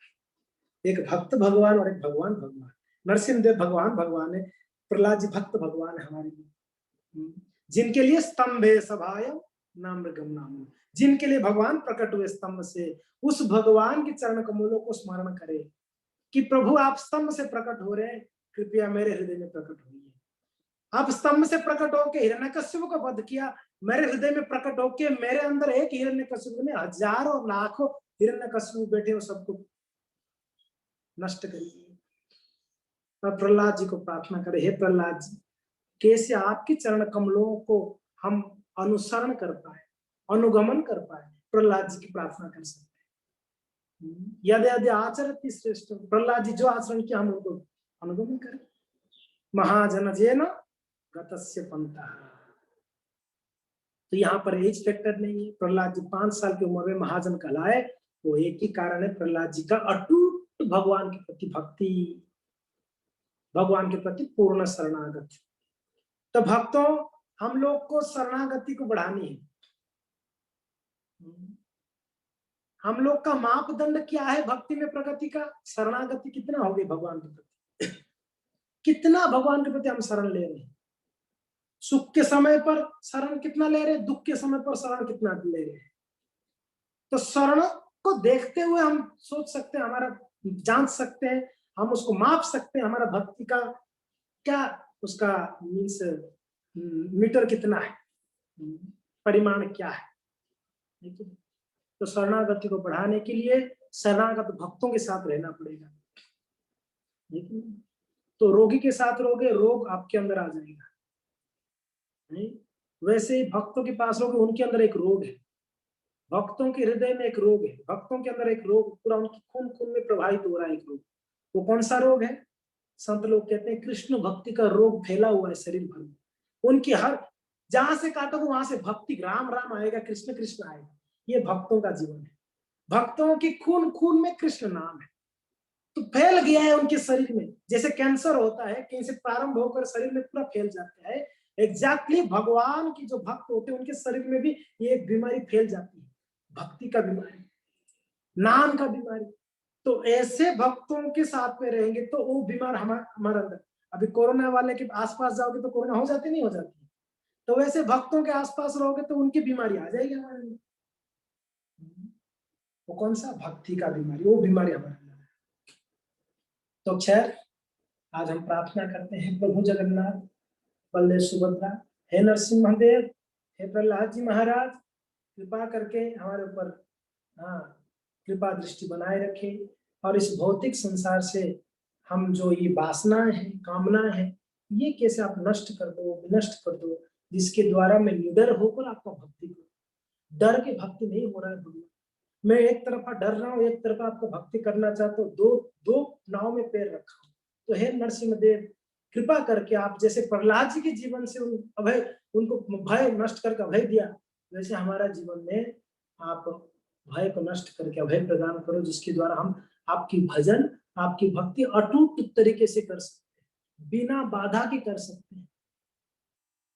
एक भक्त भगवान और एक भगवान भगवान। नरसिंहदेव भगवान भगवान है, प्रहलाद जी भक्त भगवान है हमारे लिए, जिनके लिए स्तंभे सभाय नामृगम नाम, जिनके लिए भगवान प्रकट हुए स्तंभ से, उस भगवान के चरण कमलों को स्मरण करें कि प्रभु आप स्तंभ से प्रकट हो रहे हैं, कृपया मेरे हृदय में प्रकट होइए। आप स्तंभ से प्रकट होकर हिरण्यकश्यप का वध किया, मेरे हृदय में प्रकट होके मेरे अंदर एक हिरण्यकश्यप में हजारों लाखों हिरण्यकश्यप बैठे हो, सबको नष्ट करिए। और प्रहलाद जी को प्रार्थना करें, हे प्रहलाद जी, कैसे आपके चरण कमलों को हम अनुसरण कर पाए, अनुगमन कर पाए, प्रहलाद जी की प्रार्थना कर सकते हैं। यदि यदि आचरति श्रेष्ठ, प्रहलाद जी जो आचरण किया हम उनको अनुगमन करें। महाजन जेन गतस्य पंथा, तो यहाँ पर एज फैक्टर नहीं है। प्रहलाद जी 5 साल की उम्र में महाजन कहलाए, वो एक ही कारण है, प्रहलाद जी का अटूट भगवान के प्रति भक्ति, भगवान के प्रति पूर्ण शरणागति। तो भक्तों, हम लोग को शरणागति को बढ़ानी है। हम लोग का मापदंड क्या है भक्ति में प्रगति का? शरणागति कितना हो गई भगवान के प्रति, कितना भगवान के प्रति हम शरण ले रहे हैं। सुख के समय पर शरण कितना ले रहे हैं, दुख के समय पर शरण कितना ले रहे हैं। तो शरण को देखते हुए हम सोच सकते हैं, हमारा जांच सकते हैं, हम उसको माप सकते हैं, हमारा भक्ति का क्या उसका मीन्स मीटर कितना है, परिमाण क्या है। तो शरणागति को बढ़ाने के लिए शरणागत भक्तों के साथ रहना पड़ेगा। तो रोगी के साथ रहोगे, रोग आपके अंदर आ जाएगा। नहीं, वैसे ही भक्तों के पास रहोगे, उनके अंदर एक रोग है, भक्तों के हृदय में एक रोग है, भक्तों के अंदर एक रोग पूरा उनकी खून खून में प्रवाहित हो रहा है एक रोग। वो कौन सा रोग है? संत लोग कहते हैं कृष्ण भक्ति का रोग फैला हुआ है शरीर भर में। उनकी हर जहां से काटोगे वहां से भक्ति, राम राम आएगा, कृष्ण कृष्ण आएगा। ये भक्तों का जीवन है, भक्तों की खून खून में कृष्ण नाम है। तो फैल गया है उनके शरीर में, जैसे कैंसर होता है, कहीं से प्रारंभ होकर शरीर में पूरा फैल जाता है। एग्जैक्टली भगवान की जो भक्त होते हैं उनके शरीर में भी ये बीमारी फैल जाती है, भक्ति का बीमारी, नाम का बीमारी। तो ऐसे भक्तों के साथ में रहेंगे तो वो बीमार हमारे अंदर, अभी कोरोना वाले के आसपास जाओगे तो कोरोना हो जाती नहीं हो जाती, तो वैसे भक्तों के आसपास रहोगे तो उनकी बीमारी आ जाएगी हमारे अंदर। वो कौन सा? भक्ति का बीमारी, वो बीमारी हमारे अंदर है। तो खैर, आज हम प्रार्थना करते हैं प्रभु जगन्नाथ, बलदेव सुभद्रा, हे नरसिंह देव, हे प्रहलाद जी महाराज, कृपा करके हमारे ऊपर कृपा दृष्टि बनाए रखे, और इस भौतिक संसार से हम जो ये वासनाएं हैं, कामनाएं हैं, ये कैसे आप नष्ट कर दो, विनष्ट कर दो, जिसके द्वारा मैं निडर होकर आपका भक्ति करूं। डर के भक्ति नहीं हो रहा है भगवान, मैं एक तरफा डर रहा हूँ, एक तरफा आपको भक्ति करना चाहता हूँ, दो नाव में पैर रखा हूँ। तो हे नरसिंह देव, कृपा करके आप जैसे प्रहलाद जी के जीवन से उनको भय नष्ट करके अभय दिया, वैसे हमारा जीवन में आप भय को नष्ट करके अभय प्रदान करो, जिसके द्वारा हम आपकी भजन, आपकी भक्ति अटूट तरीके से कर सकते हैं, बिना बाधा के कर सकते हैं।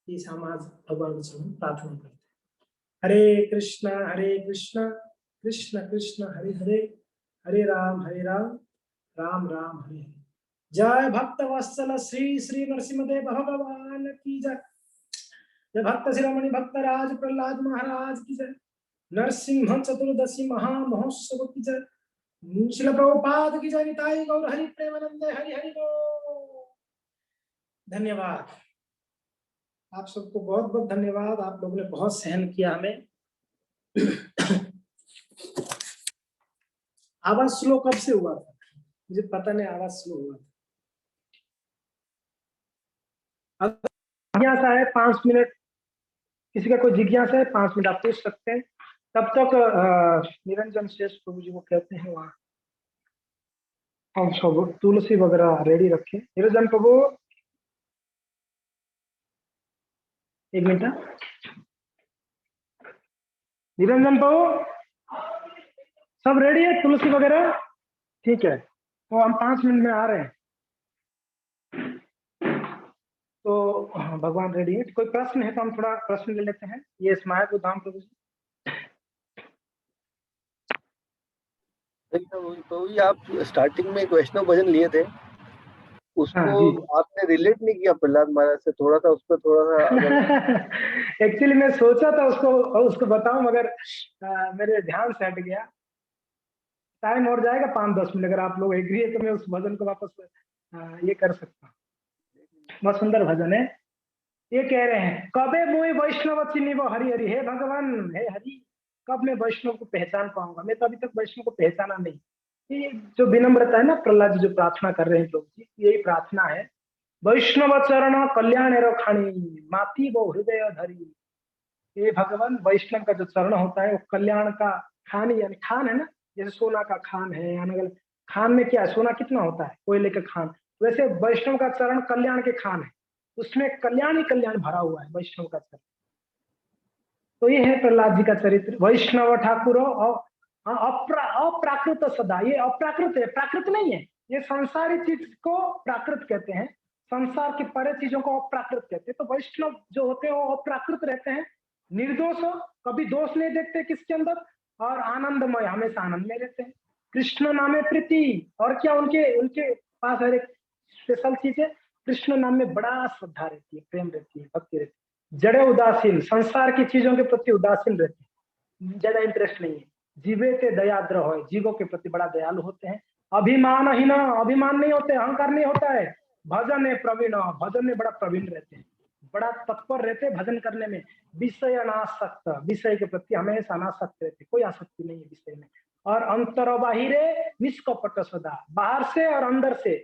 इस हम आज भगवान से प्रार्थना करते हैं। हरे कृष्ण कृष्ण कृष्ण हरे हरे, हरे राम राम राम हरे हरे। जय भक्त वत्सल श्री श्री नरसिंहदेव भगवान की जय। जय भक्त शिरोमणि भक्त राज प्रहलाद महाराज की जय। नरसिंह चतुर्दशी महामहोत्सव की जय। श्रील प्रभुपाद की जय। निताई गौर हरि प्रेमानंद हरि हरि बोल। धन्यवाद आप सबको, बहुत बहुत धन्यवाद। आप लोगों ने बहुत सहन किया हमें। आवाज स्लो कब से हुआ था मुझे पता नहीं, आवाज स्लो हुआ था। अब जिज्ञासा है 5 मिनट, किसी का कोई जिज्ञासा है 5 मिनट आप पूछ सकते हैं। तब तक निरंजन श्रेष्ठ प्रभु जी को कहते हैं वहाँ हम सब तुलसी वगैरह रेडी रखें। निरंजन प्रभु, एक मिनट। निरंजन प्रभु, सब रेडी है तुलसी वगैरह? ठीक है, तो हम 5 मिनट में आ रहे हैं। तो भगवान रेडी है। कोई प्रश्न है तो हम थोड़ा प्रश्न ले लेते हैं। ये स्माय को धाम प्रभु जी। तो ये आप स्टार्टिंग में एक वैष्णव भजन लिए थे, उसको जी आपने रिलेट नहीं किया प्रहलाद महाराज से, थोड़ा सा उस पर थोड़ा सा अगर एक्चुअली मैं सोचा था उसको उसको बताऊं, मगर मेरे ध्यान से हट गया। टाइम और जाएगा 5-10 मिनट, अगर आप लोग एग्री है तो मैं उस भजन को वापस ये कर सकता हूँ। बहुत सुंदर भजन है। ये कह रहे हैं, कबे मुई वैष्णव चिन्हिब हरि हरि, हे भगवान हे हरि, कब मैं वैष्णव को पहचान पाऊंगा? मैं तो अभी तक वैष्णव को पहचाना नहीं। ये जो विनम्रता है ना, प्रहलाद जी जो प्रार्थना कर रहे हैं प्रभु जी, यही प्रार्थना है। वैष्णव चरण कल्याण रखाणी, माती वो हृदय धरी। ये भगवान, वैष्णव का जो चरण होता है वो कल्याण का खान, यानी खान है ना, जैसे सोना का खान है, यानी अगर खान में क्या है, सोना कितना होता है, कोयले का खान, वैसे वैष्णव का चरण कल्याण के खान है, उसमें कल्याण ही कल्याण भरा हुआ है वैष्णव का चरण। तो ये है प्रहलाद जी का चरित्र। वैष्णव ठाकुर अप्राकृत सदा, ये अप्राकृत है, प्राकृत नहीं है। ये संसारी चीज को प्राकृत कहते हैं, संसार के परे चीजों को अप्राकृत कहते हैं। तो वैष्णव जो होते हैं वो अप्राकृत रहते हैं, निर्दोष हो, कभी दोष नहीं देखते किसके अंदर, और आनंदमय, हमेशा आनंद में रहते हैं। कृष्ण नामे प्रीति, और क्या उनके उनके पास हर एक स्पेशल चीज है, कृष्ण नाम में बड़ा श्रद्धा रहती है, प्रेम रहती है, भक्ति रहती है। जड़े उदासीन, संसार की चीजों के प्रति उदासीन रहते हैं, ज्यादा इंटरेस्ट नहीं है। जीवे के दयाद्र हो, जीवों के प्रति बड़ा दयालु होते हैं। अभिमान ही ना, अभिमान नहीं होते, अहंकार नहीं होता है। भजन है प्रवीण, भजन में बड़ा प्रवीण रहते हैं, बड़ा तत्पर रहते हैं भजन करने में। विषय अनासक्त, विषय के प्रति हमेशा अनासक्त रहते, कोई आसक्ति नहीं है विषय में। और अंतर बाहिरे निष्कपट सदा, बाहर से और अंदर से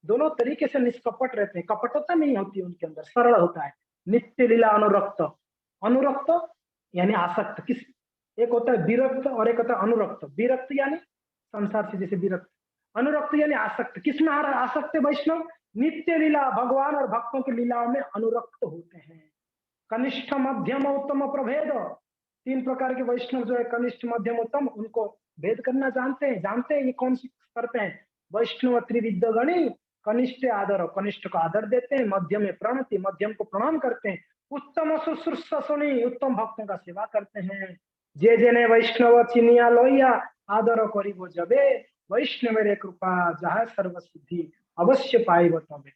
दोनों तरीके से निष्कपट रहते हैं, कपटता नहीं होती उनके अंदर, सरल होता है। नित्य लीला अनुरक्त, अनुरक्त यानी आसक्त, किस, एक होता है विरक्त और एक होता है अनुरक्त। विरक्त यानी संसार से जैसे विरक्त, अनुरक्त यानी आसक्त। किसमें आसक्त है वैष्णव? नित्य लीला, भगवान और भक्तों की लीलाओं में अनुरक्त होते हैं। कनिष्ठ मध्यम उत्तम प्रभेद, 3 प्रकार के वैष्णव जो है, कनिष्ठ मध्यम उत्तम, उनको भेद करना जानते हैं। जानते हैं ये कौन सी करते हैं? वैष्णव त्रिविध गणी, कनिष्ठ आदर, कनिष्ठ को आदर देते हैं। मध्यम में प्रणति, मध्यम को प्रणाम करते हैं। उत्तम शुश्रूषा सुनी, उत्तम भक्तों का सेवा करते हैं। जे जेने वैष्णव चिनिया लोहिया, आदर करी वो जबे, वैष्णव रे कृपा जहाँ सर्व सिद्धि, अवश्य पाई वो तबे।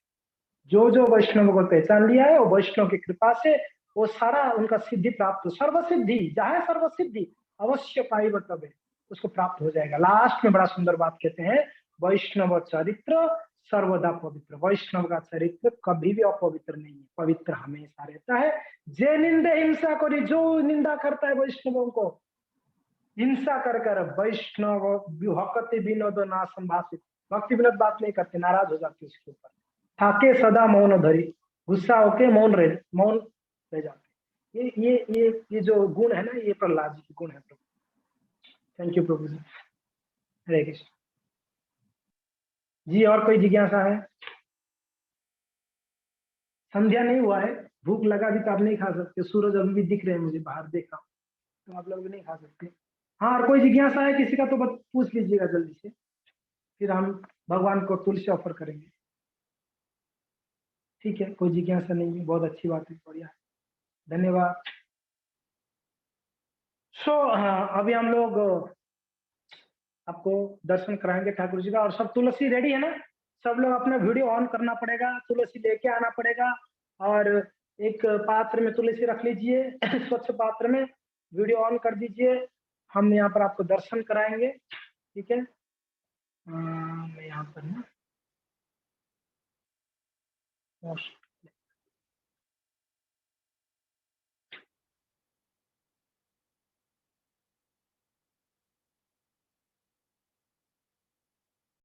जो जो वैष्णव को पहचान लिया है, वो वैष्णव की कृपा से वो सारा उनका सिद्धि प्राप्त, सर्व सिद्धि जहाँ सर्व सिद्धि, अवश्य पाई वो तबे, उसको प्राप्त हो जाएगा। लास्ट में बड़ा सुंदर बात कहते हैं, वैष्णव चरित्र सर्वदा पवित्र। वैष्णव का चरित्र कभी भी अपवित्र नहीं है, पवित्र हमेशा रहता है। जे निंदे हिंसा करी, जो निंदा करता है वैष्णवों को, हिंसा कर कर, वैष्णव विहकति विनोद ना संभाषित, भक्ति विनोद बात नहीं करते, नाराज हो जाते उसके ऊपर। थाके सदा मौन धरी, गुस्सा होके मौन रह जाते। ये जो गुण है ना, ये प्रहलाद जी के गुण है प्रभु। थैंक यू प्रभु जी, हरे कृष्ण जी। और कोई जिज्ञासा है? संध्या नहीं हुआ है, भूख लगा भी तो आप नहीं खा सकते। सूरज अभी भी दिख रहे हैं मुझे, बाहर देखा, तो आप लोग भी नहीं खा सकते। हाँ, और कोई जिज्ञासा है किसी का तो बस पूछ लीजिएगा जल्दी से, फिर हम भगवान को तुलसी ऑफर करेंगे। ठीक है, कोई जिज्ञासा नहीं है, बहुत अच्छी बात है, बढ़िया, धन्यवाद। हाँ, अभी हम लोग आपको दर्शन कराएंगे ठाकुर जी का। और सब तुलसी रेडी है ना? सब लोग अपना वीडियो ऑन करना पड़ेगा, तुलसी लेके आना पड़ेगा, और एक पात्र में तुलसी रख लीजिए स्वच्छ पात्र में, वीडियो ऑन कर दीजिए। हम यहाँ पर आपको दर्शन कराएंगे, ठीक है? मैं यहाँ पर ना